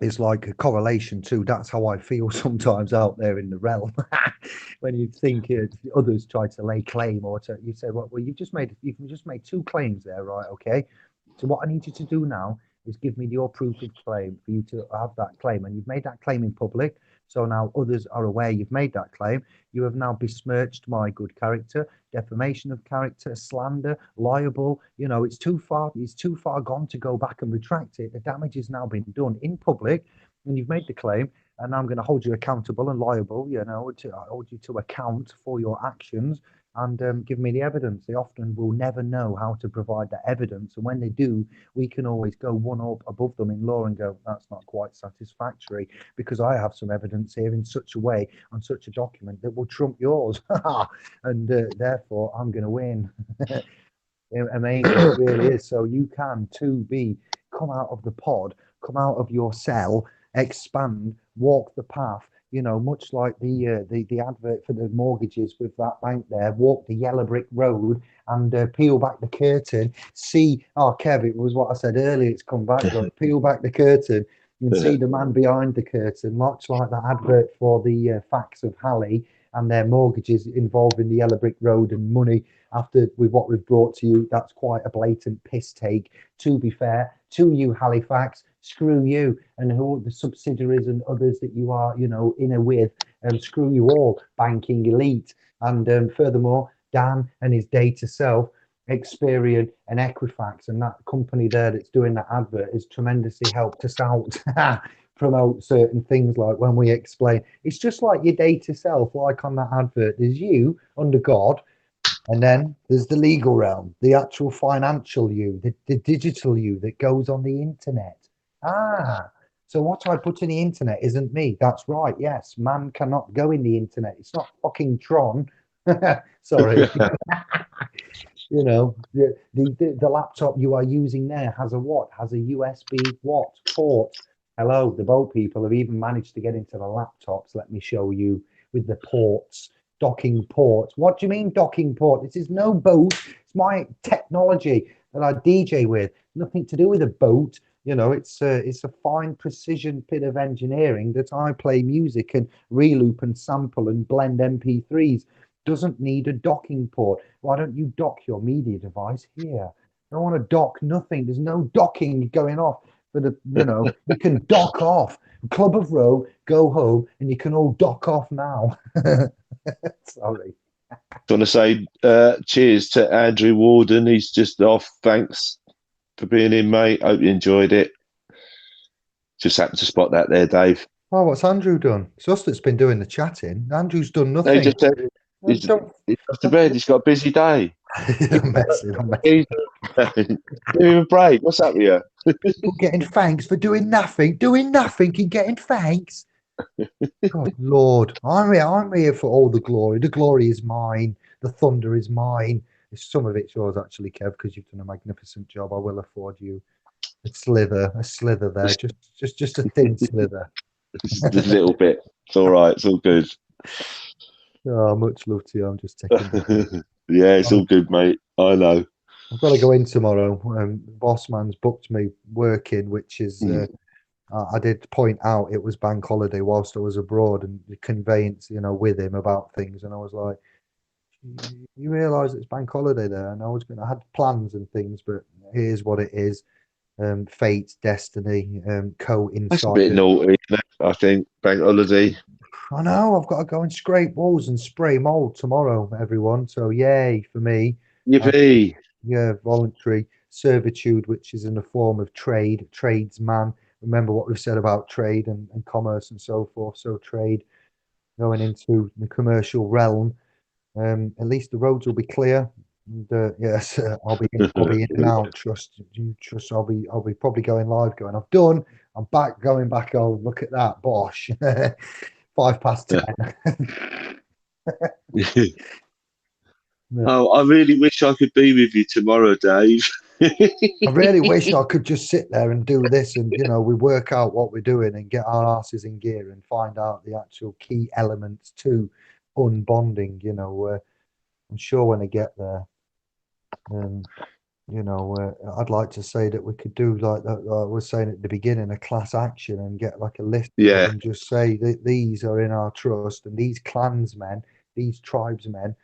is like a correlation too. That's how I feel sometimes out there in the realm. When you think others try to lay claim, or you say, well, you've just made 2 claims there, right? Okay. So what I need you to do now is give me your proof of claim for you to have that claim, and you've made that claim in public. So now others are aware you've made that claim. You have now besmirched my good character, defamation of character, slander, liable. It's too far. It's too far gone to go back and retract it. The damage has now been done in public, and you've made the claim. And I'm going to hold you accountable and liable. To hold you to account for your actions. and give me the evidence. They often will never know how to provide that evidence, and when they do, we can always go one up above them in law and go, that's not quite satisfactory because I have some evidence here in such a way on such a document that will trump yours, and therefore I'm going to win. Amazing, it really is. So you can too be come out of the pod, come out of your cell, expand, walk the path. You know, much like the advert for the mortgages with that bank there. Walk the yellow brick road and peel back the curtain. See, oh, Kev, it was what I said earlier. It's come back. Look, peel back the curtain and see the man behind the curtain. Much like that advert for the facts of Halley and their mortgages involving the yellow brick road and money after with what we've brought to you. That's quite a blatant piss take. To be fair to you, Halifax, screw you and who the subsidiaries and others that you are, you know, inner with, screw you all, banking elite. And furthermore, Dan and his data self, Experian and Equifax, and that company there that's doing that advert has tremendously helped us out. Promote certain things like when we explain it's just like your data self, like on that advert, there's you under God, and then there's the legal realm, the actual financial you, the digital you that goes on the internet. Ah, so what I put in the internet isn't me. That's right. Yes, man cannot go in the internet. It's not fucking Tron. Sorry. You know, the laptop you are using there has a what? Has a USB what? Port. Hello, the boat people have even managed to get into the laptops. Let me show you with the ports, docking ports. What do you mean docking port? This is no boat. It's my technology that I DJ with. Nothing to do with a boat. You know, it's a fine precision bit of engineering that I play music and reloop and sample and blend MP3s. Doesn't need a docking port. Why don't you dock your media device here? I don't want to dock nothing. There's no docking going off for the, you know, you can dock off. Club of Row, go home, and you can all dock off now. Sorry. Want to say cheers to Andrew Warden. He's just off. Thanks for being in, mate. Hope you enjoyed it. Just happened to spot that there, Dave. Oh, what's Andrew done? It's us that's been doing the chatting. Andrew's done They nothing. just said he's Don't, off to bed. He's got a busy day. I'm messing. I'm messing. Give him a break. What's up with you? People getting thanks for doing nothing and getting thanks. God, Lord, I'm here for all the glory. The glory is mine. The thunder is mine. Some of it's yours, actually, Kev, because you've done a magnificent job. I will afford you a slither there, just a thin slither. Just a little bit. It's all right. It's all good. Oh, much love to you. I'm just taking. Yeah, it's all good, mate. I know. I've got to go in tomorrow. Boss man's booked me working, which is. I did point out it was bank holiday whilst I was abroad and the conveyance, you know, with him about things. And I was like, you realise it's bank holiday there? And I had plans and things, but here's what it is. Fate, destiny, That's a bit coincided. naughty, I think, bank holiday. I know I've got to go and scrape walls and spray mold tomorrow, everyone. So yay for me. Yippee. Yeah, voluntary servitude, which is in the form of trade, tradesman. Remember what we've said about trade and commerce and so forth. So trade going into the commercial realm. At least the roads will be clear. And, yes, I'll be in and out. Trust. I'll be probably going live. Going. I've done. I'm back. Going back. Oh, look at that. Bosh. 10:05. Oh, I really wish I could be with you tomorrow, Dave. I really wish I could just sit there and do this and, you know, we work out what we're doing and get our asses in gear and find out the actual key elements to unbonding. You know, I'm sure when I get there, um, you know, I'd like to say that we could do like that. I was saying at the beginning, a class action and get like a list of Yeah. and just say that these are in our trust and these clansmen, these tribesmen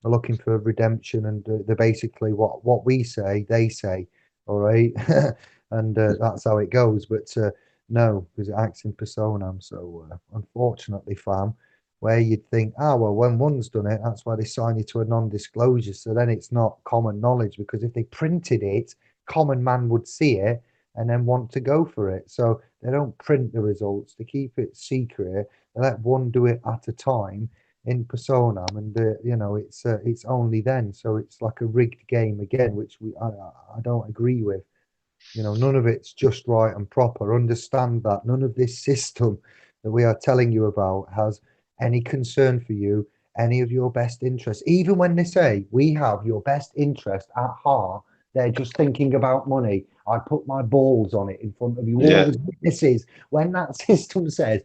are looking for redemption and they're basically what we say, they say, all right, and that's how it goes. But no, because it acts in personam. So unfortunately, fam, where you'd think, ah, well, when one's done it, that's why they sign you to a non-disclosure. So then it's not common knowledge because if they printed it, common man would see it and then want to go for it. So they don't print the results, they keep it secret, they let one do it at a time. in Personam, and you know, it's only then, so it's like a rigged game again, which I don't agree with. You know, none of it's just right and proper. Understand that none of this system that we are telling you about has any concern for you, any of your best interests. Even when they say we have your best interest at heart, they're just thinking about money. I put my balls on it in front of you, all Yeah. as witnesses. When that system says,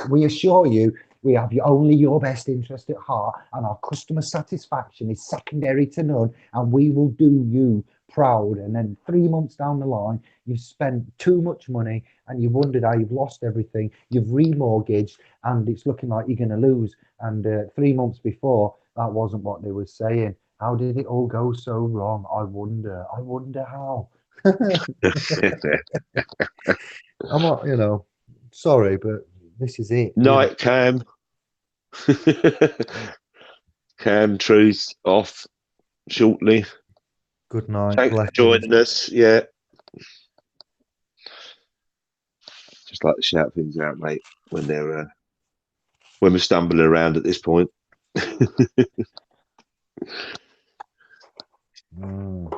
we assure you, we have only your best interest at heart, and our customer satisfaction is secondary to none, and we will do you proud. And then 3 months down the line, you've spent too much money and you've wondered how you've lost everything. You've remortgaged and it's looking like you're going to lose. And 3 months before, that wasn't what they were saying. How did it all go so wrong? I wonder. I wonder how. I'm not, you know, sorry, but this is it. You know, Night cam. Cam truth off shortly. good night. Thanks for Blessings. joining us. Yeah. Just like to shout things out, mate, when they're when we're stumbling around at this point. Mm,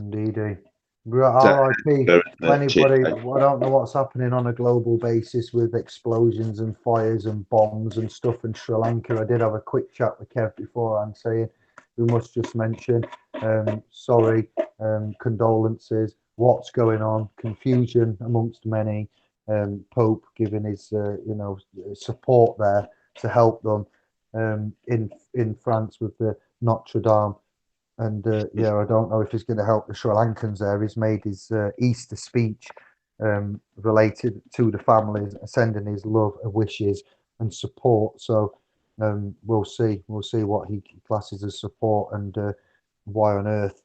indeedy. That RIP to cheers, anybody. mate. I don't know what's happening on a global basis with explosions and fires and bombs and stuff in Sri Lanka. I did have a quick chat with Kev beforehand saying we must just mention sorry, condolences, what's going on, confusion amongst many. Pope giving his you know, support there to help them in France with the Notre Dame. And yeah, I don't know if he's going to help the Sri Lankans there. He's made his Easter speech related to the families, sending his love, wishes, and support. So we'll see. We'll see what he classes as support, and why on earth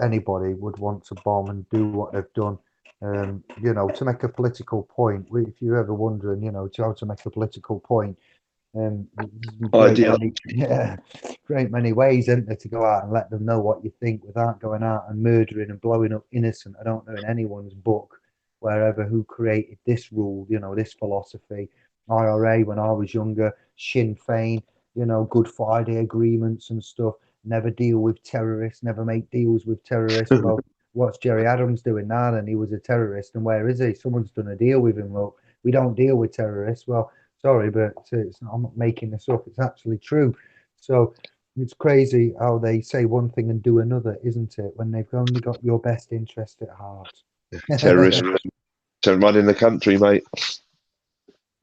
anybody would want to bomb and do what they've done. You know, to make a political point. If you're ever wondering, you know, how to make a political point, great Ideal. many, yeah, great many ways, isn't there, to go out and let them know what you think without going out and murdering and blowing up innocent. I don't know in anyone's book, wherever, who created this rule, you know, this philosophy. IRA when I was younger, Sinn Fein, you know, Good Friday agreements and stuff. Never deal with terrorists, never make deals with terrorists. Well, what's Jerry Adams doing now? And he was a terrorist, and where is he? Someone's done a deal with him. Look, we don't deal with terrorists. Well, sorry, but I'm not making this up. It's actually true. So it's crazy how they say one thing and do another, isn't it? When they've only got your best interest at heart. Terrorist to run in the country, mate.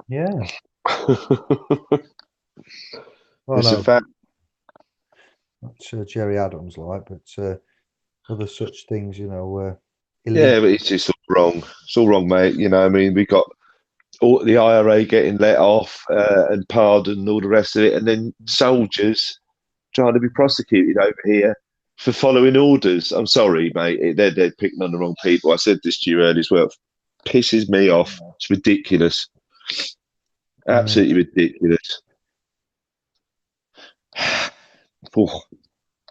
Yeah. Well, It's a no, fact. that's Jerry Adams like, but other such things, you know, Yeah, but illegal. it's just all wrong. It's all wrong, mate. You know, I mean, we got all the IRA getting let off and pardoned and all the rest of it, and then soldiers trying to be prosecuted over here for following orders. I'm sorry, mate. They're picking on the wrong people. I said this to you earlier as well. Pisses me off. It's ridiculous. Mm. Absolutely ridiculous. Oh,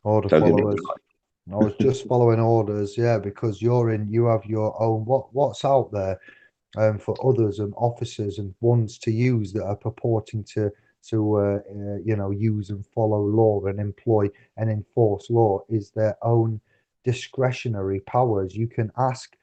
Order don't get me. followers. I was just following orders, yeah, because you have your own what's out there for others and officers and ones to use that are purporting to you know, use and follow law and employ and enforce law is their own discretionary powers. You can ask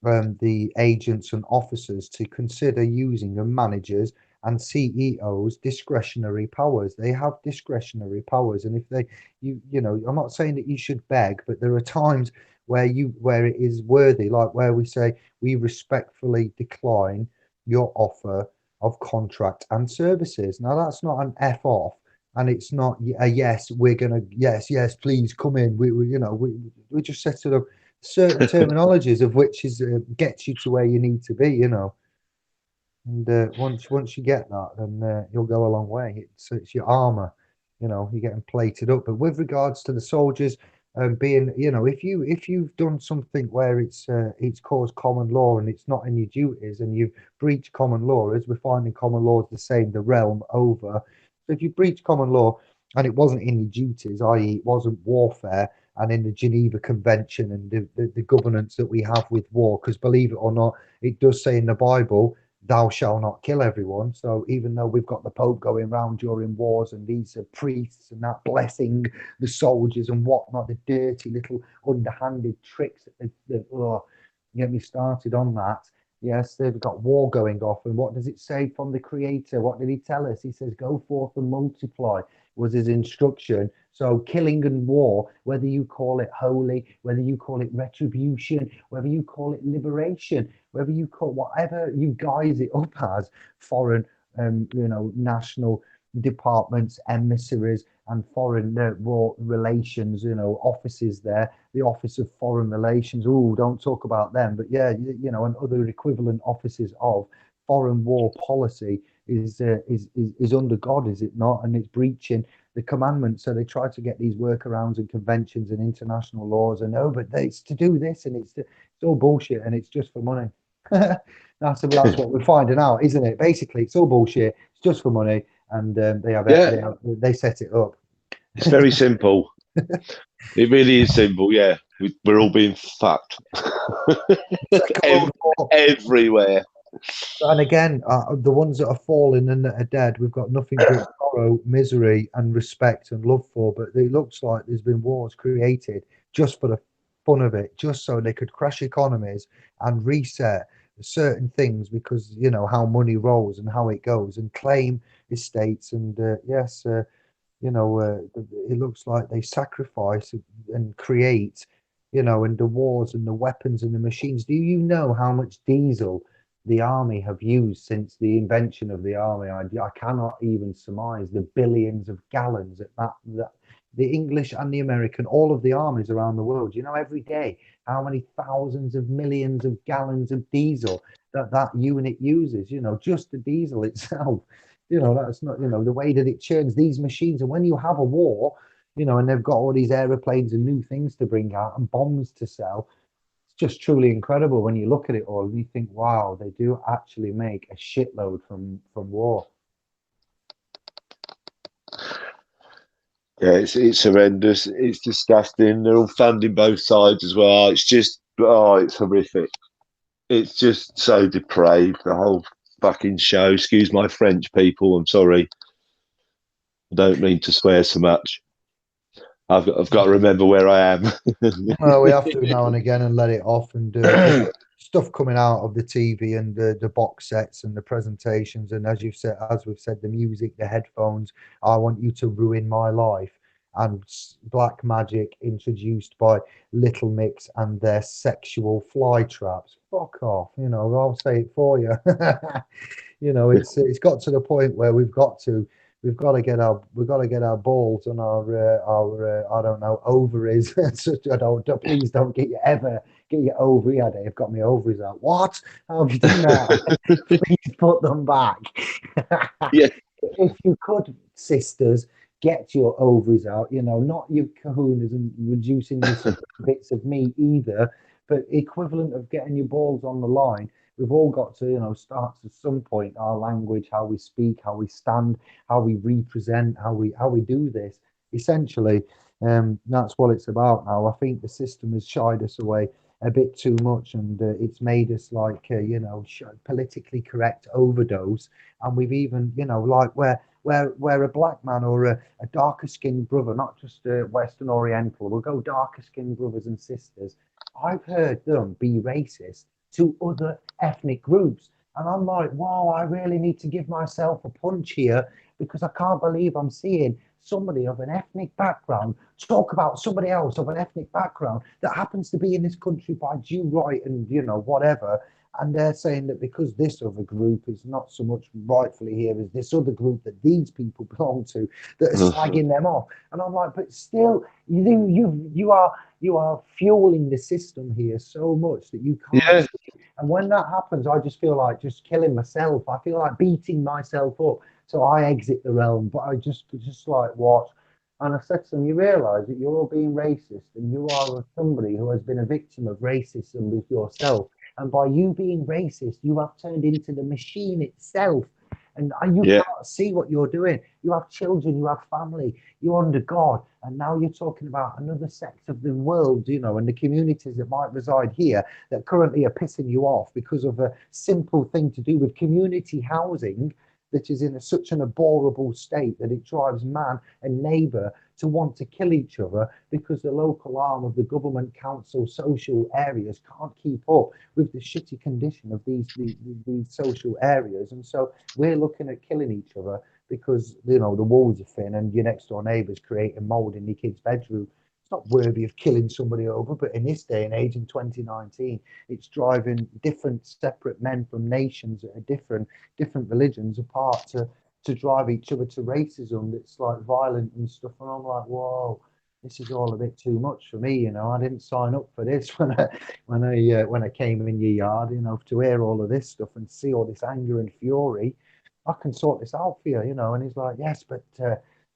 the agents and officers to consider using the managers and CEOs discretionary powers. They have discretionary powers, and if they, you know, I'm not saying that you should beg, but there are times where it is worthy, like where we say we respectfully decline your offer of contract and services. Now that's not an F off, and it's not a yes. We're gonna yes, please come in. We you know we just set it up certain terminologies of which is gets you to where you need to be, you know. And once you get that, then you'll go a long way. It's your armor, you know. You're getting plated up. But with regards to the soldiers, being, you know, if you've done something where it's caused common law and it's not in your duties and you've breached common law, as we're finding common law is the same the realm over. So if you breach common law and it wasn't in your duties, i.e., it wasn't warfare, and in the Geneva Convention and the governance that we have with war, because believe it or not, it does say in the Bible thou shalt not kill everyone. So even though we've got the Pope going around during wars and these priests and that blessing the soldiers and whatnot, the dirty little underhanded tricks that oh, get me started on that. Yes, they've got war going off. And what does it say from the Creator? What did he tell us? He says, go forth and multiply, was his instruction. So killing and war, whether you call it holy, whether you call it retribution, whether you call it liberation, whether you call whatever you guise it up as, foreign, national departments, emissaries, and foreign war relations, offices there, the Office of Foreign Relations. Oh, don't talk about them. But yeah, and other equivalent offices of foreign war policy is under God, is it not? And it's breaching the commandments. So they try to get these workarounds and conventions and international laws. And oh, but it's to do this, and it's all bullshit, and it's just for money. That's what we're finding out, isn't it? Basically, it's all bullshit. It's just for money, and Yeah, they set it up. it's very simple. It really is simple. Yeah, we're all being fucked everywhere. And again, the ones that are fallen and that are dead, we've got nothing but sorrow, misery, and respect and love for. But it looks like there's been wars created just for the fun of it, just so they could crash economies and reset certain things because how money rolls and how it goes and claim estates. And yes, it looks like they sacrifice and create, and the wars and the weapons and the machines. Do you know how much diesel the army have used since the invention of the army? I cannot even surmise the billions of gallons that the English and the American, all of the armies around the world, every day, how many thousands of millions of gallons of diesel that unit uses, just the diesel itself. That's not, the way that it churns these machines. And when you have a war, and they've got all these aeroplanes and new things to bring out and bombs to sell, it's just truly incredible when you look at it all and you think, wow, they do actually make a shitload from war. Yeah, it's horrendous. It's disgusting. They're all funding both sides as well. It's just it's horrific. It's just so depraved. The whole fucking show. Excuse my French, people. I'm sorry. I don't mean to swear so much. I've got to remember where I am. Well, we have to now and again and let it off and stuff coming out of the TV and the box sets and the presentations and as we've said, the music, the headphones. I want you to ruin my life and black magic introduced by Little Mix and their sexual fly traps. Fuck off, I'll say it for you. It's got to the point where we've got to get our balls on our I don't know, ovaries. Please don't get your ovary out. I've got my ovaries out. What? How have you done that? Please put them back. Yeah. If you could, sisters, get your ovaries out. Not your kahunas and reducing your bits of meat either, but equivalent of getting your balls on the line. We've all got to, start at some point our language, how we speak, how we stand, how we represent, how we do this. Essentially, that's what it's about now. I think the system has shied us away a bit too much, and it's made us like politically correct overdose. And we've even like where a black man or a darker skinned brother, not just Western Oriental, will go darker skinned brothers and sisters. I've heard them be racist to other ethnic groups. And I'm like, wow, I really need to give myself a punch here because I can't believe I'm seeing somebody of an ethnic background talk about somebody else of an ethnic background that happens to be in this country by due right and, whatever. And they're saying that because this other group is not so much rightfully here as this other group that these people belong to, that are slagging them off. And I'm like, but still, you are fueling the system here so much that you can't. Yeah. And when that happens, I just feel like just killing myself. I feel like beating myself up. So I exit the realm. But I just like what. And I said to them, you realise that you're all being racist and you are somebody who has been a victim of racism with yourself. And by you being racist, you have turned into the machine itself and you Yeah. can't see what you're doing. You have children, you have family, you're under God, and now you're talking about another sect of the world, you know, and the communities that might reside here that currently are pissing you off because of a simple thing to do with community housing that is in such an abhorrible state that it drives man and neighbour to want to kill each other because the local arm of the government council social areas can't keep up with the shitty condition of these social areas. And so we're looking at killing each other because, you know, the walls are thin and your next door neighbour's creating mould in your kid's bedroom. It's not worthy of killing somebody over, but in this day and age, in 2019, it's driving different separate men from nations that are different religions apart to drive each other to racism that's like violent and stuff. And I'm like, whoa, this is all a bit too much for me. You know, I didn't sign up for this when I came in your yard. You know, to hear all of this stuff and see all this anger and fury. I can sort this out for you. You know, and he's like, yes, but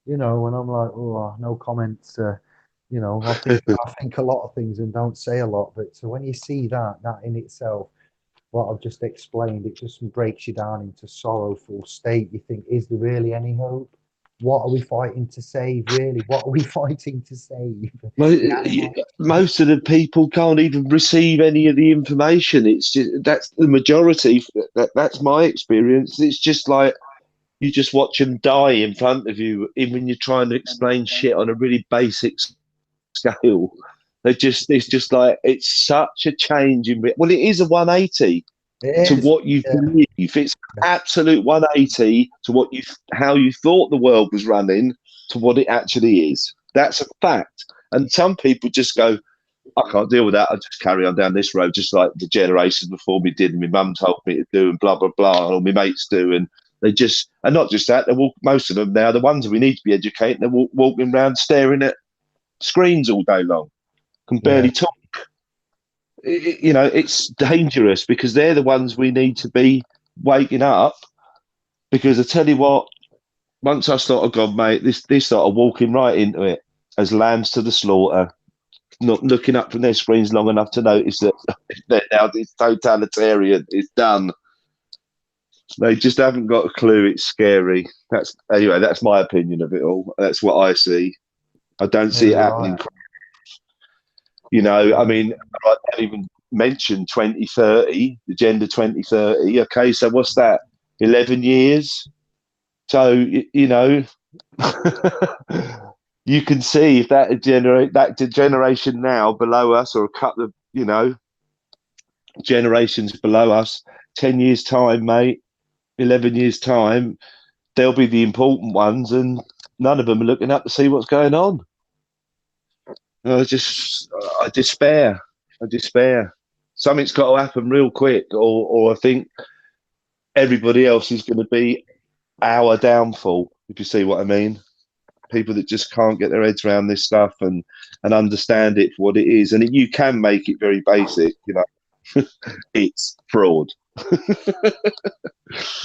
you know, and I'm like, oh, no comments. You know, I think a lot of things and don't say a lot. But so when you see that in itself, what I've just explained, it just breaks you down into sorrowful state. You think, is there really any hope? What are we fighting to save, really? What are we fighting to save? The animal. Most of the people can't even receive any of the information. It's just that's the majority. That's my experience. It's just like you just watch them die in front of you, even when you're trying to explain shit on a really basic scale. It's just like it's such a change in. Well, it is a 180 It to is. what you Yeah. believe. It's absolute 180 to what you how you thought the world was running to what it actually is. That's a fact. And some people just go, I can't deal with that. I just carry on down this road, just like the generations before me did, and my mum told me to do, and blah blah blah, and all my mates do, and they just, and not just that, they walk. Most of them now, the ones we need to be educating, they're walking around staring at screens all day long, can Yeah. barely talk. You know, it's dangerous because they're the ones we need to be waking up. Because I tell you what, once I started, God, mate, this started walking right into it as lambs to the slaughter, not looking up from their screens long enough to notice that they're now this totalitarian. It's done. They just haven't got a clue. It's scary. That's anyway. That's my opinion of it all. That's what I see. I don't Yeah, see it right. happening. You know, I mean, I don't even mention 2030, the Agenda 2030. Okay, so what's that? 11 years. So you know, you can see if that generation now below us, or a couple of generations below us, 10 years time, mate, 11 years time, they'll be the important ones, and none of them are looking up to see what's going on. I despair. I despair. Something's got to happen real quick, or I think everybody else is going to be our downfall. If you see what I mean, people that just can't get their heads around this stuff and understand it for what it is, and you can make it very basic. You know, it's fraud.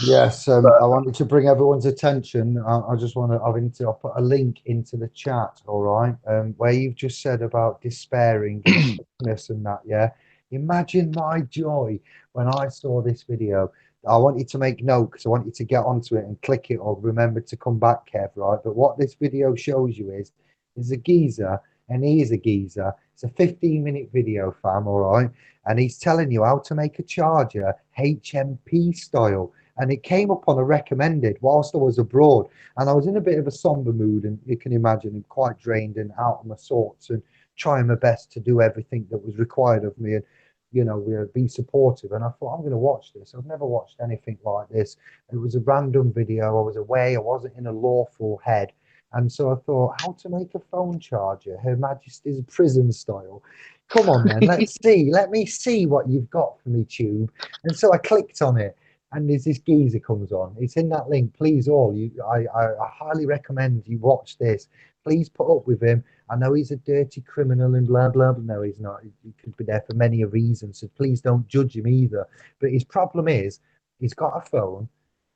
Yes, I wanted to bring everyone's attention. I just want to, I'll put a link into the chat, all right, where you've just said about despairing and sickness and that, yeah. Imagine my joy when I saw this video. I want you to make note because I want you to get onto it and click it or remember to come back, Kev, right? But what this video shows you is a geezer, and he is a geezer. It's a 15-minute video, fam, all right? And he's telling you how to make a charger HMP style, and it came up on a recommended whilst I was abroad, and I was in a bit of a somber mood, and you can imagine I'm quite drained and out of my sorts, and trying my best to do everything that was required of me, and be supportive. And I thought, I'm going to watch this. I've never watched anything like this. It was a random video. I was away. I wasn't in a lawful head. And so I thought, how to make a phone charger, Her Majesty's prison style. Come on, then. Let's see. Let me see what you've got for me, Tube. And so I clicked on it, and there's this geezer comes on. It's in that link. Please, all you, I highly recommend you watch this. Please put up with him. I know he's a dirty criminal and blah blah. But no, he's not. He could be there for many a reason. So please don't judge him either. But his problem is, he's got a phone.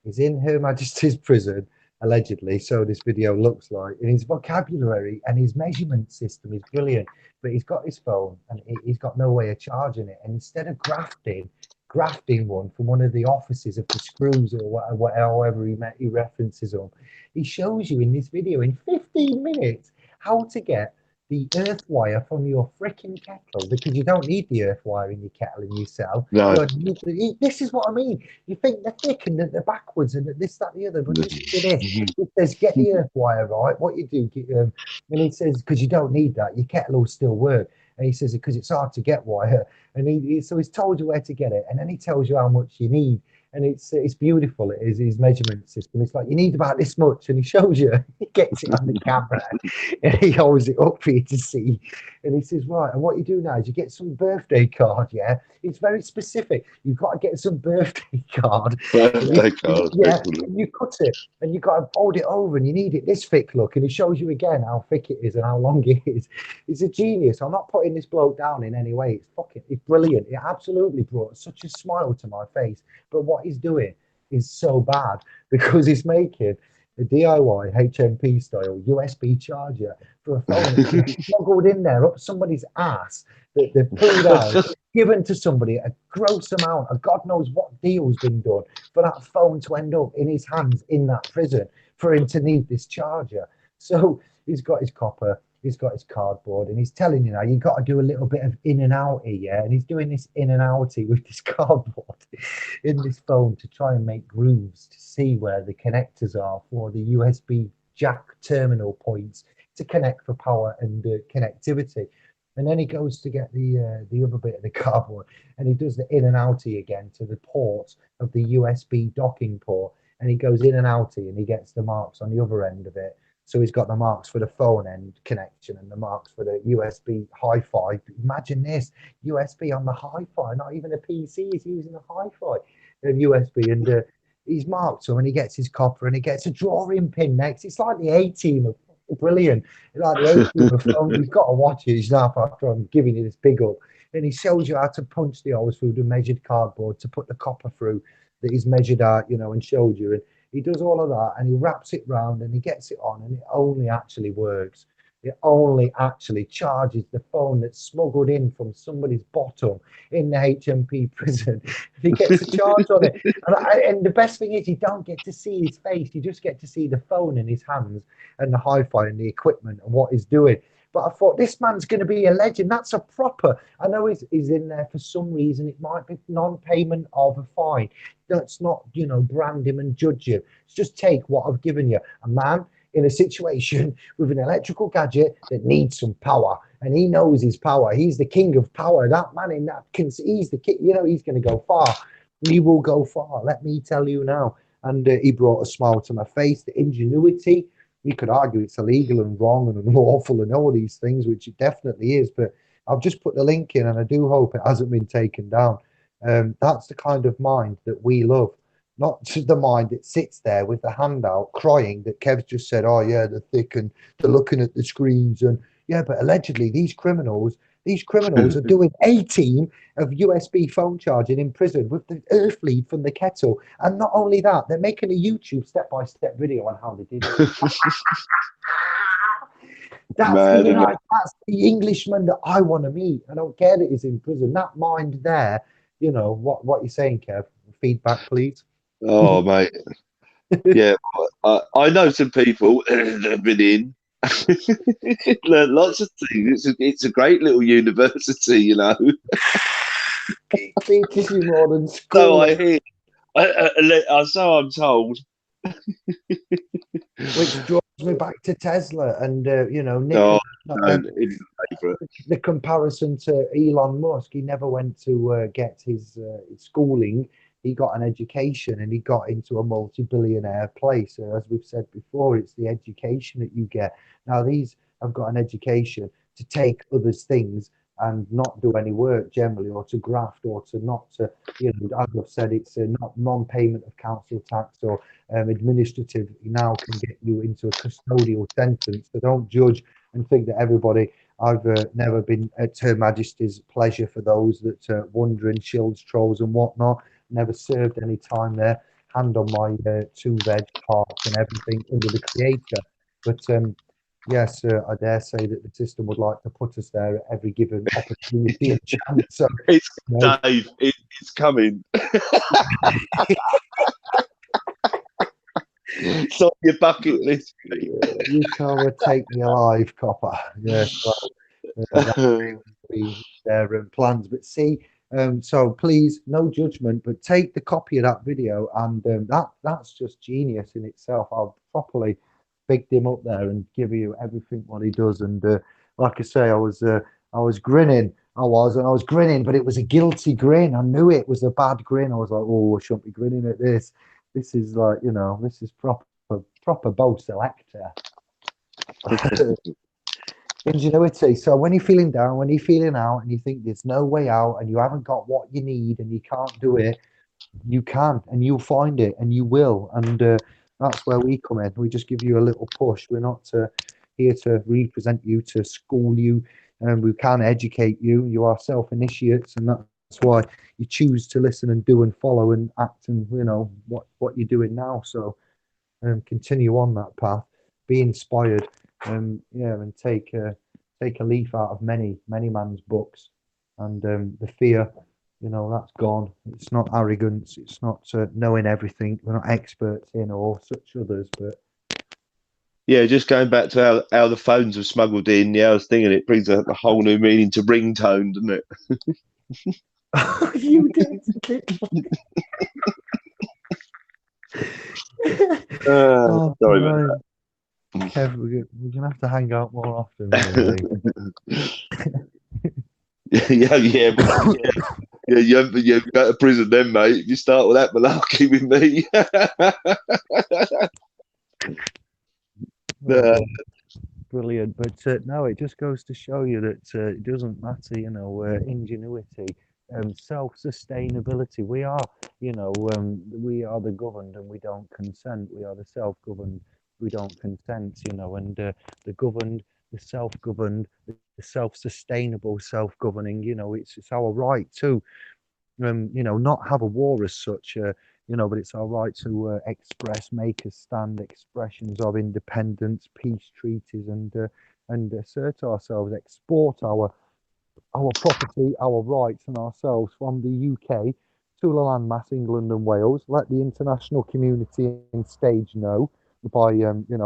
He's in Her Majesty's prison, allegedly. So this video looks like, and his vocabulary and his measurement system is brilliant. But he's got his phone and he's got no way of charging it. And instead of grafting grafting one from one of the offices of the screws or whatever, however he references them. He shows you in this video in 15 minutes how to get the earth wire from your freaking kettle, because you don't need the earth wire in your kettle in yourself. No. This is what I mean. You think they're thick and they're backwards and this, that, the other, but listen to this. Mhm. It says get the earth wire right. What you do, and he says because you don't need that, your kettle will still work. And he says because it's hard to get wire, and so he's told you where to get it, and then he tells you how much you need, and it's beautiful. It is his measurement system. It's like you need about this much, and he shows you. He gets it on the camera, and he holds it up for you to see. And he says, right, and what you do now is you get some birthday card. Yeah, it's very specific. You've got to get some birthday card. Birthday card. Yeah, and you cut it, and you got to fold it over, and you need it this thick, look, and he shows you again how thick it is and how long it is. He's a genius. I'm not putting this bloke down in any way. It's brilliant. It absolutely brought such a smile to my face. But what he's doing is so bad because he's making a DIY HMP style USB charger for a phone that's smuggled in there up somebody's ass that they've pulled out, given to somebody a gross amount of God knows what deal's been done for that phone to end up in his hands in that prison for him to need this charger. So he's got his copper, he's got his cardboard, and he's telling you now you've got to do a little bit of in and outy, yeah. And he's doing this in and outy with this cardboard in this phone to try and make grooves to see where the connectors are for the USB jack terminal points to connect for power and connectivity. And then he goes to get the other bit of the cardboard, and he does the in and outy again to the port of the USB docking port, and he goes in and outy, and he gets the marks on the other end of it. So he's got the marks for the phone end connection and the marks for the USB hi-fi. Imagine this, USB on the hi-fi, not even a PC is using a hi-fi USB. And he's marked them, and he gets his copper, and he gets a drawing pin next. It's like the A-team of brilliant. It's like the A-team of phone. You've got to watch it. He's now after I'm giving you this big up. And he shows you how to punch the holes through the measured cardboard to put the copper through that he's measured out, and showed you. And he does all of that, and he wraps it round, and he gets it on, and it only actually works. It only actually charges the phone that's smuggled in from somebody's bottom in the HMP prison. He gets a charge on it. And the best thing is you don't get to see his face. You just get to see the phone in his hands and the hi-fi and the equipment and what he's doing. But I thought, this man's going to be a legend. That's a proper. I know he's in there for some reason. It might be non-payment of a fine. Let's not, brand him and judge him. Just take what I've given you. A man in a situation with an electrical gadget that needs some power, and he knows his power. He's the king of power. That man in that, he's the king. He's going to go far. He will go far. Let me tell you now. And he brought a smile to my face. The ingenuity. You could argue it's illegal and wrong and unlawful and all these things, which it definitely is. But I've just put the link in, and I do hope it hasn't been taken down. That's the kind of mind that we love, not the mind that sits there with the hand out crying that Kev's just said, oh, yeah, they're thick and they're looking at the screens. And yeah, but allegedly these criminals are doing a team of USB phone charging in prison with the earth lead from the kettle. And not only that, they're making a YouTube step-by-step video on how they did it. That's the Englishman that I want to meet. I don't care that he's in prison. That mind there, what you're saying, Kev. Feedback, please. Oh, mate. Yeah, I know some people that have been in. Learn lots of things. It's a great little university, It teaches you more than school. So I hear. So I'm told. Which draws me back to Tesla and Nick, the comparison to Elon Musk. He never went to get his schooling. He got an education, and he got into a multi-billionaire place. As we've said before, it's the education that you get. Now, these have got an education to take others' things and not do any work generally, or to graft, or to not to, as I've said, it's a non-payment of council tax or administrative now can get you into a custodial sentence. So don't judge and think that everybody. I've never been at Her Majesty's pleasure for those that are wondering, shields, trolls and whatnot. Never served any time there. Hand on my 2 veg parts and everything under the creator. But yes, I dare say that the system would like to put us there at every given opportunity and chance. So, It's no, Dave. It's coming. It's on your bucket list. you can't take me alive, copper. Yes, well, that be their plans. But see, so please, no judgment, but take the copy of that video, and that's just genius in itself. I've properly bigged him up there and give you everything what he does. And like I say, I was grinning. And I was grinning, but it was a guilty grin. I knew it was a bad grin. I was like, oh, I shouldn't be grinning at this. This is like, this is proper bow selector. Ingenuity. So when you're feeling down, when you're feeling out, and you think there's no way out, and you haven't got what you need, and you can't do it, you can, and you'll find it, and you will. And that's where we come in. We just give you a little push. We're not here to represent you, to school you, and we can educate you. You are self-initiates, and that's why you choose to listen and do and follow and act, and what you're doing now. So continue on that path, be inspired, and take a leaf out of many man's books, and the fear, that's gone. It's not arrogance. It's not knowing everything. We're not experts in or such others, but Yeah, just going back to how the phones were smuggled in. Yeah, I was thinking it brings a whole new meaning to ringtone, doesn't it? you did. Oh, Sorry about man. Kev, we're gonna have to hang out more often, really. that. Yeah, yeah, yeah. You go to prison then, mate. If you start with that malarkey with me. Oh, brilliant. But no, it just goes to show you that it doesn't matter, ingenuity, self-sustainability. We are the governed and we don't consent. We are the self-governed, we don't consent, and the governed, the self-governed, the self-sustainable, self-governing, it's our right to not have a war as such, but it's our right to express, make a stand, expressions of independence, peace treaties, and assert ourselves, export our property, our rights, and ourselves from the UK to the landmass, England and Wales. Let the international community and stage know by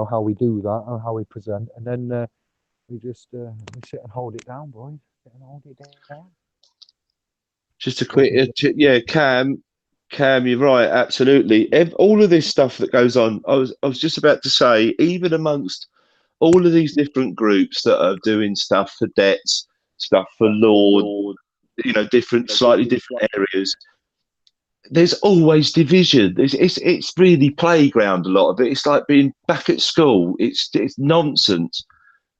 how we do that and how we present, and then we sit and hold it down, boys. Sit and hold it down. Just a quick, yeah, Cam, you're right, absolutely. All of this stuff that goes on, I was just about to say, even amongst all of these different groups that are doing stuff for debts, stuff for law, different, slightly different areas. There's always division. It's really playground. A lot of it. It's like being back at school. It's nonsense.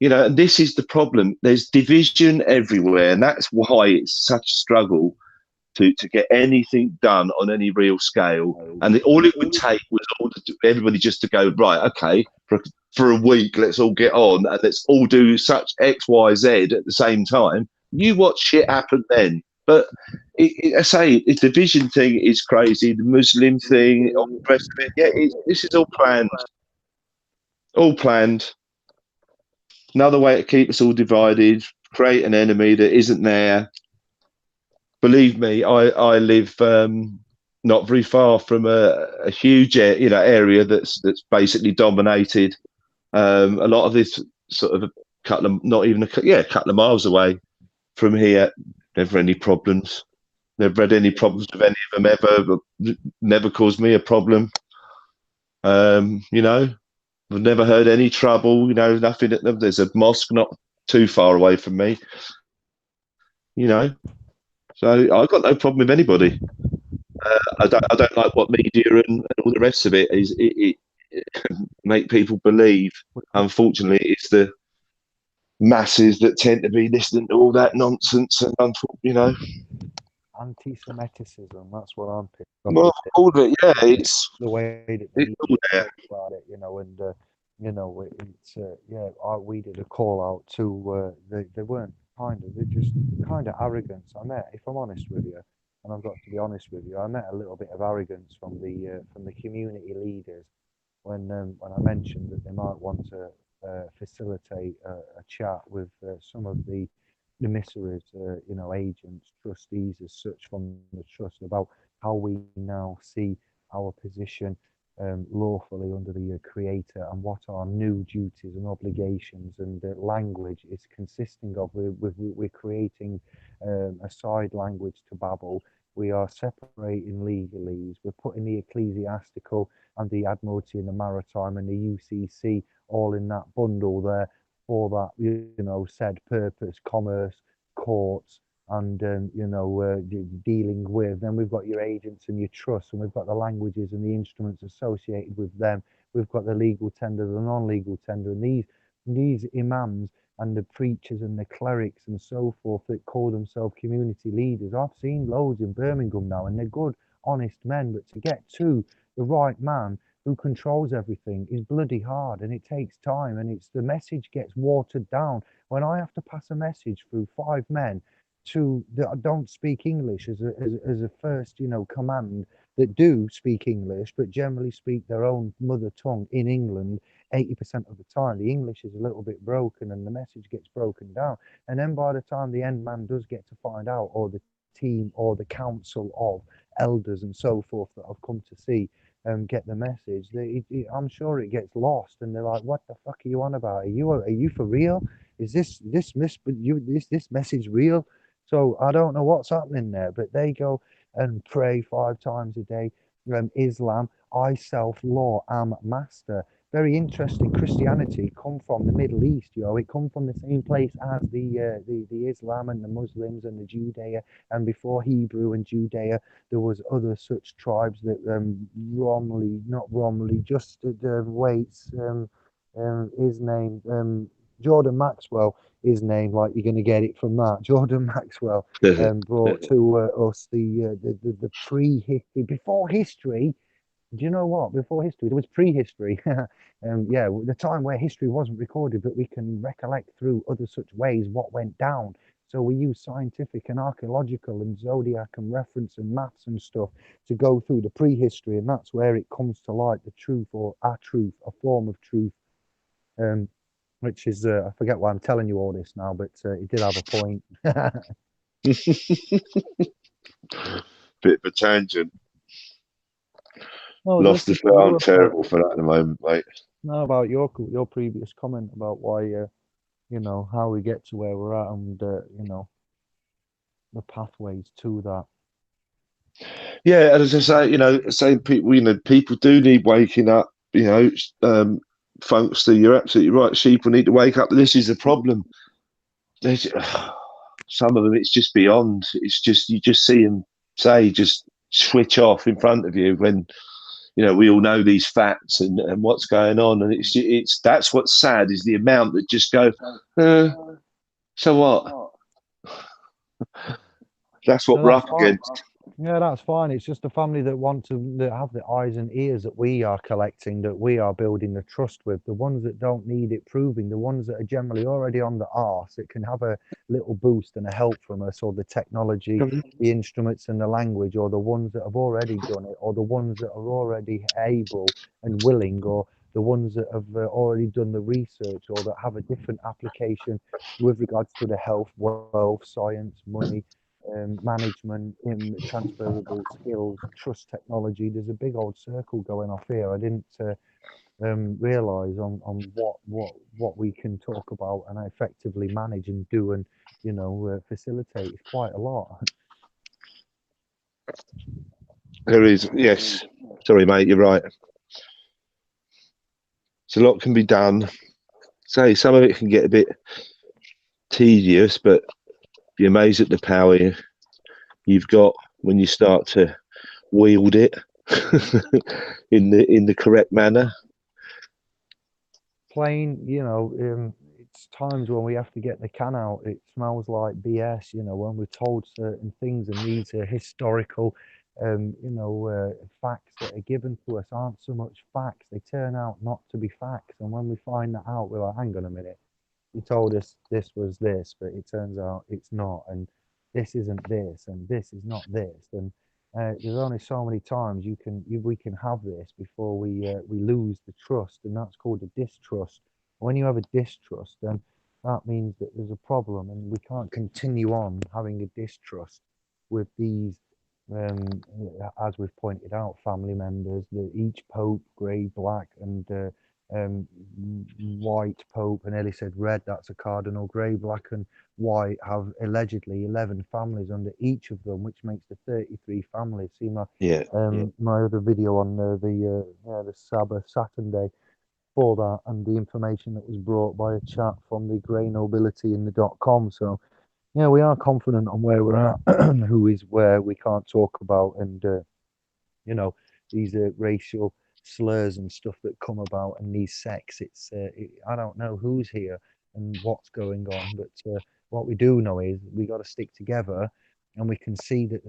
And this is the problem. There's division everywhere, and that's why it's such a struggle to get anything done on any real scale. And all it would take was everybody just to go, right, okay, for a week, let's all get on and let's all do such X, Y, Z at the same time. You watch shit happen then. But I say the division thing is crazy. The Muslim thing, all the rest of it. Yeah, this is all planned. All planned. Another way to keep us all divided, create an enemy that isn't there. Believe me, I live not very far from a huge area that's basically dominated. A lot of this sort of not even a couple of miles away from here. Never any problems. Never had any problems with any of them ever. But never caused me a problem. I've never heard any trouble. Nothing at them. There's a mosque not too far away from me. So I've got no problem with anybody. I don't like what media and all the rest of it is. It make people believe. Unfortunately, it's the masses that tend to be listening to all that nonsense, and Anti-Semitism. That's what I'm picking up. well, all of it. Yeah, it's The way that it's all there. talk about it, and it's we did a call out to they weren't they're just kind of arrogance. If I'm honest with you, and I've got to be honest with you, I met a little bit of arrogance from the community leaders when I mentioned that they might want to facilitate a chat with some of the emissaries, agents, trustees as such from the trust about how we now see our position lawfully under the Creator and what our new duties and obligations and language is consisting of. We're creating a side language to Babel. We are separating legalese. We're putting the ecclesiastical and the Admiralty and the Maritime and the UCC all in that bundle there for that, said purpose, commerce, courts, and dealing with. Then we've got your agents and your trusts, and we've got the languages and the instruments associated with them. We've got the legal tender, the non-legal tender, and these imams and the preachers and the clerics and so forth that call themselves community leaders. I've seen loads in Birmingham now, and they're good, honest men, but to get to the right man who controls everything is bloody hard, and it takes time, and the message gets watered down. When I have to pass a message through 5 men that don't speak English as a first, command, that do speak English, but generally speak their own mother tongue in England 80% of the time. The English is a little bit broken and the message gets broken down. And then by the time the end man does get to find out, or the team or the council of elders and so forth that I've come to see get the message, I'm sure it gets lost, and they're like, what the fuck are you on about? Are you for real? Is this message real? So I don't know what's happening there, but they go and pray 5 times a day. Islam, I self-law am master. Very interesting. Christianity come from the Middle East, It come from the same place as the Islam and the Muslims and the Judea. And before Hebrew and Judea, there was other such tribes that just waits. His name, Jordan Maxwell. His name, like you're going to get it from that. Jordan Maxwell brought to us the pre-history, before history. Do you know what? Before history, there was prehistory. The time where history wasn't recorded, but we can recollect through other such ways what went down. So we use scientific and archaeological and zodiac and reference and maths and stuff to go through the prehistory, and that's where it comes to light, the truth, or our truth, a form of truth. Which is, I forget why I'm telling you all this now, but it did have a point. Bit of a tangent. No, Lost the flow. I'm terrible for that at the moment, mate. No, about your previous comment about why, how we get to where we're at, and the pathways to that. Yeah, as I say, saying people, people do need waking up. Funkster, you're absolutely right. Sheep will need to wake up. This is the problem. Some of them, it's just beyond. It's just, you just see them just switch off in front of you when, we all know these facts and what's going on. And it's that's what's sad, is the amount that just go, so what? That's what we're up against. Yeah, that's fine. It's just the family that have the eyes and ears that we are collecting, that we are building the trust with, the ones that don't need it proving, the ones that are generally already on the arse, that can have a little boost and a help from us, or the technology, the instruments and the language, or the ones that have already done it, or the ones that are already able and willing, or the ones that have already done the research, or that have a different application with regards to the health, wealth, science, money, management, transferable skills, trust technology. There's a big old circle going off here. I didn't realize on what we can talk about and effectively manage and do and facilitate. It's quite a lot. There is, yes. Sorry, mate, you're right. So a lot can be done. Say some of it can get a bit tedious, but be amazed at the power you've got when you start to wield it in the correct manner. Plain, it's times when we have to get the can out. It smells like BS, when we're told certain things, and these are historical, facts that are given to us aren't so much facts. They turn out not to be facts, and when we find that out, we're like, hang on a minute. You told us this was this, but it turns out it's not, and this isn't this, and this is not this, and there's only so many times we can have this before we lose the trust, and that's called a distrust, When you have a distrust, then that means that there's a problem, and we can't continue on having a distrust with these, um, as we've pointed out, family members. Each pope, grey, black, and um, white pope, and Ellie said red. That's a cardinal. Grey, black, and white have allegedly 11 families under each of them, which makes the 33 families. See Yeah, yeah, my other video on the Sabbath Saturday for that, and the information that was brought by a chat from the Grey Nobility in the .com. So yeah, we are confident on where we're at. Who is where we can't talk about, and you know these racial slurs and stuff that come about, and these sects. I don't know who's here and what's going on, but what we do know is we got to stick together, and we can see that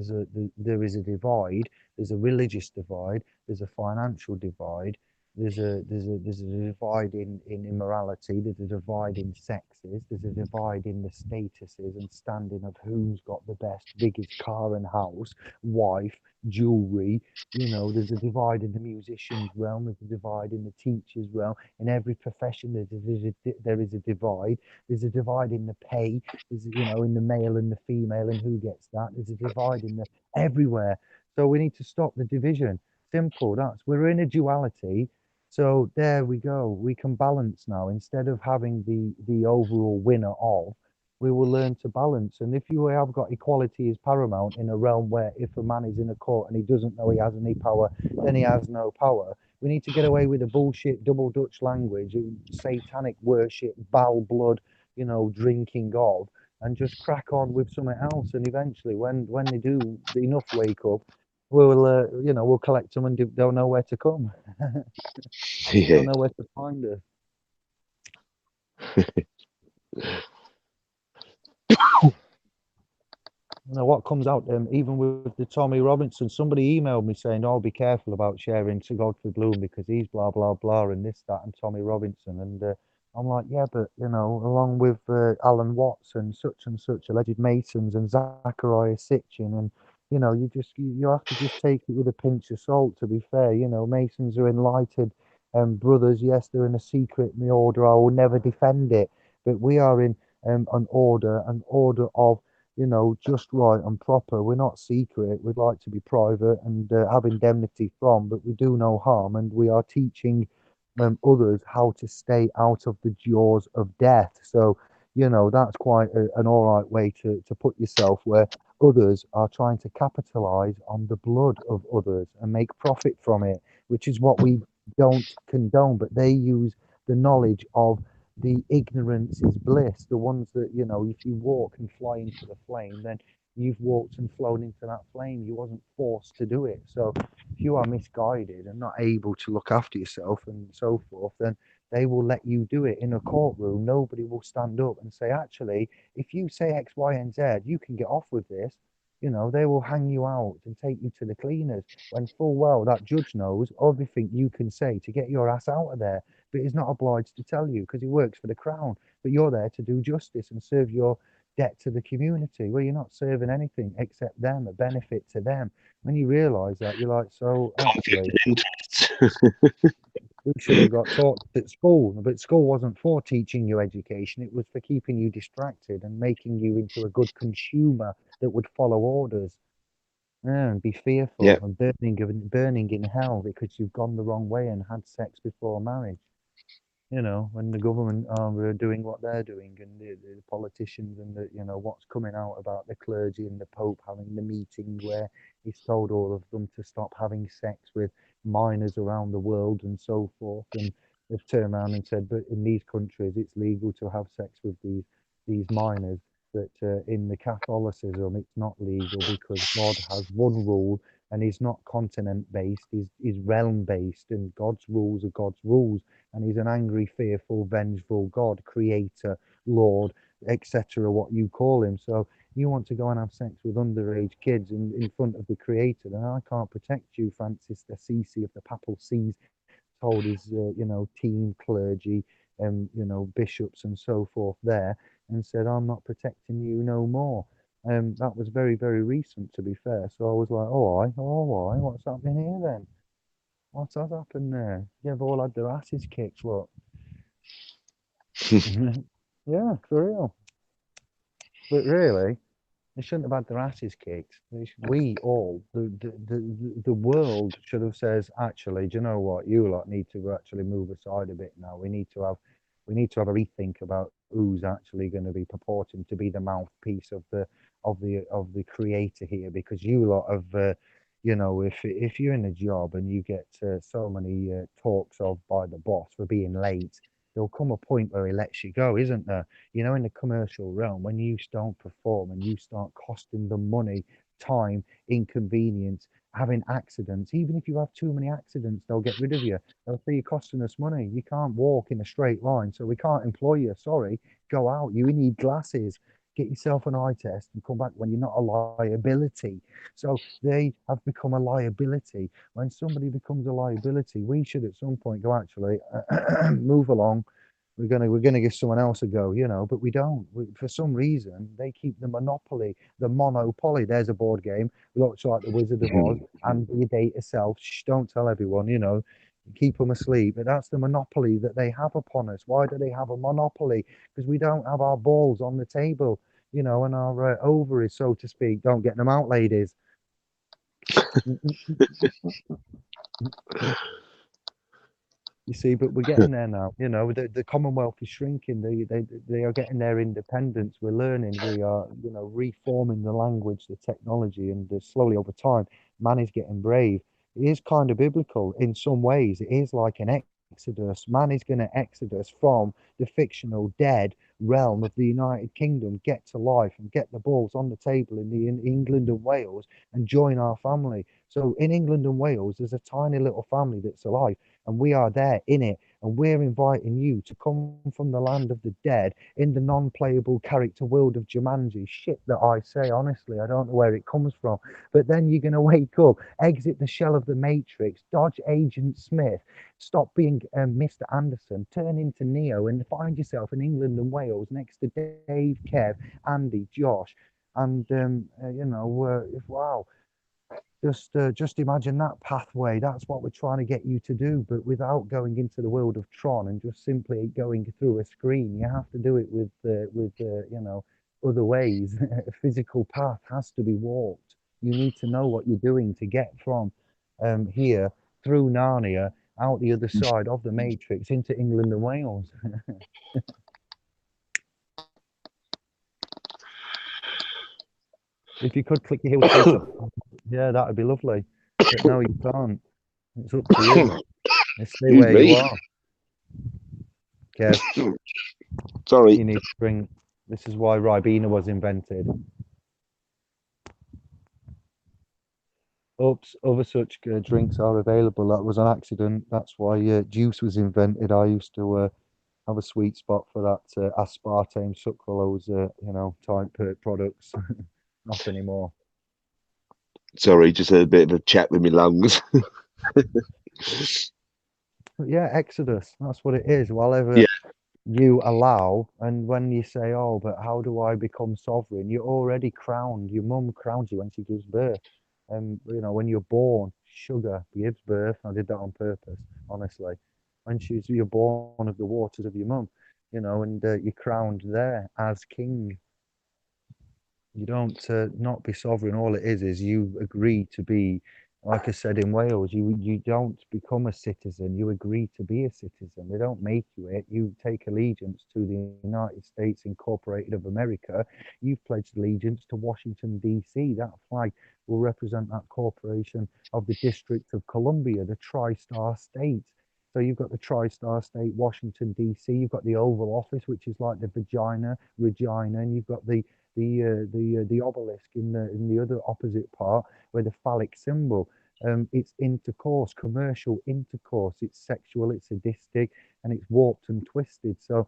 there is a divide. There's a religious divide. There's a financial divide. There's a divide in immorality. There's a divide in sexes. There's a divide in the statuses and standing of who's got the best, biggest car and house, wife, jewelry. There's a divide in the musician's realm. There's a divide in the teacher's realm. In every profession, there is a divide. There's a divide in the pay. There's in the male and the female, and who gets that. There's a divide in the everywhere. So we need to stop the division. Simple. We're in a duality. So there we go. We can balance now, instead of having the overall winner of. We will learn to balance. And if you have got equality as paramount in a realm where if a man is in a court and he doesn't know he has any power, then he has no power. We need to get away with the bullshit double Dutch language, satanic worship, bowel blood, drinking of, and just crack on with something else. And eventually, when they do enough wake up, we'll collect them, and they'll know where to come. They'll yeah, know where to find us. What comes out, even with the Tommy Robinson, somebody emailed me saying, "Oh, be careful about sharing to Godfrey Bloom because he's blah blah blah and this, that, and Tommy Robinson." And I'm like, yeah, but along with Alan Watts and such alleged Masons and Zachariah Sitchin, and you have to just take it with a pinch of salt. To be fair, Masons are enlightened brothers. Yes, they're in a secret in the order. I will never defend it, but we are in an order of just right and proper. We're not secret. We'd like to be private and have indemnity from, but we do no harm, and we are teaching others how to stay out of the jaws of death. So, that's quite an all right way to put yourself, where others are trying to capitalize on the blood of others and make profit from it, which is what we don't condone, but they use the knowledge of the ignorance is bliss. The ones that, if you walk and fly into the flame, then you've walked and flown into that flame. You wasn't forced to do it. So if you are misguided and not able to look after yourself and so forth, then they will let you do it in a courtroom. Nobody will stand up and say, actually, if you say X, Y, and Z, you can get off with this. They will hang you out and take you to the cleaners, when full well that judge knows everything you can say to get your ass out of there, but he's not obliged to tell you because he works for the crown. But you're there to do justice and serve your debt to the community. Well, you're not serving anything except them, a benefit to them. When you realise that, you're like, so conflict actually, of interest. we should have got taught at school, but school wasn't for teaching you education. It was for keeping you distracted and making you into a good consumer that would follow orders. Yeah, and be Yeah, fearful and burning in hell because you've gone the wrong way and had sex before marriage. When the government are doing what they're doing, and the politicians, and what's coming out about the clergy and the Pope having the meeting where he's told all of them to stop having sex with minors around the world and so forth. And they've turned around and said, but in these countries it's legal to have sex with these minors. But in the Catholicism, it's not legal because God has one rule, and he's not continent based, he's realm based, and God's rules are God's rules, and he's an angry, fearful, vengeful God, creator, Lord, etc., what you call him. So you want to go and have sex with underage kids in front of the creator, then I can't protect you. Francis Assisi of the Papal Sees told his, team clergy and, bishops and so forth there, and said, I'm not protecting you no more. That was very, very recent, to be fair. So I was like, all right, what's happening here then? What's happened there? They've all had their asses kicked. Look, Yeah, for real. But really, they shouldn't have had their asses kicked. We all, the world should have says, actually, do you know what? You lot need to actually move aside a bit now. We need to have a rethink about who's actually going to be purporting to be the mouthpiece of the creator here, because you lot have, if you're in a job and you get so many talks of by the boss for being late, there'll come a point where he lets you go, isn't there? In the commercial realm, when you don't perform and you start costing them money, time, inconvenience, having accidents, even if you have too many accidents, they'll get rid of you. They'll say you're costing us money. You can't walk in a straight line, so we can't employ you. Sorry, go out. You need glasses. Get yourself an eye test and come back when you're not a liability. So they have become a liability. When somebody becomes a liability, we should at some point go, actually, move along. We're gonna give someone else a go, but we don't. For some reason, they keep the monopoly, the monopoly. There's a board game. It looks like the Wizard of Oz, and your data self. Shh, don't tell everyone. Keep them asleep. But that's the monopoly that they have upon us. Why do they have a monopoly? Because we don't have our balls on the table, and our ovaries, so to speak. Don't get them out, ladies. You see, but we're getting there now. The Commonwealth is shrinking. They are getting their independence. We're learning. We are, reforming the language, the technology, and slowly over time, man is getting brave. It is kind of biblical in some ways. It is like an exodus. Man is going to exodus from the fictional dead realm of the United Kingdom, get to life and get the balls on the table in England and Wales and join our family. So in England and Wales, there's a tiny little family that's alive, and we are there in it, and we're inviting you to come from the land of the dead in the non-playable character world of Jumanji. Shit that I say, honestly, I don't know where it comes from. But then you're going to wake up, exit the shell of the Matrix, dodge Agent Smith, stop being Mr. Anderson, turn into Neo, and find yourself in England and Wales next to Dave, Kev, Andy, Josh, and wow. Just imagine that pathway. That's what we're trying to get you to do, but without going into the world of Tron and just simply going through a screen. You have to do it with other ways. A physical path has to be walked. You need to know what you're doing to get from here through Narnia out the other side of the Matrix into England and Wales. If you could click your heels together, yeah, that would be lovely. But no, you can't. It's up to you. You stay Excuse where you me. are, Kev. Sorry. You need to bring. This is why Ribena was invented. Oops, other such drinks are available. That was an accident. That's why juice was invented. I used to have a sweet spot for that aspartame, sucralose, type products. Not anymore. Sorry, just had a bit of a chat with my lungs. But yeah, Exodus. That's what it is. Whatever Yeah. you allow, and when you say, "Oh, but how do I become sovereign?" You're already crowned. Your mum crowns you when she gives birth. And when you're born, sugar gives birth. I did that on purpose, honestly. When you're born of the waters of your mum, and you're crowned there as king. You don't not be sovereign. All it is you agree to be, like I said in Wales, you don't become a citizen. You agree to be a citizen. They don't make you it. You take allegiance to the United States Incorporated of America. You've pledged allegiance to Washington D.C. That flag will represent that corporation of the District of Columbia, the tri-star state. So you've got the tri-star state, Washington D.C. You've got the Oval Office, which is like the vagina, Regina, and you've got the obelisk in the other opposite part where the phallic symbol. It's intercourse, commercial intercourse. It's sexual, it's sadistic, and it's warped and twisted. So,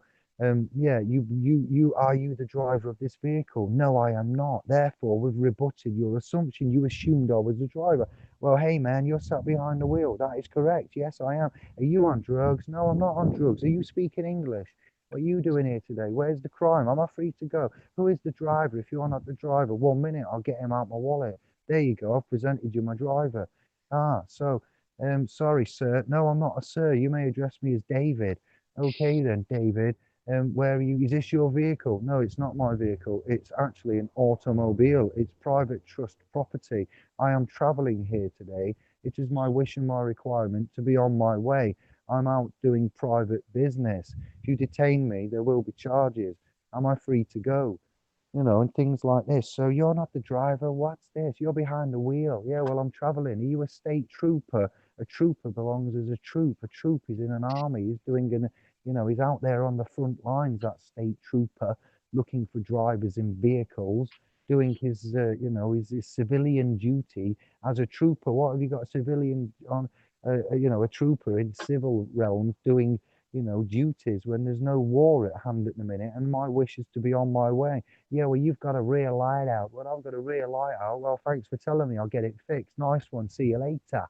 yeah, you are you the driver of this vehicle? No, I am not. Therefore, we've rebutted your assumption. You assumed I was the driver. Well, hey man, you're sat behind the wheel. That is correct. Yes, I am. Are you on drugs? No, I'm not on drugs. Are you speaking English? What are you doing here today? Where's the crime? Am I free to go? Who is the driver? If you're not the driver, 1 minute, I'll get him out my wallet. There you go. I've presented you my driver. Sorry, sir. No, I'm not a sir. You may address me as David. Okay, then, David. Where are you? Is this your vehicle? No, it's not my vehicle. It's actually an automobile. It's private trust property. I am traveling here today. It is my wish and my requirement to be on my way. I'm out doing private business. If you detain me, there will be charges. Am I free to go? And things like this. So you're not the driver. What's this? You're behind the wheel. Yeah, well, I'm traveling. Are you a state trooper? A trooper belongs as a troop. A troop is in an army. He's doing he's out there on the front lines, that state trooper, looking for drivers in vehicles, doing his civilian duty as a trooper. What have you got a civilian on, a trooper in civil realms doing, duties when there's no war at hand at the minute, and my wish is to be on my way. Yeah, well, you've got a rear light out. Well, I've got a rear light out. Well, thanks for telling me. I'll get it fixed. Nice one. See you later.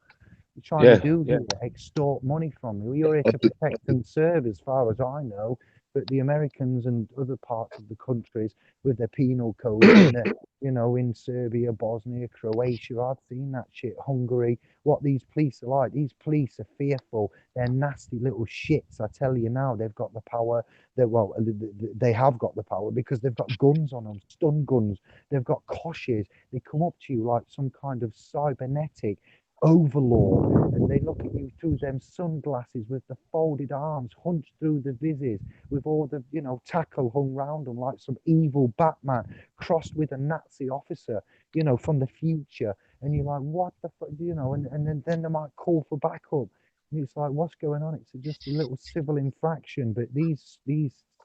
You're trying to Yeah, do here? Extort money from me. Well, you're here to protect and serve, as far as I know. But the Americans and other parts of the countries with their penal codes and their, in Serbia, Bosnia, Croatia, I've seen that shit. Hungary, what these police are like. These police are fearful. They're nasty little shits. I tell you now, they've got the power. They have got the power because they've got guns on them, stun guns. They've got koshes. They come up to you like some kind of cybernetic overlord, and they look at you through them sunglasses with the folded arms hunched through the vises, with all the tackle hung round them like some evil Batman crossed with a Nazi officer, from the future. And you're like, what the fuck, and then they might call for backup, and it's like, what's going on? It's just a little civil infraction. But these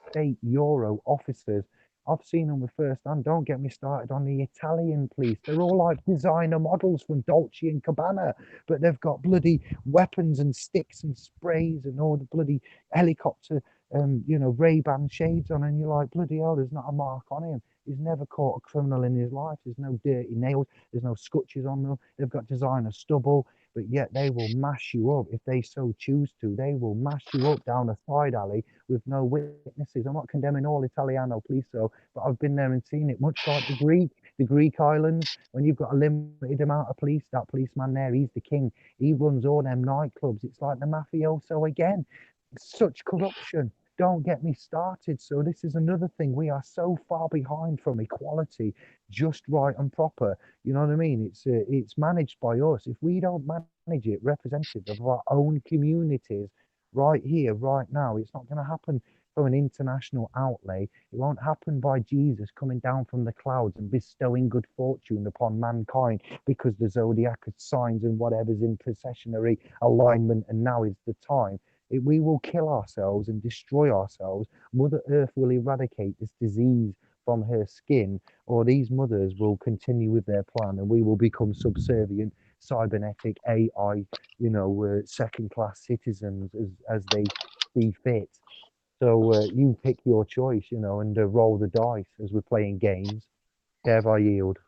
state Euro officers, I've seen them with first hand. Don't get me started on the Italian police. They're all like designer models from Dolce and Gabbana, but they've got bloody weapons and sticks and sprays and all the bloody helicopter, Ray-Ban shades on. And you're like, bloody hell, there's not a mark on him. He's never caught a criminal in his life. There's no dirty nails. There's no scutches on them. They've got designer stubble, but yet they will mash you up if they so choose to. They will mash you up down a side alley with no witnesses. I'm not condemning all Italiano police, but I've been there and seen it. Much like the Greek islands, when you've got a limited amount of police, that policeman there, he's the king. He runs all them nightclubs. It's like the mafioso again. Such corruption. Don't get me started. So this is another thing. We are so far behind from equality, just right and proper. You know what I mean? It's managed by us. If we don't manage it, representative of our own communities, right here, right now, it's not going to happen from an international outlay. It won't happen by Jesus coming down from the clouds and bestowing good fortune upon mankind because the zodiac signs and whatever's in processionary alignment, and now is the time. We will kill ourselves and destroy ourselves. Mother Earth will eradicate this disease from her skin, or these mothers will continue with their plan, and we will become subservient, cybernetic AI, second-class citizens as they see fit. So you pick your choice, and roll the dice as we're playing games. Kev, I yield.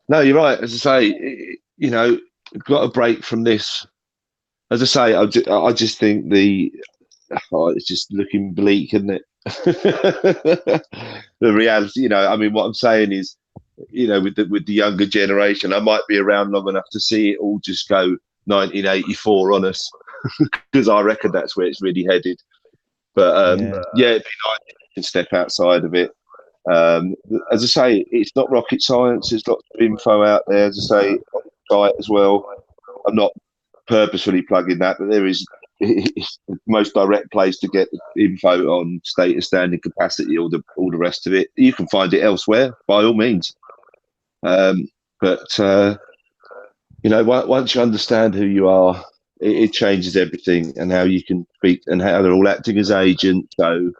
no, you're right. As I say, got a break from this. As I say, I just think it's just looking bleak, isn't it? The reality, I mean, what I'm saying is, with the younger generation, I might be around long enough to see it all just go 1984 on us, because I reckon that's where it's really headed. But Yeah. yeah, it'd be nice if you can step outside of it. Um, as I say, it's not rocket science. There's lots of info out there. As I say, on the site as well. I'm not purposefully plugging that, but it's the most direct place to get info on status, standing, capacity, all the rest of it. You can find it elsewhere by all means, but once you understand who you are, it changes everything, and how you can speak and how they're all acting as agents. So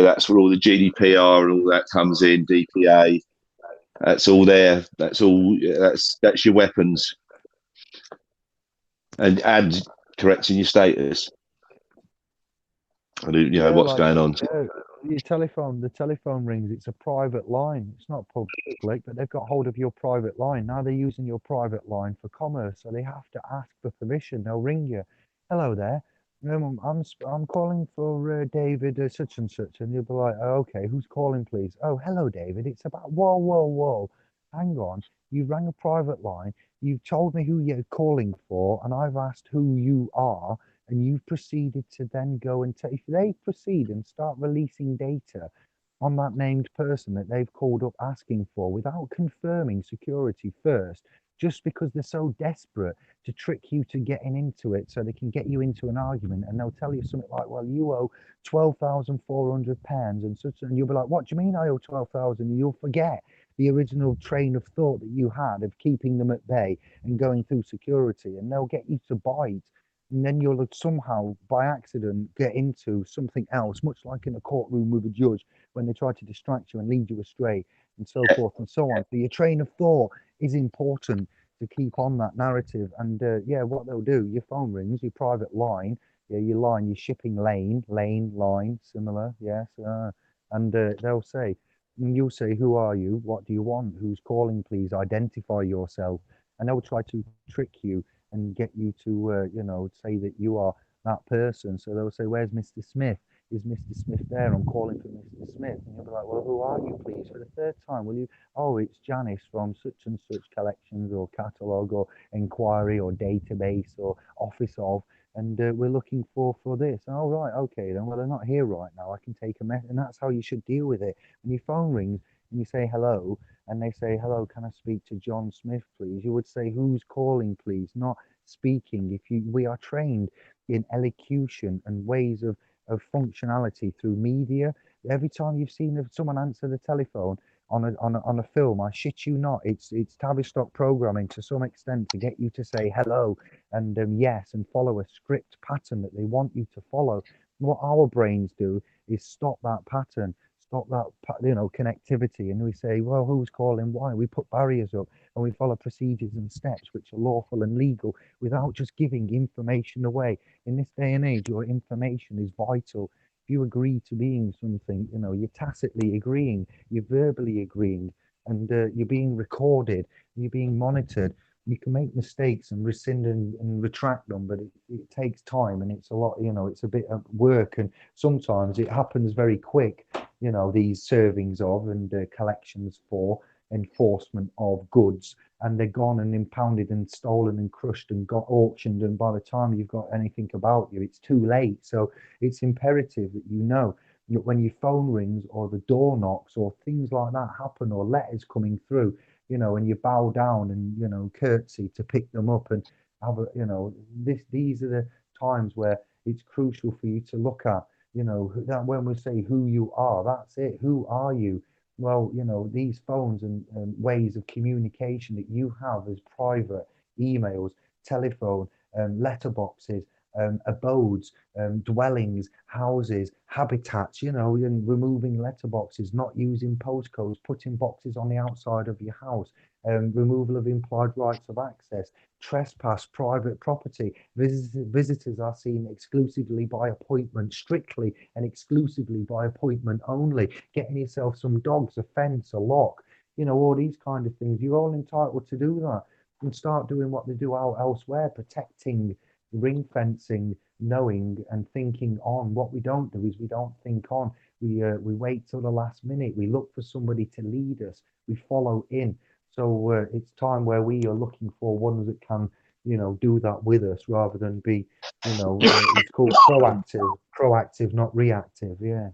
that's where all the GDPR and all that comes in. DPA, that's all there. That's all. That's your weapons, and correcting your status. And Yeah, what's going on. the telephone rings. It's a private line. It's not public, but they've got hold of your private line. Now they're using your private line for commerce, so they have to ask for permission. They'll ring you. Hello there. I'm calling for David such and such, and you'll be like, oh, okay, who's calling, please? Oh, hello, David. It's about whoa, whoa, whoa. Hang on. You rang a private line. You've told me who you're calling for, and I've asked who you are. and you've proceeded to then go and if they proceed and start releasing data on that named person that they've called up asking for without confirming security first, just because they're so desperate to trick you to getting into it so they can get you into an argument, and they'll tell you something like, well, you owe £12,400 and such, and you'll be like, what do you mean I owe 12,000? And you'll forget the original train of thought that you had of keeping them at bay and going through security, and they'll get you to bite. And then you'll somehow, by accident, get into something else, much like in a courtroom with a judge when they try to distract you and lead you astray, and so forth and so on. So your train of thought is important to keep on that narrative. And yeah, what they'll do, your phone rings, your private line, yeah, your line, your shipping line, similar, yes. And they'll say, and you'll say, who are you? What do you want? Who's calling? Please identify yourself. And they'll try to trick you and get you to, say that you are that person. So they'll say, where's Mr. Smith? Is Mr. Smith there? I'm calling for Mr. Smith. And you'll be like, well, who are you, please? For the third time, will you? Oh, it's Janice from such and such collections or catalogue or inquiry or database or office of. And we're looking for this. Oh, right, okay, then. Well, they're not here right now. I can take a message. And that's how you should deal with it. When your phone rings and you say hello, and they say, hello, can I speak to John Smith, please? You would say, who's calling, please? Not speaking. We are trained in elocution and ways of functionality through media. Every time you've seen someone answer the telephone on a film, I shit you not, it's Tavistock programming to some extent to get you to say hello and yes, and follow a script pattern that they want you to follow. What our brains do is stop that pattern, stop that connectivity, and we say, well, who's calling? Why? We put barriers up and we follow procedures and steps which are lawful and legal without just giving information away. In this day and age, your information is vital. If you agree to being something, you're tacitly agreeing, you're verbally agreeing, and you're being recorded, you're being monitored. You can make mistakes and rescind and retract them, but it takes time and it's a lot, it's a bit of work. And sometimes it happens very quick, these servings of and collections for enforcement of goods, and they're gone and impounded and stolen and crushed and got auctioned, and by the time you've got anything about you, it's too late. So it's imperative that when your phone rings or the door knocks or things like that happen or letters coming through, and you bow down and curtsy to pick them up and have a these are the times where it's crucial for you to look at, that when we say who you are, that's it. Who are you? Well, these phones and ways of communication that you have as private emails, telephone, letterboxes, abodes, dwellings, houses, habitats, and removing letterboxes, not using postcodes, putting boxes on the outside of your house, removal of implied rights of access, trespass, private property. Visitors are seen exclusively by appointment, strictly and exclusively by appointment only. Getting yourself some dogs, a fence, a lock, all these kind of things. You're all entitled to do that and start doing what they do out elsewhere, protecting, ring fencing, knowing and thinking on. What we don't do is we don't think on. We wait till the last minute. We look for somebody to lead us. We follow in. So it's time where we are looking for ones that can, do that with us rather than be, it's called proactive, not reactive. Yeah.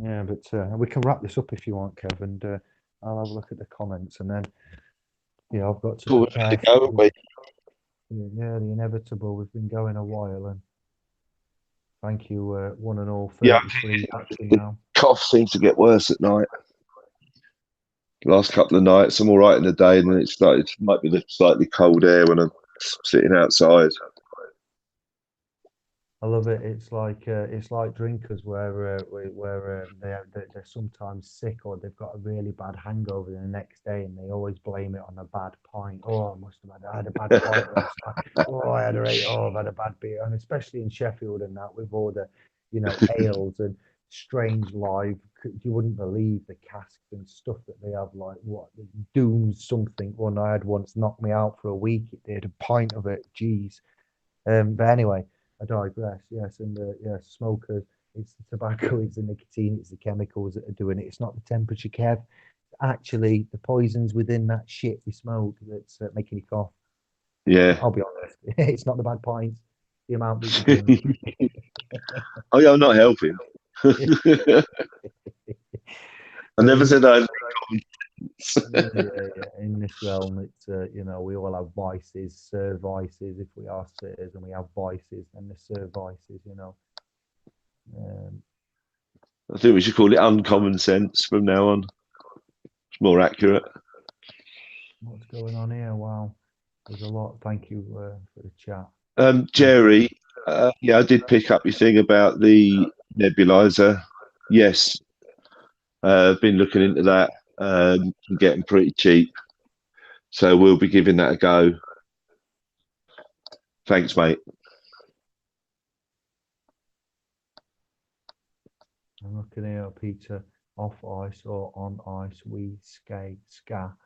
Yeah, but we can wrap this up if you want, Kev, and I'll have a look at the comments, and then I've got to prepare for the inevitable. We've been going a while, and thank you, one and all. 33 watching now. Cough seems to get worse at night. Last couple of nights, I'm all right in the day, and then might be the slightly cold air when I'm sitting outside. I love it. It's like drinkers where they're sometimes sick or they've got a really bad hangover the next day, and they always blame it on a bad pint. Oh, I had a bad pint last night. Oh, I had I've had a bad beer, and especially in Sheffield and that with all the, ales and strange live. You wouldn't believe the casks and stuff that they have. Like what Dooms something. One I had once knocked me out for a week. It did a pint of it. Jeez. But anyway. I digress. Yes, and yes, smokers. It's the tobacco, it's the nicotine, it's the chemicals that are doing it. It's not the temperature, Kev. It's actually the poisons within that shit you smoke that's making you cough. Yeah, I'll be honest. It's not the bad pints. the amount that you drink. Oh yeah, I'm not helping. I But never in said I. yeah, in this realm, it's you know, we all have vices, services. If we are sirs and we have vices, then the services, you know. Um, I think we should call it uncommon sense from now on. It's more accurate. what's going on here? Wow, there's a lot. Thank you for the chat. Jerry, yeah, I did pick up your thing about the nebulizer. Yes, I've been looking into that and getting pretty cheap. So we'll be giving that a go. Thanks, mate. I'm looking here, Peter. Off ice or on ice, we skate, scar,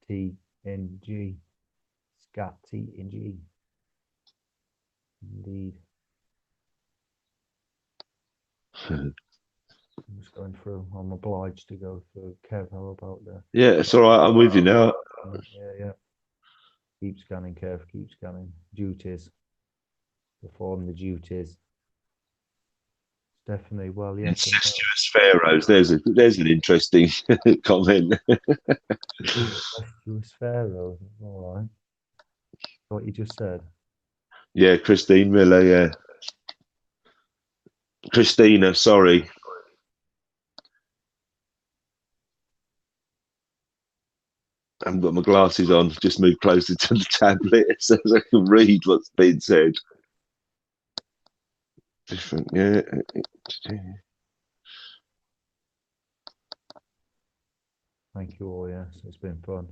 T, N, G, scat, T, N, G. Indeed. I'm just going through. I'm obliged to go through. Kev, how about the? Yeah, it's all right. I'm with you now. Yeah, yeah. Keep scanning, Kev. Keep scanning. Duties. Perform the duties. Definitely. Well, yes. Incestuous pharaohs. There's an interesting comment. Incestuous pharaoh. All right. What you just said. Yeah, Christine Miller. Yeah, Christina. Sorry. I haven't got my glasses on. Just move closer to the tablet so I can read what's being said. Different, yeah. Thank you all. Yes, it's been fun.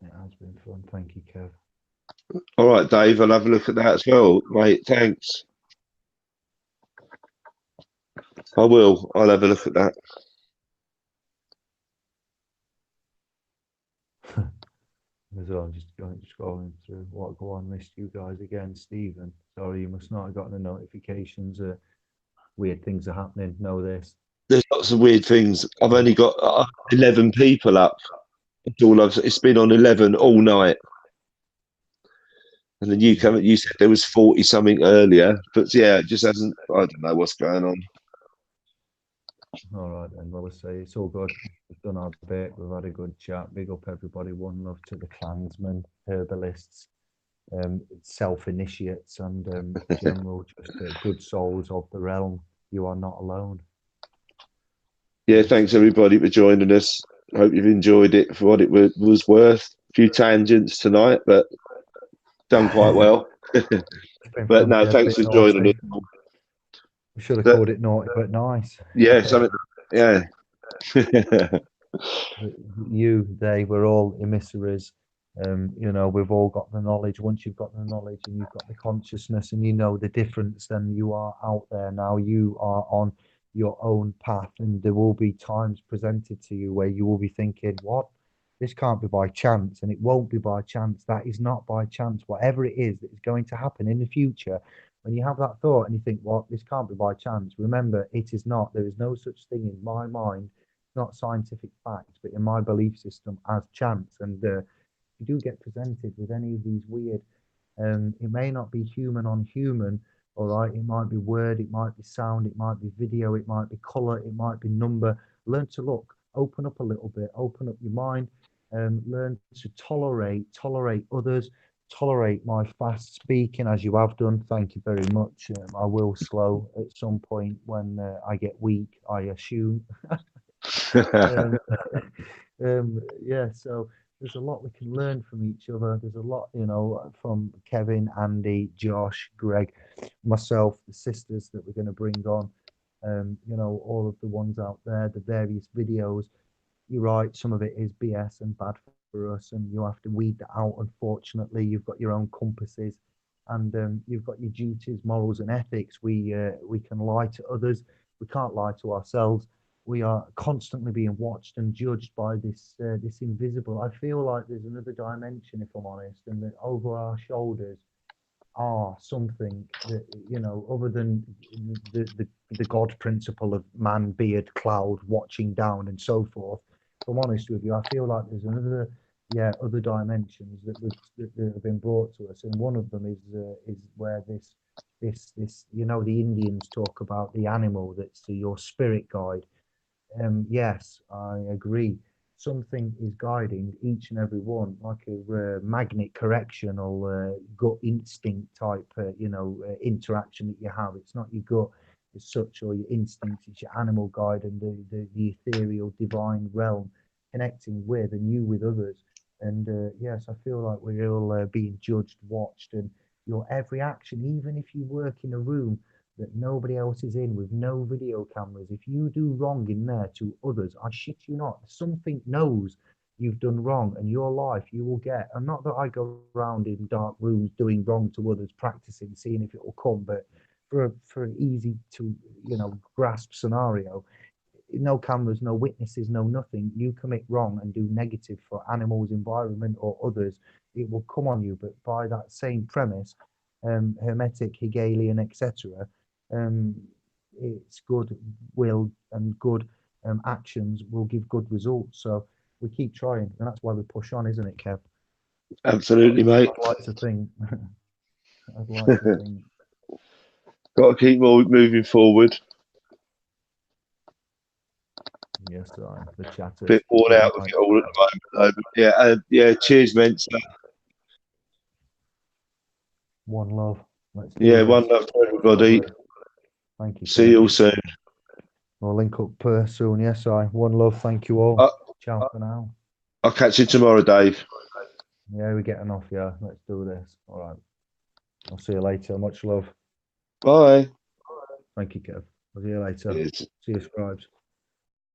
It has been fun. Thank you, Kev. All right, Dave. I'll have a look at that as well, mate. Thanks. I will. I'll have a look at that. As well, I'm just going scrolling through what go on. Missed you guys again, Stephen. Sorry, you must not have gotten the notifications. Weird things are happening. Know this. There's lots of weird things. I've only got 11 people up. It's been on 11 all night. And then you come. You said there was 40 something earlier, but yeah, it just hasn't. I don't know what's going on. All right, then. Well, let's say it's all good. We've done our bit. We've had a good chat. Big up everybody. One love to the clansmen, herbalists, self-initiates, and general just good souls of the realm. You are not alone. Yeah, thanks everybody for joining us. Hope you've enjoyed it for what it was worth. A few tangents tonight, but done quite well. But no, thanks for joining us. We should have called it naughty but nice. Yeah, something. Yeah. You, they, we're all emissaries. You know, we've all got the knowledge. Once you've got the knowledge and you've got the consciousness and you know the difference, then you are out there now. You are on your own path, and there will be times presented to you where you will be thinking, what? This can't be by chance, and it won't be by chance. That is not by chance. Whatever it is that is going to happen in the future, when you have that thought and you think, what, this can't be by chance, remember, it is not. There is no such thing in my mind, not scientific facts, but in my belief system as chance. And you do get presented with any of these weird, it may not be human on human, all right, it might be word, it might be sound, it might be video, it might be color, it might be number. Learn to look, open up a little bit, open up your mind, learn to tolerate others, tolerate my fast speaking as you have done. Thank you very much. I will slow at some point when I get weak, I assume. um, yeah, so there's a lot we can learn from each other. There's a lot, you know, from Kevin, Andy, Josh, Greg, myself, the sisters that we're going to bring on. You know, all of the ones out there, the various videos. You're right, some of it is BS and bad for us, and you have to weed that out. Unfortunately, you've got your own compasses, and you've got your duties, morals, and ethics. We can lie to others, we can't lie to ourselves. We are constantly being watched and judged by this invisible. I feel like there's another dimension, if I'm honest, and that over our shoulders are something that, you know, other than the God principle of man, beard, cloud, watching down, and so forth. If I'm honest with you, I feel like there's yeah, other dimensions that have been brought to us, and one of them is where this you know, the Indians talk about the animal that's your spirit guide. Yes, I agree. Something is guiding each and every one, like a magnet correctional gut instinct type, interaction that you have. It's not your gut as such or your instinct; it's your animal guide and the ethereal divine realm connecting with and you with others. And yes, I feel like we're all being judged, watched, and your every action, even if you work in a room that nobody else is in with no video cameras. If you do wrong in there to others, I shit you not, something knows you've done wrong, and your life you will get. And not that I go around in dark rooms doing wrong to others, practicing, seeing if it will come, but for an easy to grasp scenario, no cameras, no witnesses, no nothing. You commit wrong and do negative for animals, environment, or others, it will come on you. But by that same premise, hermetic, Hegelian, etc., um, it's good will and good actions will give good results. So we keep trying, and that's why we push on, isn't it, Kev? Absolutely, mate. I'd like to think. I'd like to think. Got to keep moving forward. Yes, the chatters. Bit worn Good out with night. it all at the moment, though. Yeah. Cheers, mate. One love. Let's do Yeah, this. one love to everybody. Thank you, See Kev. you all soon. We'll link up soon. Yes, I. One love. Thank you all. I, Ciao for now. I'll catch you tomorrow, Dave. Yeah, we're getting off. Yeah, let's do this. All right. I'll see you later. Much love. Bye. Thank you, Kev. I'll see you later. Cheers. See you, scribes.